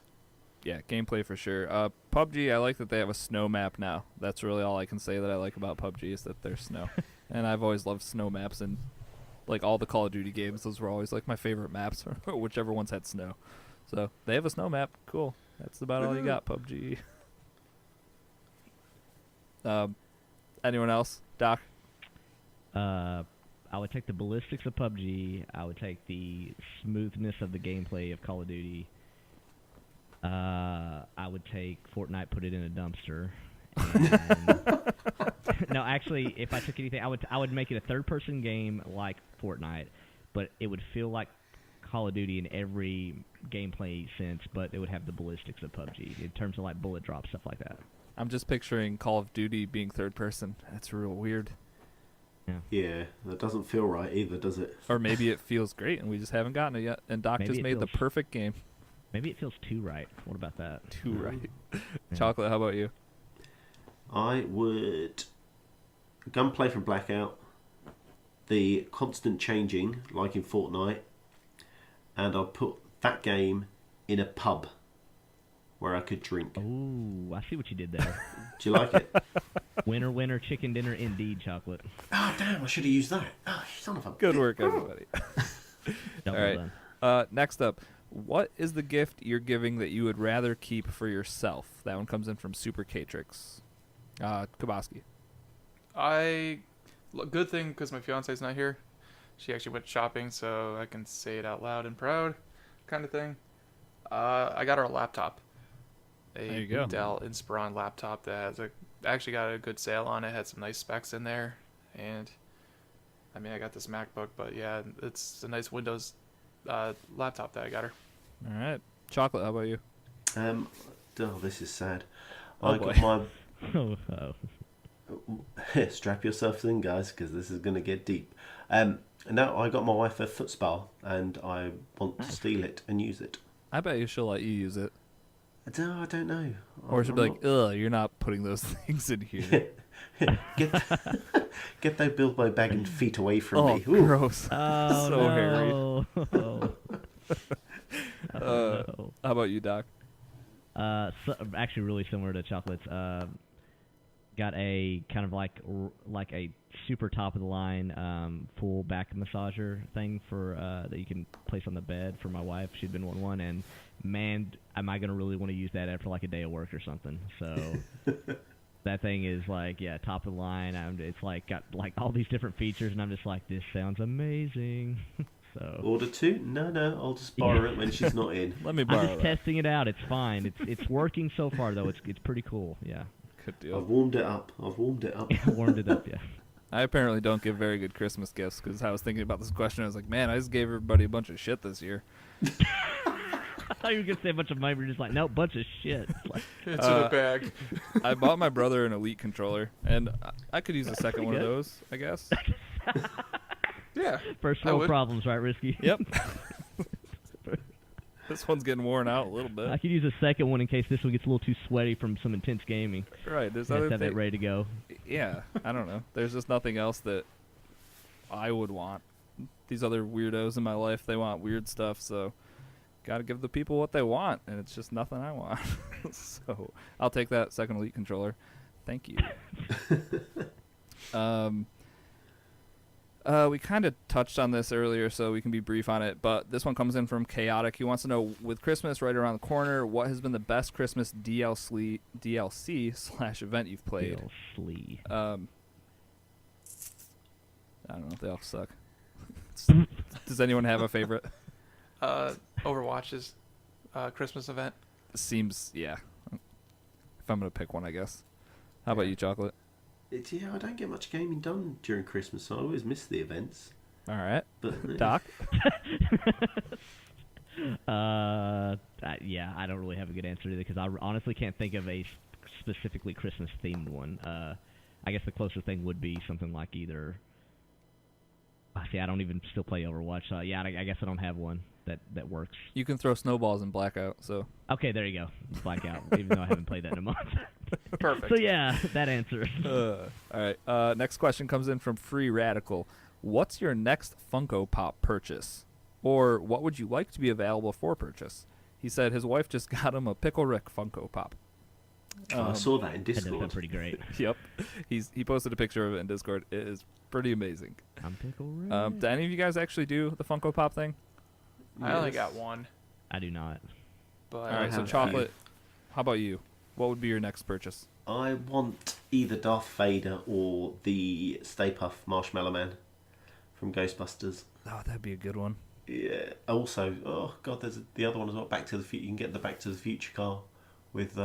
Speaker 2: yeah, gameplay for sure. PUBG, I like that they have a snow map now. That's really all I can say that I like about PUBG is that there's snow. And I've always loved snow maps, and like all the Call of Duty games, those were always like my favorite maps, or whichever ones had snow. So they have a snow map. Cool. That's about all you got, PUBG. Anyone else? Doc?
Speaker 3: I would take the ballistics of PUBG. I would take the smoothness of the gameplay of Call of Duty. I would take Fortnite, put it in a dumpster. And no, actually, if I took anything, I would make it a third-person game like Fortnite, but it would feel like Call of Duty in every gameplay sense, but it would have the ballistics of PUBG in terms of like bullet drop, stuff like that.
Speaker 2: I'm just picturing Call of Duty being third person. That's real weird.
Speaker 1: Yeah, that doesn't feel right either, does it?
Speaker 2: Or maybe it feels great and we just haven't gotten it yet. And Doc
Speaker 3: Maybe
Speaker 2: just
Speaker 3: it
Speaker 2: made the
Speaker 3: feels-
Speaker 2: perfect game.
Speaker 3: Maybe it feels too right. What about that?
Speaker 2: Too right. Chocolate, how about you?
Speaker 1: I would gunplay from Blackout, the constant changing, like in Fortnite, and I'll put that game in a pub where I could drink.
Speaker 3: Ooh, I see what you did there.
Speaker 1: Do you like it?
Speaker 3: Winner, winner, chicken dinner, indeed, chocolate.
Speaker 1: Oh, damn, I should have used that. Oh, son of a...
Speaker 2: Good work, everybody.
Speaker 3: Double
Speaker 2: All right.
Speaker 3: done.
Speaker 2: Next up, what is the gift you're giving that you would rather keep for yourself? That one comes in from Super Catrix. Kabosky.
Speaker 4: Good thing because my fiance's not here. She actually went shopping, so I can say it out loud and proud, kind of thing. I got her a laptop.
Speaker 2: There you go.
Speaker 4: Dell Inspiron laptop that has actually got a good sale on it. Had some nice specs in there, and I mean I got this MacBook, but yeah, it's a nice Windows laptop that I got her.
Speaker 2: All right. Chocolate, how about you?
Speaker 1: Oh, this is sad.
Speaker 2: Oh,
Speaker 1: I
Speaker 2: boy.
Speaker 1: got
Speaker 3: Oh.
Speaker 1: my... Strap yourselves in, guys, because this is going to get deep. No, I got my wife a foot spa, and I want to steal it and use it.
Speaker 2: I bet you she'll let you use it.
Speaker 1: I don't know.
Speaker 2: Or she'll be like, ugh, you're not putting those things in here.
Speaker 1: Get that Bilbo Baggins feet away from me. Ooh.
Speaker 2: Gross.
Speaker 3: Oh,
Speaker 2: So hairy.
Speaker 3: no. No.
Speaker 2: How about you, Doc?
Speaker 3: Actually, really similar to chocolates. Got a kind of like a super top of the line full back massager thing for that you can place on the bed for my wife. She'd been wanting one, and man, am I gonna really want to use that after like a day of work or something? So that thing is like, yeah, top of the line. It's like got like all these different features, and I'm just like, this sounds amazing. So
Speaker 1: Order two? No, I'll just borrow it when she's not in.
Speaker 2: Let me
Speaker 3: I'm
Speaker 2: borrow
Speaker 3: just
Speaker 2: that.
Speaker 3: testing it out. It's fine. It's working so far though. It's pretty cool. Yeah.
Speaker 2: Good deal.
Speaker 1: I've warmed it up.
Speaker 3: Warmed it up. Yeah.
Speaker 2: I apparently don't give very good Christmas gifts because I was thinking about this question. I was like, man, I just gave everybody a bunch of shit this year.
Speaker 3: I thought you were gonna say a bunch of money. We're just like, no, bunch of shit. It's like,
Speaker 4: It's in a bag.
Speaker 2: I bought my brother an Elite controller, and I could use a second one of
Speaker 3: good.
Speaker 2: those, I guess.
Speaker 4: Yeah.
Speaker 3: first
Speaker 4: I
Speaker 3: world
Speaker 4: would.
Speaker 3: problems, right, Risky?
Speaker 2: Yep. This one's getting worn out a little
Speaker 3: I
Speaker 2: bit.
Speaker 3: could use a second one in case this one gets a little too sweaty from some intense gaming.
Speaker 2: Right. There's
Speaker 3: Have
Speaker 2: other
Speaker 3: to have that
Speaker 2: things.
Speaker 3: ready to go.
Speaker 2: Yeah, I don't know. There's just nothing else that I would want. These other weirdos in my life, they want weird stuff, so got to give the people what they want, and it's just nothing I want. So I'll take that second Elite controller. Thank you. We kind of touched on this earlier, so we can be brief on it, but this one comes in from Chaotic. He wants to know, with Christmas right around the corner, what has been the best Christmas DLC/event you've played?
Speaker 3: DLC.
Speaker 2: I don't know. They all suck. Does anyone have a favorite?
Speaker 4: Overwatch's Christmas event.
Speaker 2: Seems, yeah. If I'm going to pick one, I guess. How about you, Chocolate?
Speaker 1: Yeah, I don't get much gaming done during Christmas, so I always miss the events.
Speaker 2: All right.
Speaker 1: But
Speaker 2: Doc?
Speaker 3: Yeah, I don't really have a good answer to that because I honestly can't think of a specifically Christmas themed one. I guess the closest thing would be something like either. See, I don't even still play Overwatch. So yeah, I guess I don't have one that works.
Speaker 2: You can throw snowballs in Blackout, so.
Speaker 3: Okay, there you go. Blackout. Even though I haven't played that in a month.
Speaker 4: Perfect.
Speaker 3: So yeah, that answer.
Speaker 2: All right. Next question comes in from Free Radical. What's your next Funko Pop purchase? Or what would you like to be available for purchase? he said his wife just got him a Pickle Rick Funko Pop.
Speaker 1: I saw that in
Speaker 3: That does
Speaker 1: Discord.
Speaker 3: sound pretty great.
Speaker 2: Yep, he posted a picture of it in Discord. It is pretty amazing.
Speaker 3: I'm Pickle Rick.
Speaker 2: Do any of you guys actually do the Funko Pop thing?
Speaker 4: I only
Speaker 1: Yes.
Speaker 4: got one.
Speaker 3: I do not.
Speaker 4: But
Speaker 2: All right, so
Speaker 1: have a
Speaker 2: chocolate. How about you? What would be your next purchase?
Speaker 1: I want either Darth Vader or the Stay Puft Marshmallow Man from Ghostbusters.
Speaker 2: Oh, that'd be a good one.
Speaker 1: Yeah. Also, oh god, there's the other one as well. Back to the Future. You can get the Back to the Future car with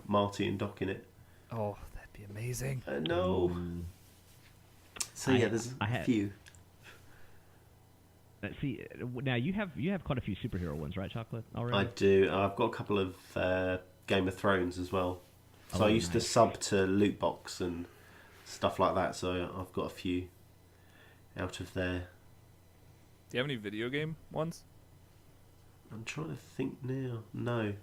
Speaker 1: Marty and Doc in it.
Speaker 2: Oh, that'd be amazing.
Speaker 1: No.
Speaker 3: Ooh.
Speaker 1: So
Speaker 3: I-
Speaker 1: yeah, there's
Speaker 3: I
Speaker 1: a
Speaker 3: had-
Speaker 1: few.
Speaker 3: See, now you have quite a few superhero ones, right, Chocolate? Already.
Speaker 1: I do. I've got a couple of Game of Thrones as well. So
Speaker 3: Oh,
Speaker 1: I used to
Speaker 3: nice.
Speaker 1: sub to loot box and stuff like that. So I've got a few out of there.
Speaker 2: Do you have any video game ones?
Speaker 1: I'm trying to think now. No.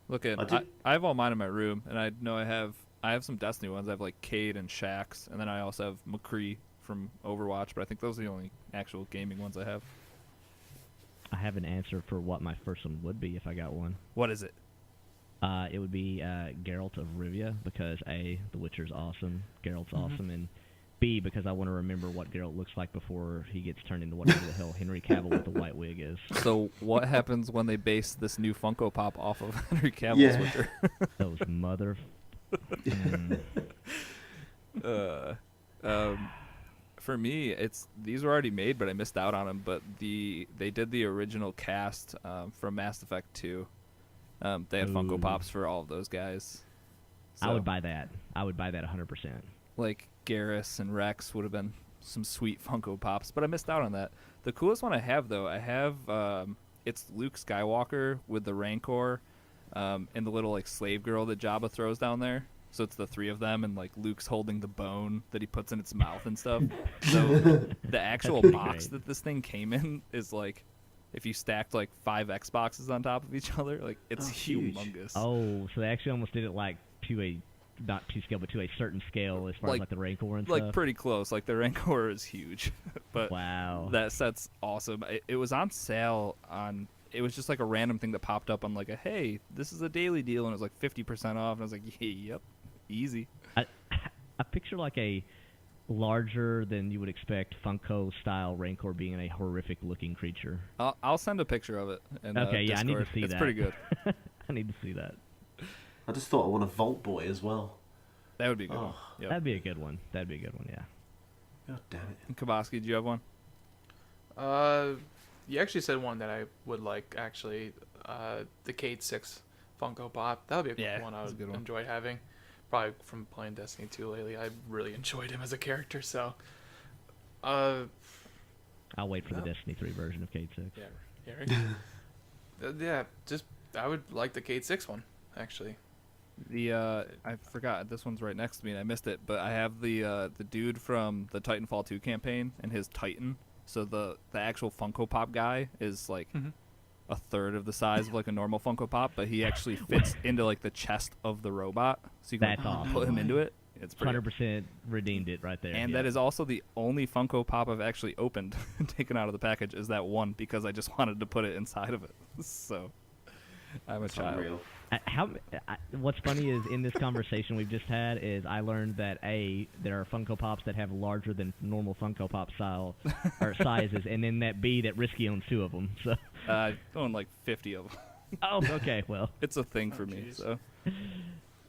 Speaker 2: Look at
Speaker 1: I did-
Speaker 2: I have all mine in my room, and I know I have some Destiny ones. I have like Cade and Shax, and then I also have McCree from Overwatch. But I think those are the only actual gaming ones I have.
Speaker 3: I have an answer for what my first one would be if I got one.
Speaker 2: What is it?
Speaker 3: It would be Geralt of Rivia because A, The Witcher's awesome, Geralt's awesome, and B, because I want to remember what Geralt looks like before he gets turned into whatever the hell Henry Cavill with the white wig is.
Speaker 2: So what happens when they base this new Funko Pop off of Henry Cavill's
Speaker 1: Yeah.
Speaker 2: Witcher?
Speaker 3: Those mother...
Speaker 2: For me, these were already made, but I missed out on them. But they did the original cast from Mass Effect 2. They had Funko
Speaker 3: Ooh.
Speaker 2: Pops for all of those guys.
Speaker 3: I
Speaker 2: So,
Speaker 3: would buy that. I would buy that 100%.
Speaker 2: like Garrus and Rex would have been some sweet Funko Pops, but I missed out on that. The coolest one I have though, it's Luke Skywalker with the Rancor, and the little like slave girl that Jabba throws down there. So it's the three of them, and like Luke's holding the bone that he puts in its mouth and stuff. So the actual
Speaker 3: pretty
Speaker 2: box
Speaker 3: great.
Speaker 2: that this thing came in is like, if you stacked like 5 Xboxes on top of each other, like it's
Speaker 1: Oh, huge.
Speaker 2: humongous.
Speaker 3: Oh, so they actually almost did it like to a, not to scale, but to a certain scale as far
Speaker 2: Like-
Speaker 3: as like the Rancor and
Speaker 2: Like
Speaker 3: stuff.
Speaker 2: pretty close. Like the Rancor is huge, but
Speaker 3: Wow.
Speaker 2: that set's awesome. It was on sale on. It was just like a random thing that popped up on like a hey, this is a daily deal, and it was like 50% off, and I was like, yeah, yep, easy.
Speaker 3: I picture like a larger than you would expect Funko style Rancor being a horrific looking creature.
Speaker 2: I'll send a picture of it. In,
Speaker 3: Okay, yeah, I need to
Speaker 2: Discord.
Speaker 3: see
Speaker 2: it's
Speaker 3: that.
Speaker 2: pretty good.
Speaker 3: I need to see that.
Speaker 1: I just thought I want a Vault Boy as well.
Speaker 2: That would be a good.
Speaker 1: Oh.
Speaker 2: One. Yep.
Speaker 3: That'd be a good one. That'd be a good one, yeah.
Speaker 1: God damn it.
Speaker 2: And Kabosky, do you have one?
Speaker 4: You actually said one that I would like. Actually, the Cade 6 Funko Pop. That would be a
Speaker 2: Yeah,
Speaker 4: one I
Speaker 2: that's a
Speaker 4: would
Speaker 2: good one.
Speaker 4: enjoy having. Probably from playing Destiny 2 lately. I really enjoyed him as a character. So,
Speaker 3: I'll wait for the
Speaker 4: No.
Speaker 3: Destiny 3 version of Cade 6.
Speaker 4: yeah, right? Yeah, just I would like the Cade 6 one actually.
Speaker 2: The I forgot this one's right next to me and I missed it, but I have the dude from the Titanfall 2 campaign and his Titan. So the actual Funko Pop guy is like a third of the size of like a normal Funko Pop, but he actually fits into like the chest of the robot, so you can
Speaker 3: That's
Speaker 2: like,
Speaker 3: awesome.
Speaker 2: put him into it. It's pretty.
Speaker 3: 100% redeemed it right there.
Speaker 2: And
Speaker 3: yeah.
Speaker 2: that is also the only Funko Pop I've actually opened and taken out of the package is that one because I just wanted to put it inside of it. So I'm a
Speaker 1: It's
Speaker 2: child.
Speaker 1: unreal.
Speaker 3: What's funny is in this conversation we've just had is I learned that there are Funko Pops that have larger than normal Funko Pop style or sizes, and then that B that Risky owns 2 of them. So
Speaker 2: I own like 50 of them.
Speaker 3: oh, okay, well
Speaker 2: It's a thing for me.
Speaker 4: jeez.
Speaker 2: So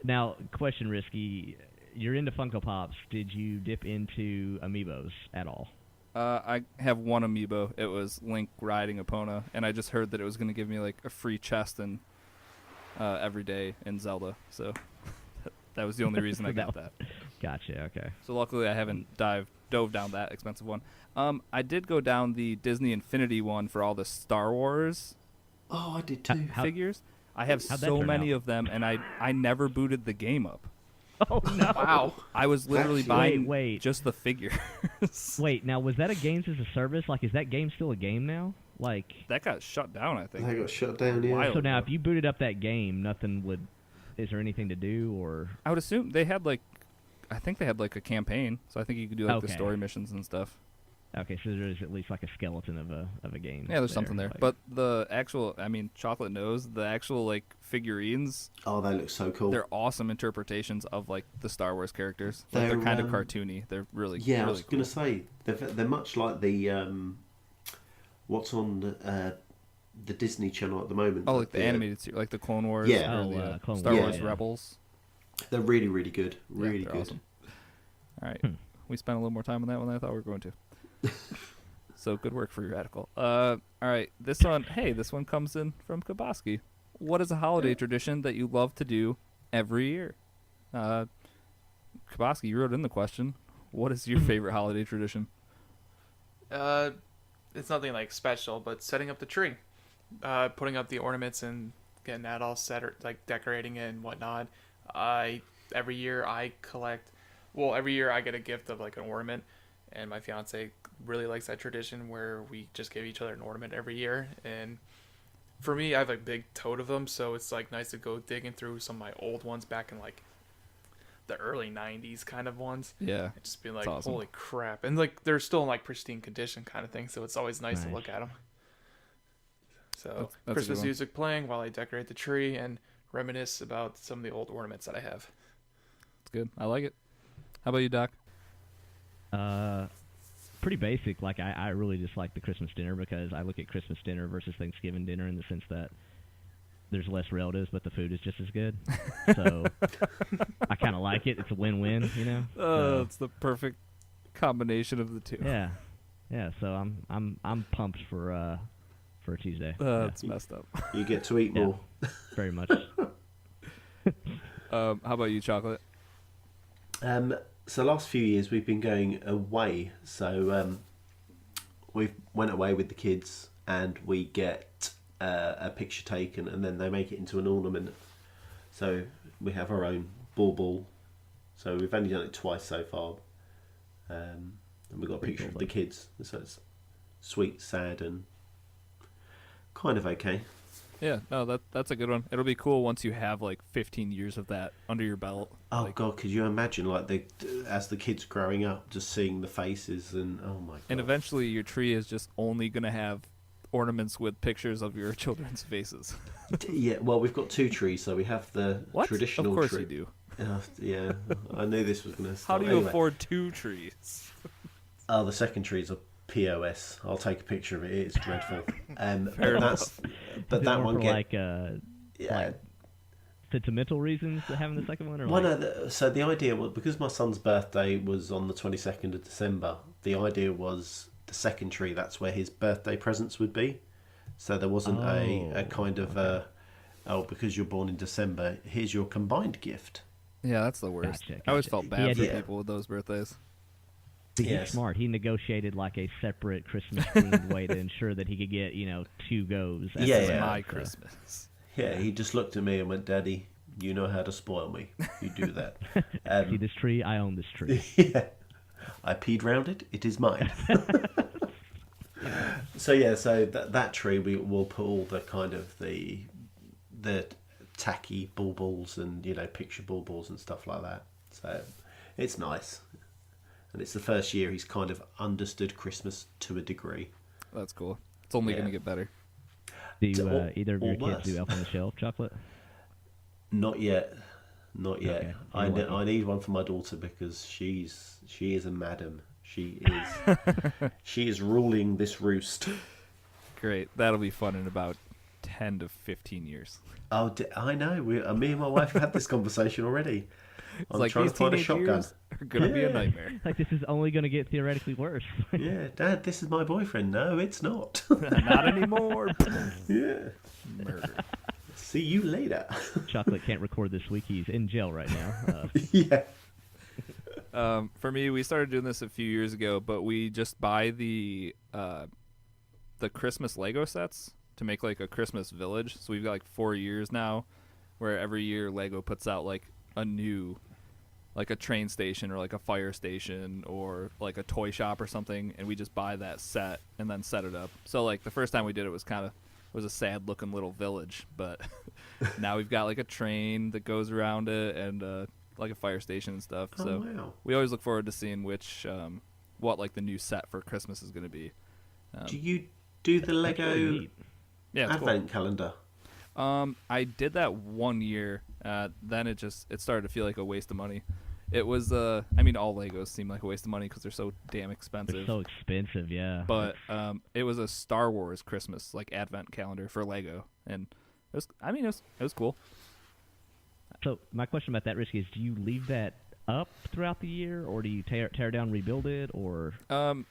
Speaker 3: now question, Risky, you're into Funko Pops. Did you dip into Amiibos at all?
Speaker 2: I have one amiibo. It was Link riding Epona, and I just heard that it was going to give me like a free chest and every day in Zelda. So that was the only reason I got that.
Speaker 3: Gotcha. Okay.
Speaker 2: So luckily I haven't dove down that expensive one. I did go down the Disney Infinity one for all the Star Wars
Speaker 1: Oh, I did too.
Speaker 3: How'd
Speaker 2: figures. I have
Speaker 3: that
Speaker 2: so
Speaker 3: turn
Speaker 2: many
Speaker 3: out?
Speaker 2: of them, and I never booted the game up.
Speaker 3: Oh no!
Speaker 4: Wow.
Speaker 2: I was literally
Speaker 1: Actually-
Speaker 2: buying
Speaker 3: Wait.
Speaker 2: just the figures.
Speaker 3: Wait, now was that a games as a service? Like, is that game still a game now? Like,
Speaker 2: That got shut down, I think.
Speaker 1: They got shut down, yeah.
Speaker 2: Wild.
Speaker 3: so now if you booted up that game, nothing would. Is there anything to do or?
Speaker 2: I would assume they had like, I think they had like a campaign, so I think you could do like the
Speaker 3: Okay.
Speaker 2: story missions and stuff.
Speaker 3: Okay, so there's at least like a skeleton of a game.
Speaker 2: Yeah, there's something there.
Speaker 3: like-
Speaker 2: But the actual, I mean, Chocolate knows the actual like figurines.
Speaker 1: Oh, they look so cool.
Speaker 2: They're awesome interpretations of like the Star Wars characters. Like, they're
Speaker 1: They're,
Speaker 2: kind of cartoony. They're really
Speaker 1: yeah,
Speaker 2: really
Speaker 1: I was
Speaker 2: cool.
Speaker 1: going to say they're much like the what's on the Disney Channel at the moment.
Speaker 2: Oh, like the animated series, like the Clone Wars.
Speaker 1: Yeah.
Speaker 2: or
Speaker 3: Oh,
Speaker 2: the
Speaker 3: Clone
Speaker 2: Star
Speaker 1: Wars,
Speaker 2: Wars
Speaker 3: yeah.
Speaker 2: Rebels.
Speaker 1: They're really, really good.
Speaker 2: Yeah,
Speaker 1: Really
Speaker 2: they're
Speaker 1: good.
Speaker 2: awesome. All right, we spent a little more time on that one than I thought we were going to. So good work for your radical. All right, this one comes in from Kabosky. What is a holiday tradition that you love to do every year? Kabosky, you wrote in the question. What is your favorite holiday tradition?
Speaker 4: It's nothing like special, but setting up the tree, putting up the ornaments and getting that all set, or like decorating it and whatnot. Every year I get a gift of like an ornament, and my fiance really likes that tradition where we just give each other an ornament every year. And for me, I have a big tote of them, so it's like nice to go digging through some of my old ones back in like the early 90s kind of ones.
Speaker 2: Yeah,
Speaker 4: And just be like,
Speaker 2: awesome.
Speaker 4: holy crap. And like they're still in like pristine condition kind of thing, so it's always nice to
Speaker 3: Nice.
Speaker 4: look at them. So
Speaker 2: That's a good
Speaker 4: Christmas
Speaker 2: one.
Speaker 4: music playing while I decorate the tree and reminisce about some of the old ornaments that I have.
Speaker 2: It's good. I like it. How about you, Doc?
Speaker 3: Pretty basic. Like I really just like the Christmas dinner because I look at Christmas dinner versus Thanksgiving dinner in the sense that there's less relatives, but the food is just as good. So I kind of like it. It's a win-win, you know. So,
Speaker 2: It's the perfect combination of the two.
Speaker 3: yeah, yeah. So I'm pumped for a Tuesday.
Speaker 2: It's messed up.
Speaker 1: You get to eat
Speaker 3: Yeah.
Speaker 1: more.
Speaker 3: Very much.
Speaker 2: How about you, Chocolate?
Speaker 1: So last few years we've been going away. So we went away with the kids, and we get a picture taken, and then they make it into an ornament. So we have our own bauble. So we've only done it twice so far, and we've got a
Speaker 3: Pretty
Speaker 1: picture
Speaker 3: cool,
Speaker 1: of the kids. So it's sweet, sad, and kind of okay.
Speaker 2: Yeah, no, that's a good one. It'll be cool once you have like 15 years of that under your belt.
Speaker 1: Oh
Speaker 2: Like,
Speaker 1: God, could you imagine as the kids growing up, just seeing the faces and oh my God.
Speaker 2: and eventually your tree is just only gonna have ornaments with pictures of your children's faces.
Speaker 1: Yeah, well, we've got two trees, so we have the
Speaker 2: What?
Speaker 1: traditional
Speaker 2: Of course
Speaker 1: tree.
Speaker 2: you do.
Speaker 1: Yeah, I knew this was going to
Speaker 2: How
Speaker 1: start.
Speaker 2: do you
Speaker 1: Anyway.
Speaker 2: afford 2 trees?
Speaker 1: Oh, the second tree is a POS. I'll take a picture of it. It's dreadful.
Speaker 2: Fair
Speaker 1: But that one
Speaker 3: for
Speaker 1: get
Speaker 3: like
Speaker 1: yeah.
Speaker 3: sentimental reasons for having the second one, or
Speaker 1: Well,
Speaker 3: like,
Speaker 1: no, so the idea was because my son's birthday was on the 22nd of December. The idea was the second tree. That's where his birthday presents would be. So there wasn't a kind of because you're born in December. Here's your combined gift.
Speaker 2: Yeah, that's the worst.
Speaker 3: Gotcha,
Speaker 2: I always
Speaker 3: gotcha.
Speaker 2: felt bad
Speaker 3: Yeah,
Speaker 2: for
Speaker 1: yeah.
Speaker 2: people with those birthdays.
Speaker 3: He's
Speaker 1: Yes.
Speaker 3: smart. He negotiated like a separate Christmas themed way to ensure that he could get 2 goes. at
Speaker 1: Yeah,
Speaker 3: the
Speaker 1: yeah.
Speaker 3: end,
Speaker 2: My
Speaker 3: so.
Speaker 2: Christmas.
Speaker 1: Yeah, he just looked at me and went, "Daddy, you know how to spoil me. You do that."
Speaker 3: See this tree? I own this tree.
Speaker 1: Yeah, I peed round it. It is mine. So that tree we will put all the kind of the tacky baubles and picture baubles and stuff like that. So it's nice, and it's the first year he's kind of understood Christmas to a degree.
Speaker 2: That's cool. It's only
Speaker 1: Yeah.
Speaker 2: gonna get better.
Speaker 3: Do you,
Speaker 1: Or-
Speaker 3: either of
Speaker 1: or
Speaker 3: your kids
Speaker 1: worse.
Speaker 3: do Elf on the Shelf chocolate?
Speaker 1: Not yet, not yet.
Speaker 3: Okay,
Speaker 1: I
Speaker 3: you're welcome.
Speaker 1: I need one for my daughter because she is a madam. She is she is ruling this roost.
Speaker 2: Great. That'll be fun in about 10 to 15 years.
Speaker 1: Oh, I know. Me and my wife have had this conversation already. I'm
Speaker 2: like
Speaker 1: trying
Speaker 2: these
Speaker 1: to find a
Speaker 2: teenage
Speaker 1: shotgun.
Speaker 2: years are gonna be a
Speaker 1: Yeah.
Speaker 2: nightmare.
Speaker 3: Like, this is only going to get theoretically worse.
Speaker 1: Yeah, Dad, this is my boyfriend. No, it's not.
Speaker 2: Not anymore.
Speaker 1: Yeah.
Speaker 2: Murder.
Speaker 1: See you later.
Speaker 3: Chocolate can't record this week. He's in jail right now.
Speaker 1: Yeah.
Speaker 2: For me, we started doing this a few years ago, but we just buy the Christmas Lego sets to make like a Christmas village. So we've got like 4 years now, where every year Lego puts out like a new, like a train station or like a fire station or like a toy shop or something, and we just buy that set and then set it up. So like the first time we did it was a sad looking little village, but now we've got like a train that goes around it and like a fire station and stuff.
Speaker 1: Oh,
Speaker 2: So
Speaker 1: wow.
Speaker 2: we always look forward to seeing which what like the new set for Christmas is going to be.
Speaker 1: Do you do the Lego
Speaker 3: Neat.
Speaker 2: Yeah, it's
Speaker 1: advent calendar?
Speaker 2: cool. I did that 1 year. Then it started to feel like a waste of money. It was I mean, all Legos seem like a waste of money because they're so damn expensive.
Speaker 3: They're so expensive, yeah.
Speaker 2: But it was a Star Wars Christmas like advent calendar for Lego, and it was cool.
Speaker 3: So my question about that, Risky, is do you leave that up throughout the year, or do you tear down, rebuild it, or?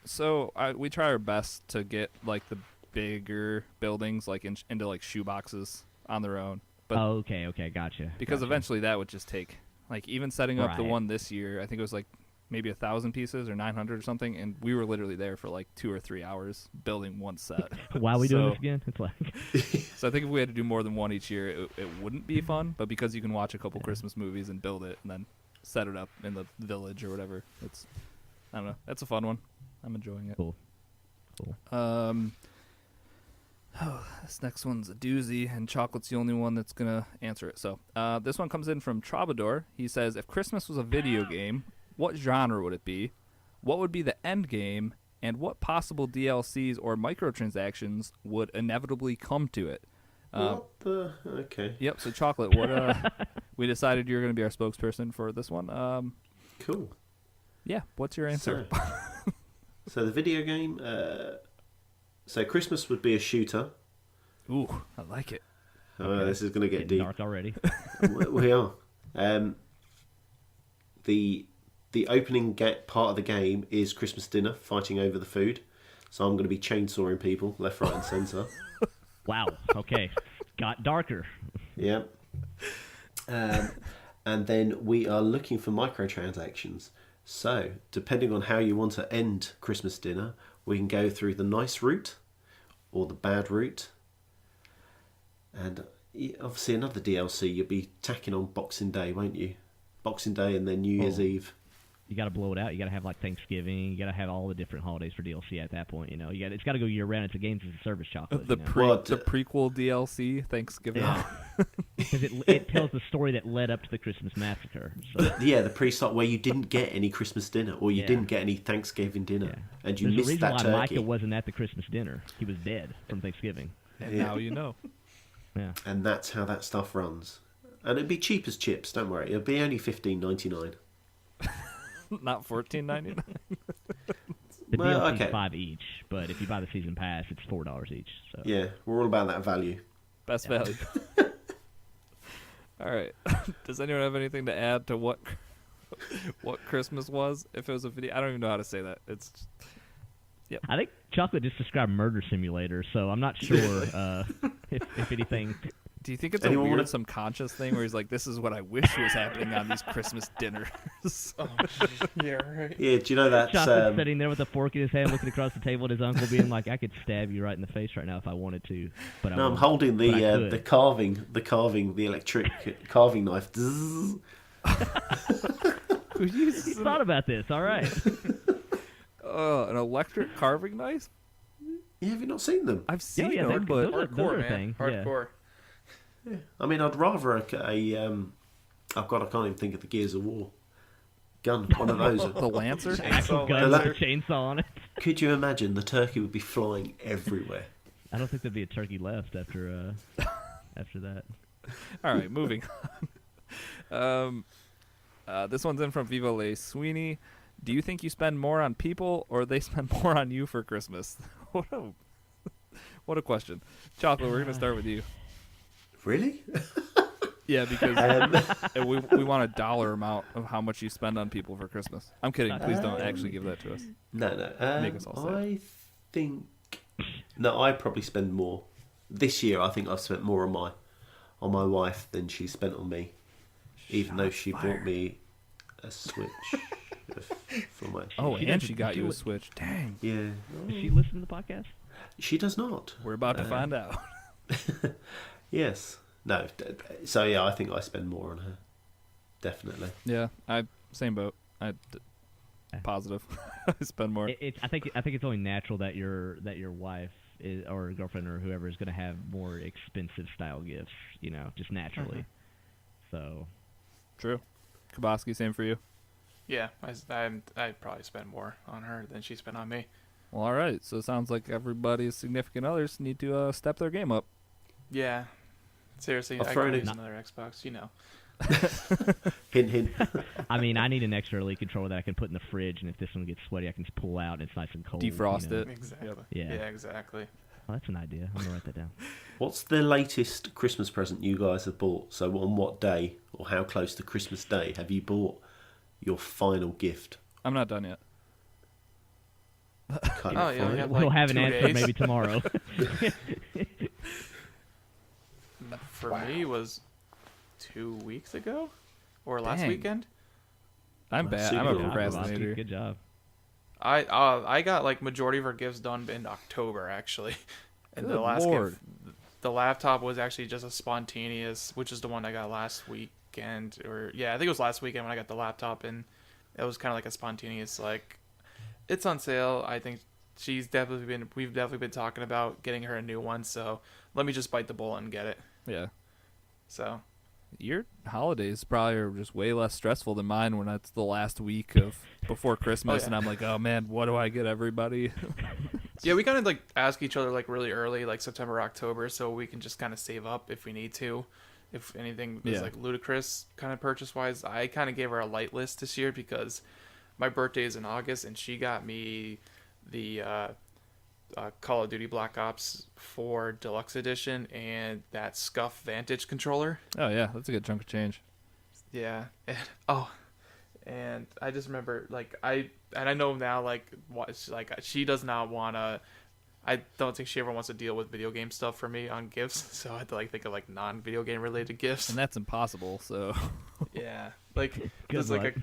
Speaker 2: So we try our best to get like the bigger buildings like into like shoe boxes on their own. But
Speaker 3: okay, gotcha.
Speaker 2: Because
Speaker 3: gotcha.
Speaker 2: eventually that would just take like even setting up the
Speaker 3: Right.
Speaker 2: one this year. I think it was like maybe 1,000 pieces or 900 or something, and we were literally there for like 2 or 3 hours building one set.
Speaker 3: Why are we doing this again? It's like
Speaker 2: So I think if we had to do more than one each year, it wouldn't be fun. But because you can watch a couple Christmas movies and build it and then set it up in the village or whatever, I don't know. That's a fun one. I'm enjoying it.
Speaker 3: Cool.
Speaker 2: This next one's a doozy, and Chocolate's the only one that's going to answer it. So this one comes in from Troubadour. He says, if Christmas was a video game, what genre would it be? What would be the end game? And what possible DLCs or microtransactions would inevitably come to it?
Speaker 1: What the? Okay.
Speaker 2: Yep, so Chocolate, what we decided you're going to be our spokesperson for this one.
Speaker 1: Cool.
Speaker 2: Yeah, what's your answer?
Speaker 1: So the video game. So Christmas would be a shooter.
Speaker 2: Ooh, I like it.
Speaker 1: This is going to get
Speaker 3: Getting
Speaker 1: deep.
Speaker 3: dark already.
Speaker 1: We are. The opening part of the game is Christmas dinner, fighting over the food. So I'm going to be chainsawing people left, right, and centre.
Speaker 3: Wow. Okay. Got darker.
Speaker 1: Yeah. And then we are looking for microtransactions. So depending on how you want to end Christmas dinner, we can go through the nice route or the bad route. And obviously another DLC, you'll be tacking on Boxing Day, won't you? Boxing Day and then New Year's Eve.
Speaker 3: You got to blow it out. You got to have like Thanksgiving. You got to have all the different holidays for DLC at that point. You know, it's got to go year round. It's a games as a service, Chocolate.
Speaker 2: The
Speaker 3: you know?
Speaker 2: the prequel DLC, Thanksgiving.
Speaker 3: Because it tells the story that led up to the Christmas massacre. So.
Speaker 1: Yeah, the pre-start where you didn't get any Christmas dinner or you
Speaker 3: Yeah.
Speaker 1: didn't get any Thanksgiving dinner,
Speaker 3: Yeah.
Speaker 1: and you
Speaker 3: There's
Speaker 1: missed
Speaker 3: a
Speaker 1: that
Speaker 3: reason why
Speaker 1: turkey.
Speaker 3: Micah wasn't at the Christmas dinner. He was dead from Thanksgiving.
Speaker 2: And
Speaker 1: Yeah.
Speaker 2: now you know.
Speaker 3: Yeah.
Speaker 1: And that's how that stuff runs. And it'd be cheap as chips. Don't worry, it'll be only $15.99.
Speaker 2: Not $14.99.
Speaker 3: The
Speaker 1: Well,
Speaker 3: DLC's
Speaker 1: okay.
Speaker 3: $5 each, but if you buy the season pass, it's $4 each. So.
Speaker 1: Yeah, we're all about that value.
Speaker 2: Best value. All right. Does anyone have anything to add to what Christmas was? If it was a video, I don't even know how to say that. It's just, yep.
Speaker 3: I think Chocolate just described Murder Simulator, so I'm not sure if anything.
Speaker 2: Do you think it's
Speaker 1: Anyone
Speaker 2: a weird
Speaker 1: wanna-
Speaker 2: subconscious thing where he's like, this is what I wish was happening on these Christmas dinners?
Speaker 4: Oh, yeah, right.
Speaker 1: Yeah, do you know that?
Speaker 3: Chocolate sitting there with a fork in his hand, looking across the table at his uncle, being like, "I could stab you right in the face right now if I wanted to." But I
Speaker 1: No, I'm
Speaker 3: won't.
Speaker 1: holding
Speaker 3: But I
Speaker 1: the
Speaker 3: could.
Speaker 1: the electric carving knife.
Speaker 3: You thought about this, all right?
Speaker 2: An electric carving knife?
Speaker 1: Yeah, have you not seen them?
Speaker 2: I've seen
Speaker 3: yeah,
Speaker 2: them, but
Speaker 3: those are
Speaker 4: Hardcore,
Speaker 3: a
Speaker 4: man.
Speaker 3: thing. Yeah.
Speaker 4: Hardcore.
Speaker 1: Yeah. I mean, I'd rather I can't even think of the Gears of War gun. One of those.
Speaker 2: the Lancer?
Speaker 3: Actual
Speaker 4: Chainsaw
Speaker 3: gun with
Speaker 1: Lancer.
Speaker 3: a chainsaw on it.
Speaker 1: Could you imagine the turkey would be flying everywhere?
Speaker 3: I don't think there'd be a turkey left after that.
Speaker 2: All right, moving on. This one's in from Viva Le Sweeney. Do you think you spend more on people or they spend more on you for Christmas? What a question. Chocolate, we're going to start with you.
Speaker 1: Really?
Speaker 2: Yeah, because we want a dollar amount of how much you spend on people for Christmas. I'm kidding. Please don't actually give that to us.
Speaker 1: No.
Speaker 2: Make us all sad.
Speaker 1: I think I probably spend more. This year, I think I've spent more on my wife than she spent on me. Even though she bought me a Switch for my.
Speaker 2: Oh,
Speaker 3: She
Speaker 2: and
Speaker 3: doesn't
Speaker 2: she got
Speaker 3: do
Speaker 2: you a
Speaker 3: it.
Speaker 2: Switch. Dang.
Speaker 1: Yeah.
Speaker 3: Does she listen to the podcast?
Speaker 1: She does not.
Speaker 2: We're about to find out.
Speaker 1: Yes. No. So yeah, I think I spend more on her. Definitely.
Speaker 2: Yeah, same boat. Positive. I spend more.
Speaker 3: I think it's only natural that your wife or girlfriend or whoever is going to have more expensive style gifts. Just naturally. So.
Speaker 2: True. Kabosky, same for you.
Speaker 4: Yeah, I'd probably spend more on her than she spent on me.
Speaker 2: Well, all right. So it sounds like everybody's significant others need to step their game up.
Speaker 4: Yeah, seriously,
Speaker 1: I'll
Speaker 4: I
Speaker 1: throw
Speaker 4: gotta
Speaker 1: it in.
Speaker 4: use another Xbox. You know.
Speaker 1: Hint, hint.
Speaker 3: I mean, I need an extra elite controller that I can put in the fridge, and if this one gets sweaty, I can just pull out and it's nice and cold.
Speaker 2: Defrost
Speaker 3: you know?
Speaker 2: it.
Speaker 4: Exactly.
Speaker 3: Yeah.
Speaker 4: Yeah, exactly.
Speaker 3: Oh, that's an idea. I'm gonna write that down.
Speaker 1: What's the latest Christmas present you guys have bought? So on what day or how close to Christmas Day have you bought your final gift?
Speaker 2: I'm not done yet.
Speaker 1: Kind
Speaker 4: Oh,
Speaker 1: of
Speaker 4: yeah,
Speaker 1: final.
Speaker 4: we have,
Speaker 3: We'll
Speaker 4: like,
Speaker 3: have an
Speaker 4: 2
Speaker 3: answer
Speaker 4: days.
Speaker 3: maybe tomorrow.
Speaker 4: For me, was 2 weeks ago, or last
Speaker 2: Dang.
Speaker 4: weekend.
Speaker 2: I'm bad. I'm
Speaker 1: super
Speaker 2: a
Speaker 1: good.
Speaker 2: procrastinator.
Speaker 3: Good job.
Speaker 4: I got like majority of her gifts done in October actually, and
Speaker 2: Good Lord.
Speaker 4: the laptop was actually just a spontaneous, which is the one I got last weekend, or yeah, I think it was last weekend when I got the laptop, and it was kind of like a spontaneous like, it's on sale. I think we've definitely been talking about getting her a new one, so let me just bite the bullet and get it.
Speaker 2: Yeah.
Speaker 4: So
Speaker 2: Your holidays probably are just way less stressful than mine when it's the last week of before Christmas,
Speaker 4: yeah.
Speaker 2: and I'm like, oh man, what do I get everybody?
Speaker 4: yeah, we kind of like ask each other like really early, like September, October, so we can just kind of save up if we need to. If anything is
Speaker 2: Yeah.
Speaker 4: like ludicrous kind of purchase wise, I kind of gave her a light list this year because my birthday is in August, and she got me the Call of Duty Black Ops 4 Deluxe Edition and that Scuff Vantage controller.
Speaker 2: Oh yeah, that's a good chunk of change.
Speaker 4: Yeah. And I just remember I know now she does not want to. I don't think she ever wants to deal with video game stuff for me on gifts, so I had to like think of like non-video game related gifts.
Speaker 2: And that's impossible. So
Speaker 4: Yeah, like
Speaker 3: Good
Speaker 4: there's
Speaker 3: luck.
Speaker 4: like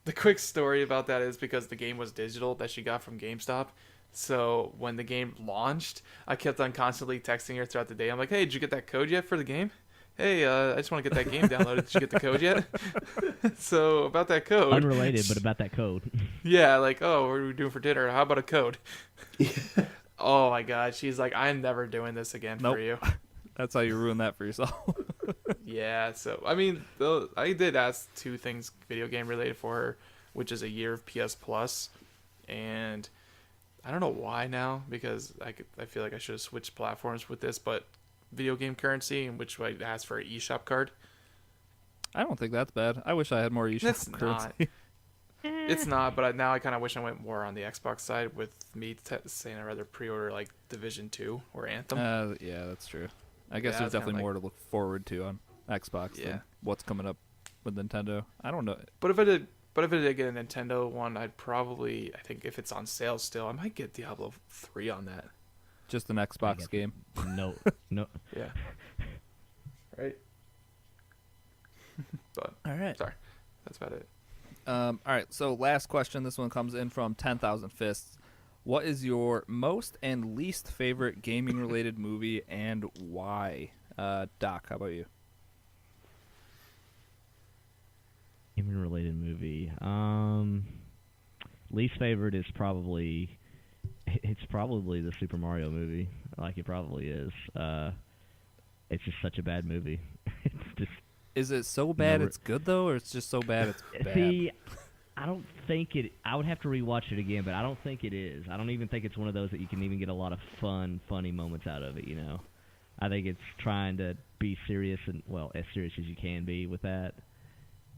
Speaker 4: the quick story about that is because the game was digital that she got from GameStop. So when the game launched, I kept on constantly texting her throughout the day. I'm like, "Hey, did you get that code yet for the game? Hey, I just want to get that game downloaded. Did you get the code yet?" So about that code,
Speaker 3: Unrelated, but about that code.
Speaker 4: yeah, like, oh, what are we doing for dinner? How about a code? Oh my god, she's like, I'm never doing this again
Speaker 2: Nope.
Speaker 4: for you.
Speaker 2: that's how you ruin that for yourself.
Speaker 4: Yeah, so I mean, though, I did ask 2 things video game related for her, which is a year of PS Plus, and I don't know why now because I feel like I should have switched platforms with this, but video game currency, in which I asked for an eShop card.
Speaker 2: I don't think that's bad. I wish I had more eShop
Speaker 4: It's
Speaker 2: currency.
Speaker 4: not. It's not, but now I kind of wish I went more on the Xbox side with me saying I'd rather pre-order like Division 2 or Anthem.
Speaker 2: Yeah, that's true. I guess
Speaker 4: Yeah,
Speaker 2: there's
Speaker 4: it's kinda
Speaker 2: definitely
Speaker 4: like-
Speaker 2: more to look forward to on Xbox
Speaker 4: Yeah.
Speaker 2: than what's coming up with Nintendo. I don't know.
Speaker 4: But if I did get a Nintendo one, I'd probably, I think if it's on sale still, I might get Diablo 3 on that.
Speaker 2: Just an Xbox game.
Speaker 3: No.
Speaker 4: Yeah. Right. But
Speaker 2: All right.
Speaker 4: sorry, that's about it.
Speaker 2: All right. So last question. This one comes in from 10,000 Fists. What is your most and least favorite gaming related movie and why? Doc, how about you?
Speaker 3: Gaming related movie. Least favorite is probably the Super Mario movie. Like it probably is. It's just such a bad movie. It's just
Speaker 2: Is it so bad
Speaker 3: Never-
Speaker 2: it's good though, or it's just so bad it's bad?
Speaker 3: see. I don't think it. I would have to rewatch it again, but I don't think it is. I don't even think it's one of those that you can even get a lot of funny moments out of it. You know, I think it's trying to be serious and as serious as you can be with that.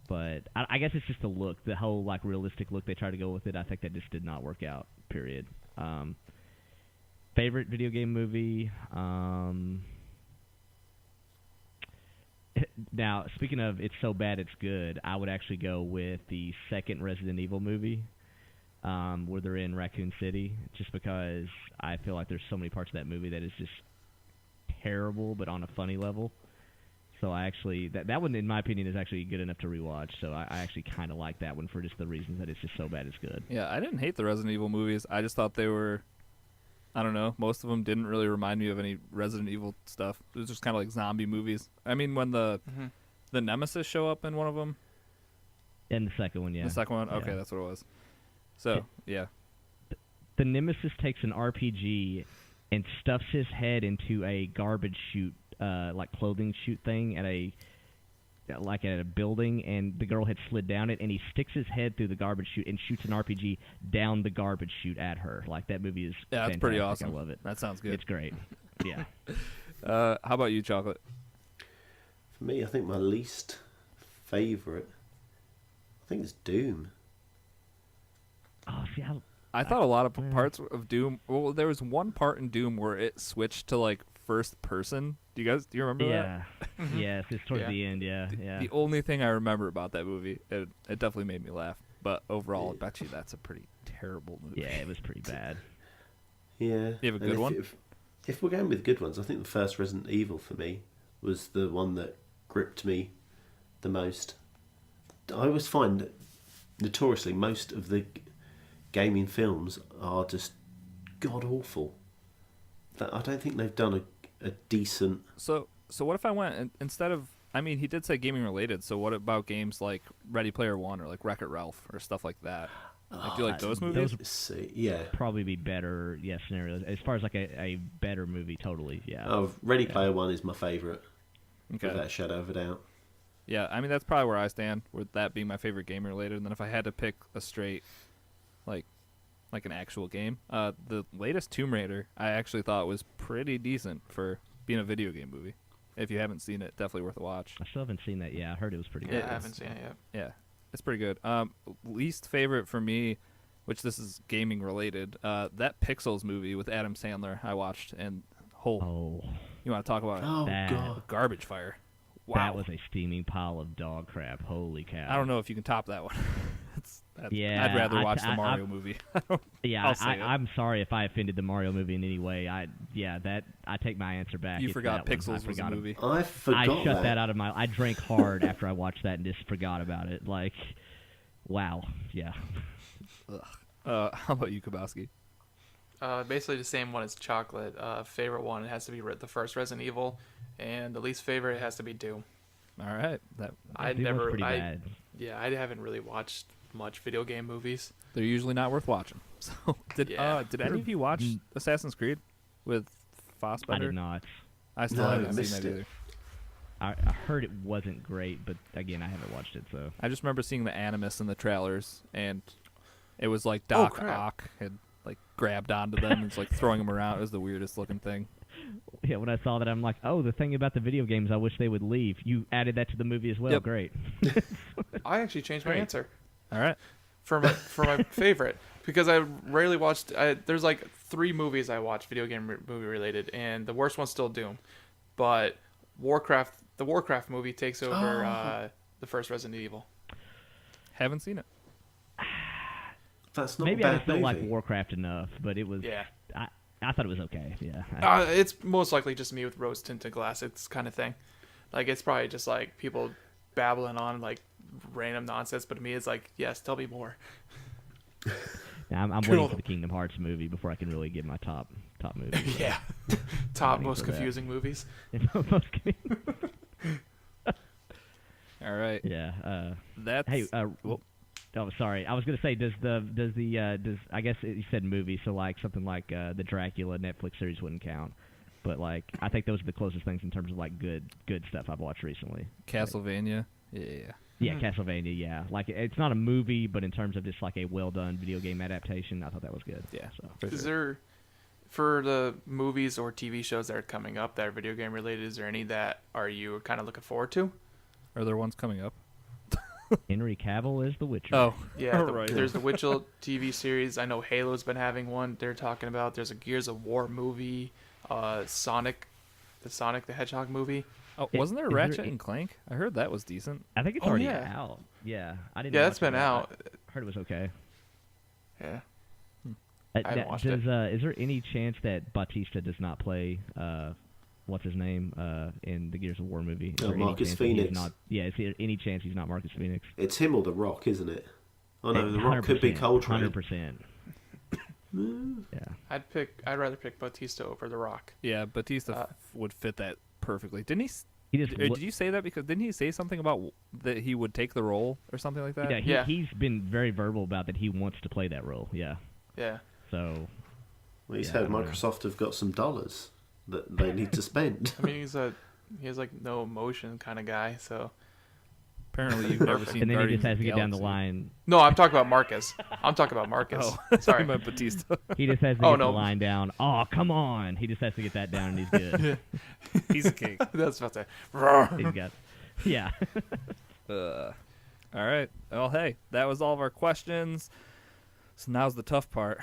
Speaker 3: But I guess it's just the look, the whole like realistic look they try to go with it. I think that just did not work out. Period. Favorite video game movie. Now, speaking of it's so bad it's good, I would actually go with the second Resident Evil movie, where they're in Raccoon City, just because I feel like there's so many parts of that movie that is just terrible, but on a funny level. So I actually, that one, in my opinion, is actually good enough to rewatch. So I actually kind of like that one for just the reasons that it's just so bad it's good.
Speaker 2: Yeah, I didn't hate the Resident Evil movies. I just thought they were, I don't know, most of them didn't really remind me of any Resident Evil stuff. It was just kind of like zombie movies. I mean, when the Nemesis show up in one of them,
Speaker 3: And the second one, yeah.
Speaker 2: the second one, okay,
Speaker 3: Yeah.
Speaker 2: that's what it was. So, yeah.
Speaker 3: The Nemesis takes an RPG and stuffs his head into a garbage chute, like clothing chute thing at a like at a building, and the girl had slid down it, and he sticks his head through the garbage chute and shoots an RPG down the garbage chute at her. Like, that movie is
Speaker 2: Yeah, that's
Speaker 3: fantastic.
Speaker 2: pretty awesome.
Speaker 3: I love it.
Speaker 2: That sounds good.
Speaker 3: It's great. Yeah.
Speaker 2: How about you, Chocolate?
Speaker 1: For me, I think my least favourite, I think it's Doom.
Speaker 3: Oh, see,
Speaker 2: I thought a lot of parts of Doom. Well, there was one part in Doom where it switched to like first person. Do you remember
Speaker 3: yeah.
Speaker 2: that?
Speaker 3: Yes, it's towards
Speaker 4: Yeah.
Speaker 3: the end, yeah.
Speaker 2: The only thing I remember about that movie, it definitely made me laugh. But overall, I bet you that's a pretty terrible movie.
Speaker 3: Yeah, it was pretty bad.
Speaker 1: Yeah.
Speaker 2: You have a
Speaker 1: and
Speaker 2: good one?
Speaker 1: If we're going with good ones, I think the first Resident Evil for me was the one that gripped me the most. I always find that notoriously most of the gaming films are just god awful. I don't think they've done a decent.
Speaker 2: So what if I went instead of? I mean, he did say gaming related. So what about games like Ready Player One or like Wreck-It Ralph or stuff like that? Like, do you like those movies?
Speaker 1: Yeah.
Speaker 3: Probably be better, scenarios. As far as like a better movie, totally, yeah.
Speaker 1: Oh, Ready Player One is my favourite.
Speaker 2: Okay.
Speaker 1: Without a shadow of a doubt.
Speaker 2: Yeah, I mean that's probably where I stand, with that being my favorite game related. And then if I had to pick a straight, like an actual game, the latest Tomb Raider I actually thought was pretty decent for being a video game movie. If you haven't seen it, definitely worth a watch.
Speaker 3: I still haven't seen that. Yeah, I heard it was pretty
Speaker 4: Yeah,
Speaker 3: good.
Speaker 4: I haven't seen it yet.
Speaker 2: Yeah, it's pretty good. Least favorite for me, which this is gaming related, that Pixels movie with Adam Sandler I watched, and
Speaker 3: Oh,
Speaker 2: you want to talk about
Speaker 1: Oh,
Speaker 3: That-
Speaker 1: God.
Speaker 2: garbage fire? Wow,
Speaker 3: that was a steaming pile of dog crap. Holy cow.
Speaker 2: I don't know if you can top that one.
Speaker 3: Yeah,
Speaker 2: I'd rather watch the
Speaker 3: I-
Speaker 2: Mario movie.
Speaker 3: Yeah,
Speaker 2: I'll say it.
Speaker 3: I'm sorry if I offended the Mario movie in any way. I take my answer back.
Speaker 2: You
Speaker 3: It's
Speaker 2: forgot
Speaker 3: that one. I
Speaker 2: Pixels was a
Speaker 3: forgot it.
Speaker 2: movie.
Speaker 1: I forgot
Speaker 3: I shut that out of my. I drank hard after I watched that and just forgot about it. Like, wow, yeah.
Speaker 2: How about you, Kabosky?
Speaker 4: Basically the same one as Chocolate. Favorite one, it has to be the first Resident Evil, and the least favorite, it has to be Doom.
Speaker 2: All right,
Speaker 3: Doom was pretty bad.
Speaker 4: Yeah, I haven't really watched much video game movies.
Speaker 2: they're usually not worth watching. So did any of you watch Assassin's Creed with Fassbender?
Speaker 3: I did not.
Speaker 2: I still
Speaker 1: No,
Speaker 2: haven't
Speaker 1: I
Speaker 2: seen
Speaker 1: missed
Speaker 2: that
Speaker 1: it.
Speaker 2: either.
Speaker 3: I heard it wasn't great, but again, I haven't watched it. So
Speaker 2: I just remember seeing the Animus in the trailers, and it was like Doc
Speaker 4: crap.
Speaker 2: Ock had like grabbed onto them and was like throwing them around. It was the weirdest looking thing.
Speaker 3: yeah, when I saw that, I'm like, oh, the thing about the video games, I wish they would leave. You added that to the movie as well.
Speaker 2: Yep.
Speaker 3: Great.
Speaker 4: I actually changed my
Speaker 2: Great.
Speaker 4: answer
Speaker 2: All right.
Speaker 4: for my favorite, because I rarely watched. There's like 3 movies I watched video game movie related, and the worst one's still Doom, but the Warcraft movie takes over the first Resident Evil.
Speaker 2: Haven't seen it.
Speaker 1: That's not
Speaker 3: Maybe
Speaker 1: a
Speaker 3: I
Speaker 1: bad
Speaker 3: just don't like
Speaker 1: movie.
Speaker 3: Warcraft enough, but it was.
Speaker 4: Yeah.
Speaker 3: I thought it was okay. Yeah.
Speaker 4: It's most likely just me with rose tinted glasses kind of thing. Like, it's probably just like people babbling on like random nonsense, but to me it's like, yes, tell me more.
Speaker 3: I'm waiting for the Kingdom Hearts movie before I can really give my top movie.
Speaker 4: Yeah. Top
Speaker 3: Waiting
Speaker 4: most
Speaker 3: for that.
Speaker 4: confusing movies.
Speaker 2: All right.
Speaker 3: Yeah.
Speaker 2: That's
Speaker 3: Hey. Oh, sorry. I was gonna say, does I guess you said movie, so like something like the Dracula Netflix series wouldn't count, but like I think those are the closest things in terms of like good stuff I've watched recently.
Speaker 2: Castlevania. Yeah.
Speaker 3: Yeah, Castlevania. Yeah, like it's not a movie, but in terms of just like a well done video game adaptation, I thought that was good.
Speaker 2: Yeah.
Speaker 3: So
Speaker 4: Is there, for the movies or TV shows that are coming up that are video game related, is there any that are you kind of looking forward to?
Speaker 2: Are there ones coming up?
Speaker 3: Henry Cavill is The Witcher.
Speaker 2: Oh,
Speaker 4: Yeah,
Speaker 2: right.
Speaker 4: there's the Witcher TV series. I know Halo's been having one they're talking about. There's a Gears of War movie, Sonic the Hedgehog movie.
Speaker 2: Oh, wasn't there
Speaker 3: is there
Speaker 2: Ratchet and Clank? I heard that was decent.
Speaker 3: I think it's
Speaker 4: Oh,
Speaker 3: already
Speaker 4: yeah.
Speaker 3: out. Yeah, I didn't.
Speaker 4: Yeah,
Speaker 3: watch
Speaker 4: that's been
Speaker 3: it, but
Speaker 4: out.
Speaker 3: I heard it was okay.
Speaker 4: Yeah.
Speaker 3: I
Speaker 4: haven't watched it.
Speaker 3: Is there any chance that Bautista does not play what's his name in the Gears of War movie? Is
Speaker 1: Oh,
Speaker 3: there any
Speaker 1: Marcus
Speaker 3: chance that he's
Speaker 1: Phoenix.
Speaker 3: Not, yeah, is there any chance he's not Marcus Phoenix?
Speaker 1: It's him or The Rock, isn't it? Oh no, The Rock could be Coltrane.
Speaker 3: 100%. Yeah.
Speaker 4: I'd rather pick Bautista over The Rock.
Speaker 2: Yeah, Batista would fit that perfectly. Didn't he?
Speaker 3: He just
Speaker 2: Did you say that because didn't he say something about that he would take the role or something like that?
Speaker 3: Yeah, he's been very verbal about that he wants to play that role. Yeah.
Speaker 4: Yeah.
Speaker 3: So
Speaker 1: Well, he's
Speaker 3: Yeah,
Speaker 1: heard
Speaker 3: I don't know.
Speaker 1: Microsoft have got some dollars that they need to spend.
Speaker 4: I mean, he has like no emotion kind of guy, so
Speaker 2: Apparently, you've never seen.
Speaker 3: And then he
Speaker 2: Guardians
Speaker 3: just has
Speaker 2: of
Speaker 3: to
Speaker 2: the
Speaker 3: get down the
Speaker 2: Galaxy.
Speaker 3: line.
Speaker 4: No, I'm talking about Marcus.
Speaker 2: Oh,
Speaker 4: Sorry.
Speaker 2: I meant Batista.
Speaker 3: He just has to
Speaker 4: Oh,
Speaker 3: get
Speaker 4: no.
Speaker 3: the line down. Oh, come on. He just has to get that down, and he's good.
Speaker 2: He's a king.
Speaker 4: That's about to.
Speaker 3: He's got, yeah.
Speaker 2: All right. Well, hey, that was all of our questions. So now's the tough part,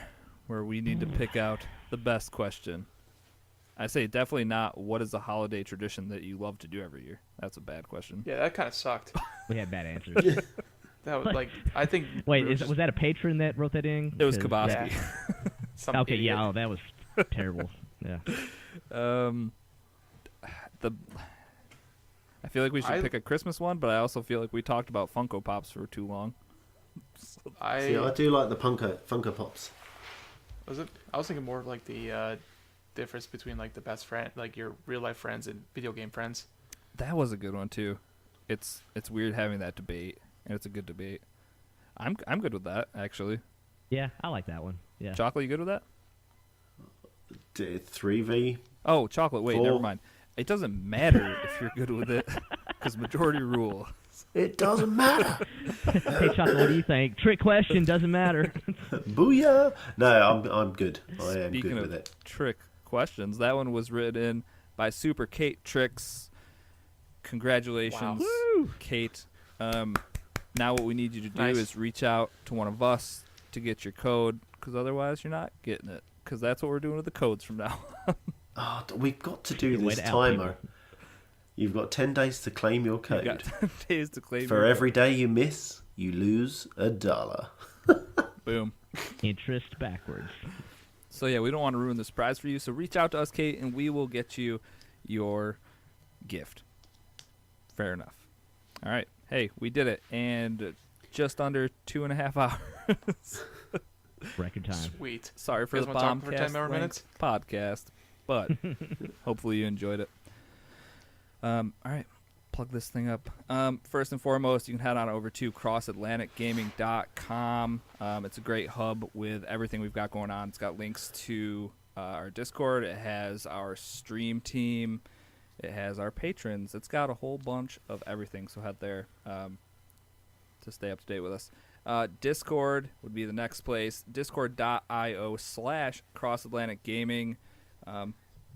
Speaker 2: where we need to pick out the best question. I say definitely not. What is a holiday tradition that you love to do every year? That's a bad question.
Speaker 4: Yeah, that kind of sucked.
Speaker 3: We had bad answers.
Speaker 4: That was like, I think.
Speaker 3: Wait,
Speaker 4: we were
Speaker 3: was that a patron that wrote that in?
Speaker 2: It was
Speaker 3: 'Cause-
Speaker 2: Kabosky.
Speaker 4: some
Speaker 3: Okay,
Speaker 4: idiot.
Speaker 3: yeah, oh, that was terrible. Yeah.
Speaker 2: I feel like we should
Speaker 4: I-
Speaker 2: pick a Christmas one, but I also feel like we talked about Funko Pops for too long.
Speaker 1: See, I do like the Funko Pops.
Speaker 4: I was thinking more of like the difference between like the best friend, like your real life friends and video game friends.
Speaker 2: That was a good one too. It's weird having that debate, and it's a good debate. I'm good with that actually.
Speaker 3: Yeah, I like that one. Yeah.
Speaker 2: Chocolate, you good with that?
Speaker 1: 3v.
Speaker 2: Oh, chocolate. Wait,
Speaker 1: Four.
Speaker 2: never mind. It doesn't matter if you're good with it, because majority rule.
Speaker 1: It doesn't matter.
Speaker 3: Hey, Chocolate, what do you think? Trick question, doesn't matter.
Speaker 1: Booyah! No, I'm good. I am
Speaker 2: Speaking
Speaker 1: good
Speaker 2: of
Speaker 1: with it.
Speaker 2: trick questions, that one was written in by Super Kate Tricks. Congratulations, Kate. Now what we need you to do
Speaker 4: Nice.
Speaker 2: is reach out to one of us to get your code, because otherwise you're not getting it. Because that's what we're doing with the codes from now on.
Speaker 1: Oh, we've got to do
Speaker 3: Way
Speaker 1: this
Speaker 3: to out
Speaker 1: timer. You've got 10 days to claim your
Speaker 2: You
Speaker 1: code.
Speaker 2: got 10 days to claim
Speaker 1: For
Speaker 2: your
Speaker 1: every day you miss, you lose $1.
Speaker 2: Boom.
Speaker 3: Interest backwards.
Speaker 2: So yeah, we don't want to ruin the surprise for you. So reach out to us, Kate, and we will get you your gift. Fair enough. All right. Hey, we did it, and just under 2.5 hours.
Speaker 3: Record time.
Speaker 4: Sweet.
Speaker 2: Sorry for
Speaker 4: You
Speaker 2: the
Speaker 4: guys wanna talk for 10
Speaker 2: bombcast
Speaker 4: more
Speaker 2: length
Speaker 4: minutes?
Speaker 2: podcast, but hopefully you enjoyed it. All right, plug this thing up. First and foremost, you can head on over to crossatlanticgaming.com. It's a great hub with everything we've got going on. It's got links to our Discord. It has our stream team. It has our patrons. It's got a whole bunch of everything, so head there to stay up to date with us. Discord would be the next place. Discord.io/crossatlanticgaming.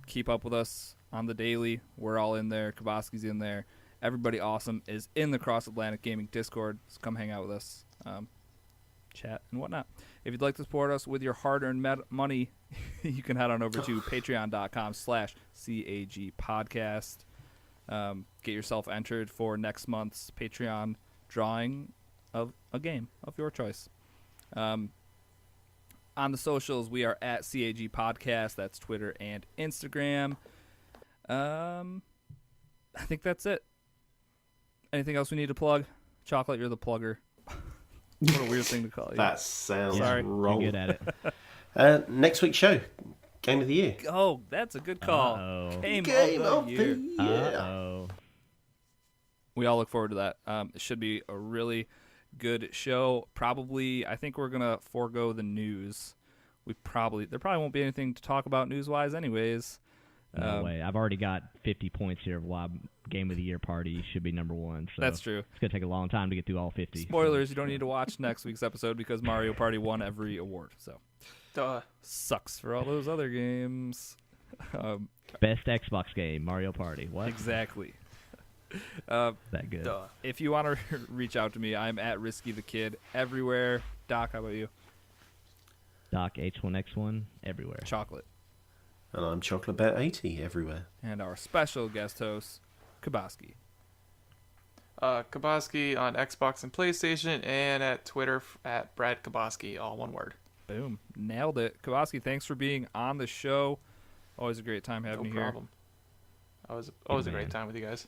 Speaker 2: Keep up with us on the daily. We're all in there. Kabosky's in there. Everybody awesome is in the Cross Atlantic Gaming Discord. So come hang out with us, chat and whatnot. If you'd like to support us with your hard-earned money, you can head on over to patreon.com/CAG podcast. Get yourself entered for next month's Patreon drawing of a game of your choice. On the socials, we are at CAG Podcast. That's Twitter and Instagram. I think that's it. Anything else we need to plug? Chocolate, you're the plugger. What a weird thing to call you.
Speaker 1: That sounds
Speaker 2: Sorry.
Speaker 1: wrong.
Speaker 3: You're good at it.
Speaker 1: Next week's show, Game of the Year.
Speaker 2: Oh, that's a good call.
Speaker 3: Uh-oh.
Speaker 2: Game
Speaker 1: Of the
Speaker 2: year.
Speaker 1: Year.
Speaker 3: Uh-oh.
Speaker 2: We all look forward to that. It should be a really good show. Probably, I think we're gonna forego the news. There probably won't be anything to talk about news-wise, anyways.
Speaker 3: No way. I've already got 50 points here of why Game of the Year Party should be number one. So
Speaker 2: That's true.
Speaker 3: It's going to take a long time to get through all 50.
Speaker 2: Spoilers, you don't need to watch next week's episode because Mario Party won every award. So
Speaker 4: Duh.
Speaker 2: sucks for all those other games.
Speaker 3: Best Xbox game, Mario Party. What?
Speaker 2: Exactly.
Speaker 3: That good.
Speaker 4: Duh.
Speaker 2: If you want to reach out to me, I'm at Risky the Kid everywhere. Doc, how about you?
Speaker 3: Doc H1X1 everywhere.
Speaker 2: Chocolate.
Speaker 1: And I'm ChocolateBear80 everywhere.
Speaker 2: And our special guest host, Kabosky.
Speaker 4: Kabosky on Xbox and PlayStation, and at Twitter at Brad Kabosky, all one word.
Speaker 2: Boom. Nailed it. Kabosky, thanks for being on the show. Always a great time having
Speaker 4: No
Speaker 2: you here.
Speaker 4: problem. Always a
Speaker 3: man.
Speaker 4: great time with you guys.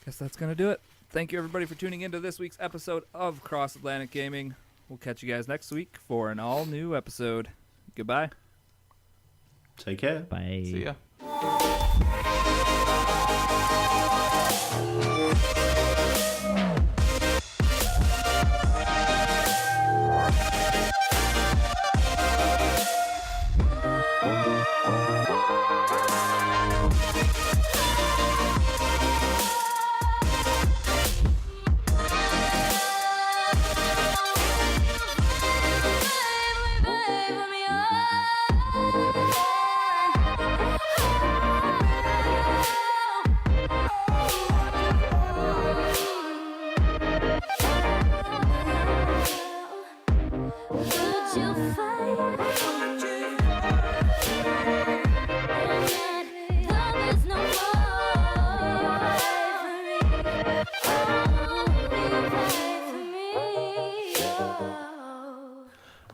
Speaker 2: Guess that's going to do it. Thank you, everybody, for tuning into this week's episode of Cross Atlantic Gaming. We'll catch you guys next week for an all-new episode. Goodbye.
Speaker 1: Take care.
Speaker 3: Bye.
Speaker 4: See ya.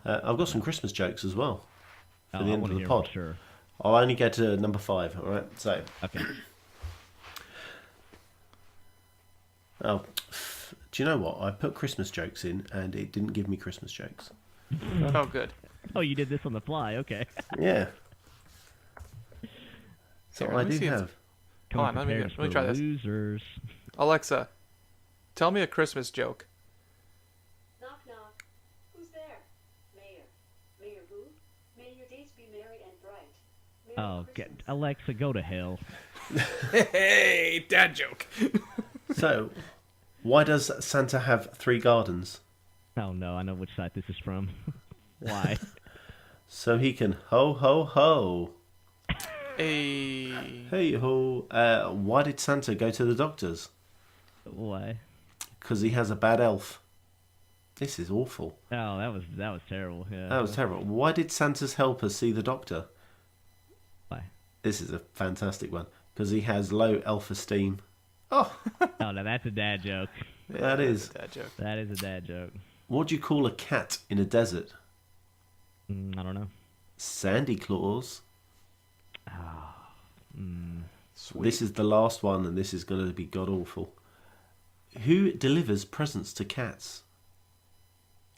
Speaker 1: I've got some Christmas jokes as well for the
Speaker 3: I
Speaker 1: end
Speaker 3: want
Speaker 1: of
Speaker 3: to
Speaker 1: the
Speaker 3: hear
Speaker 1: pod.
Speaker 3: for sure.
Speaker 1: I'll only get to number 5, all right? So,
Speaker 3: Okay.
Speaker 1: do you know what? I put Christmas jokes in, and it didn't give me Christmas jokes.
Speaker 4: Oh, good.
Speaker 3: Oh, you did this on the fly. Okay.
Speaker 1: Yeah. So
Speaker 4: Here,
Speaker 1: I
Speaker 4: let me
Speaker 1: do
Speaker 4: see if-
Speaker 1: have.
Speaker 3: Come
Speaker 4: Hold on, let me
Speaker 3: prepared
Speaker 4: try
Speaker 3: for
Speaker 4: this.
Speaker 3: losers.
Speaker 4: Alexa, tell me a Christmas joke.
Speaker 5: Knock, knock. Who's there? Mayor. Mayor who? May your days be merry and bright. Merry
Speaker 3: Oh,
Speaker 5: Christmas.
Speaker 3: Alexa, go to hell.
Speaker 4: Hey, dad joke.
Speaker 1: So, why does Santa have 3 gardens?
Speaker 3: Oh no, I know which site this is from. Why?
Speaker 1: So he can ho ho ho.
Speaker 4: Hey.
Speaker 1: Hey ho. Why did Santa go to the doctors?
Speaker 3: Why?
Speaker 1: Because he has a bad elf. This is awful.
Speaker 3: Oh, that was terrible. Yeah.
Speaker 1: That was terrible. Why did Santa's helper see the doctor?
Speaker 3: Why?
Speaker 1: This is a fantastic one. Because he has low elf-esteem. Oh,
Speaker 3: Oh, now that's a dad joke.
Speaker 1: that is.
Speaker 4: Dad joke.
Speaker 3: That is a dad joke.
Speaker 1: What do you call a cat in a desert?
Speaker 3: I don't know.
Speaker 1: Sandy Claus.
Speaker 4: Sweet.
Speaker 1: This is the last one, and this is going to be god-awful. Who delivers presents to cats?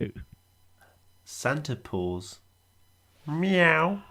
Speaker 3: Ooh.
Speaker 1: Santa Paws. Meow.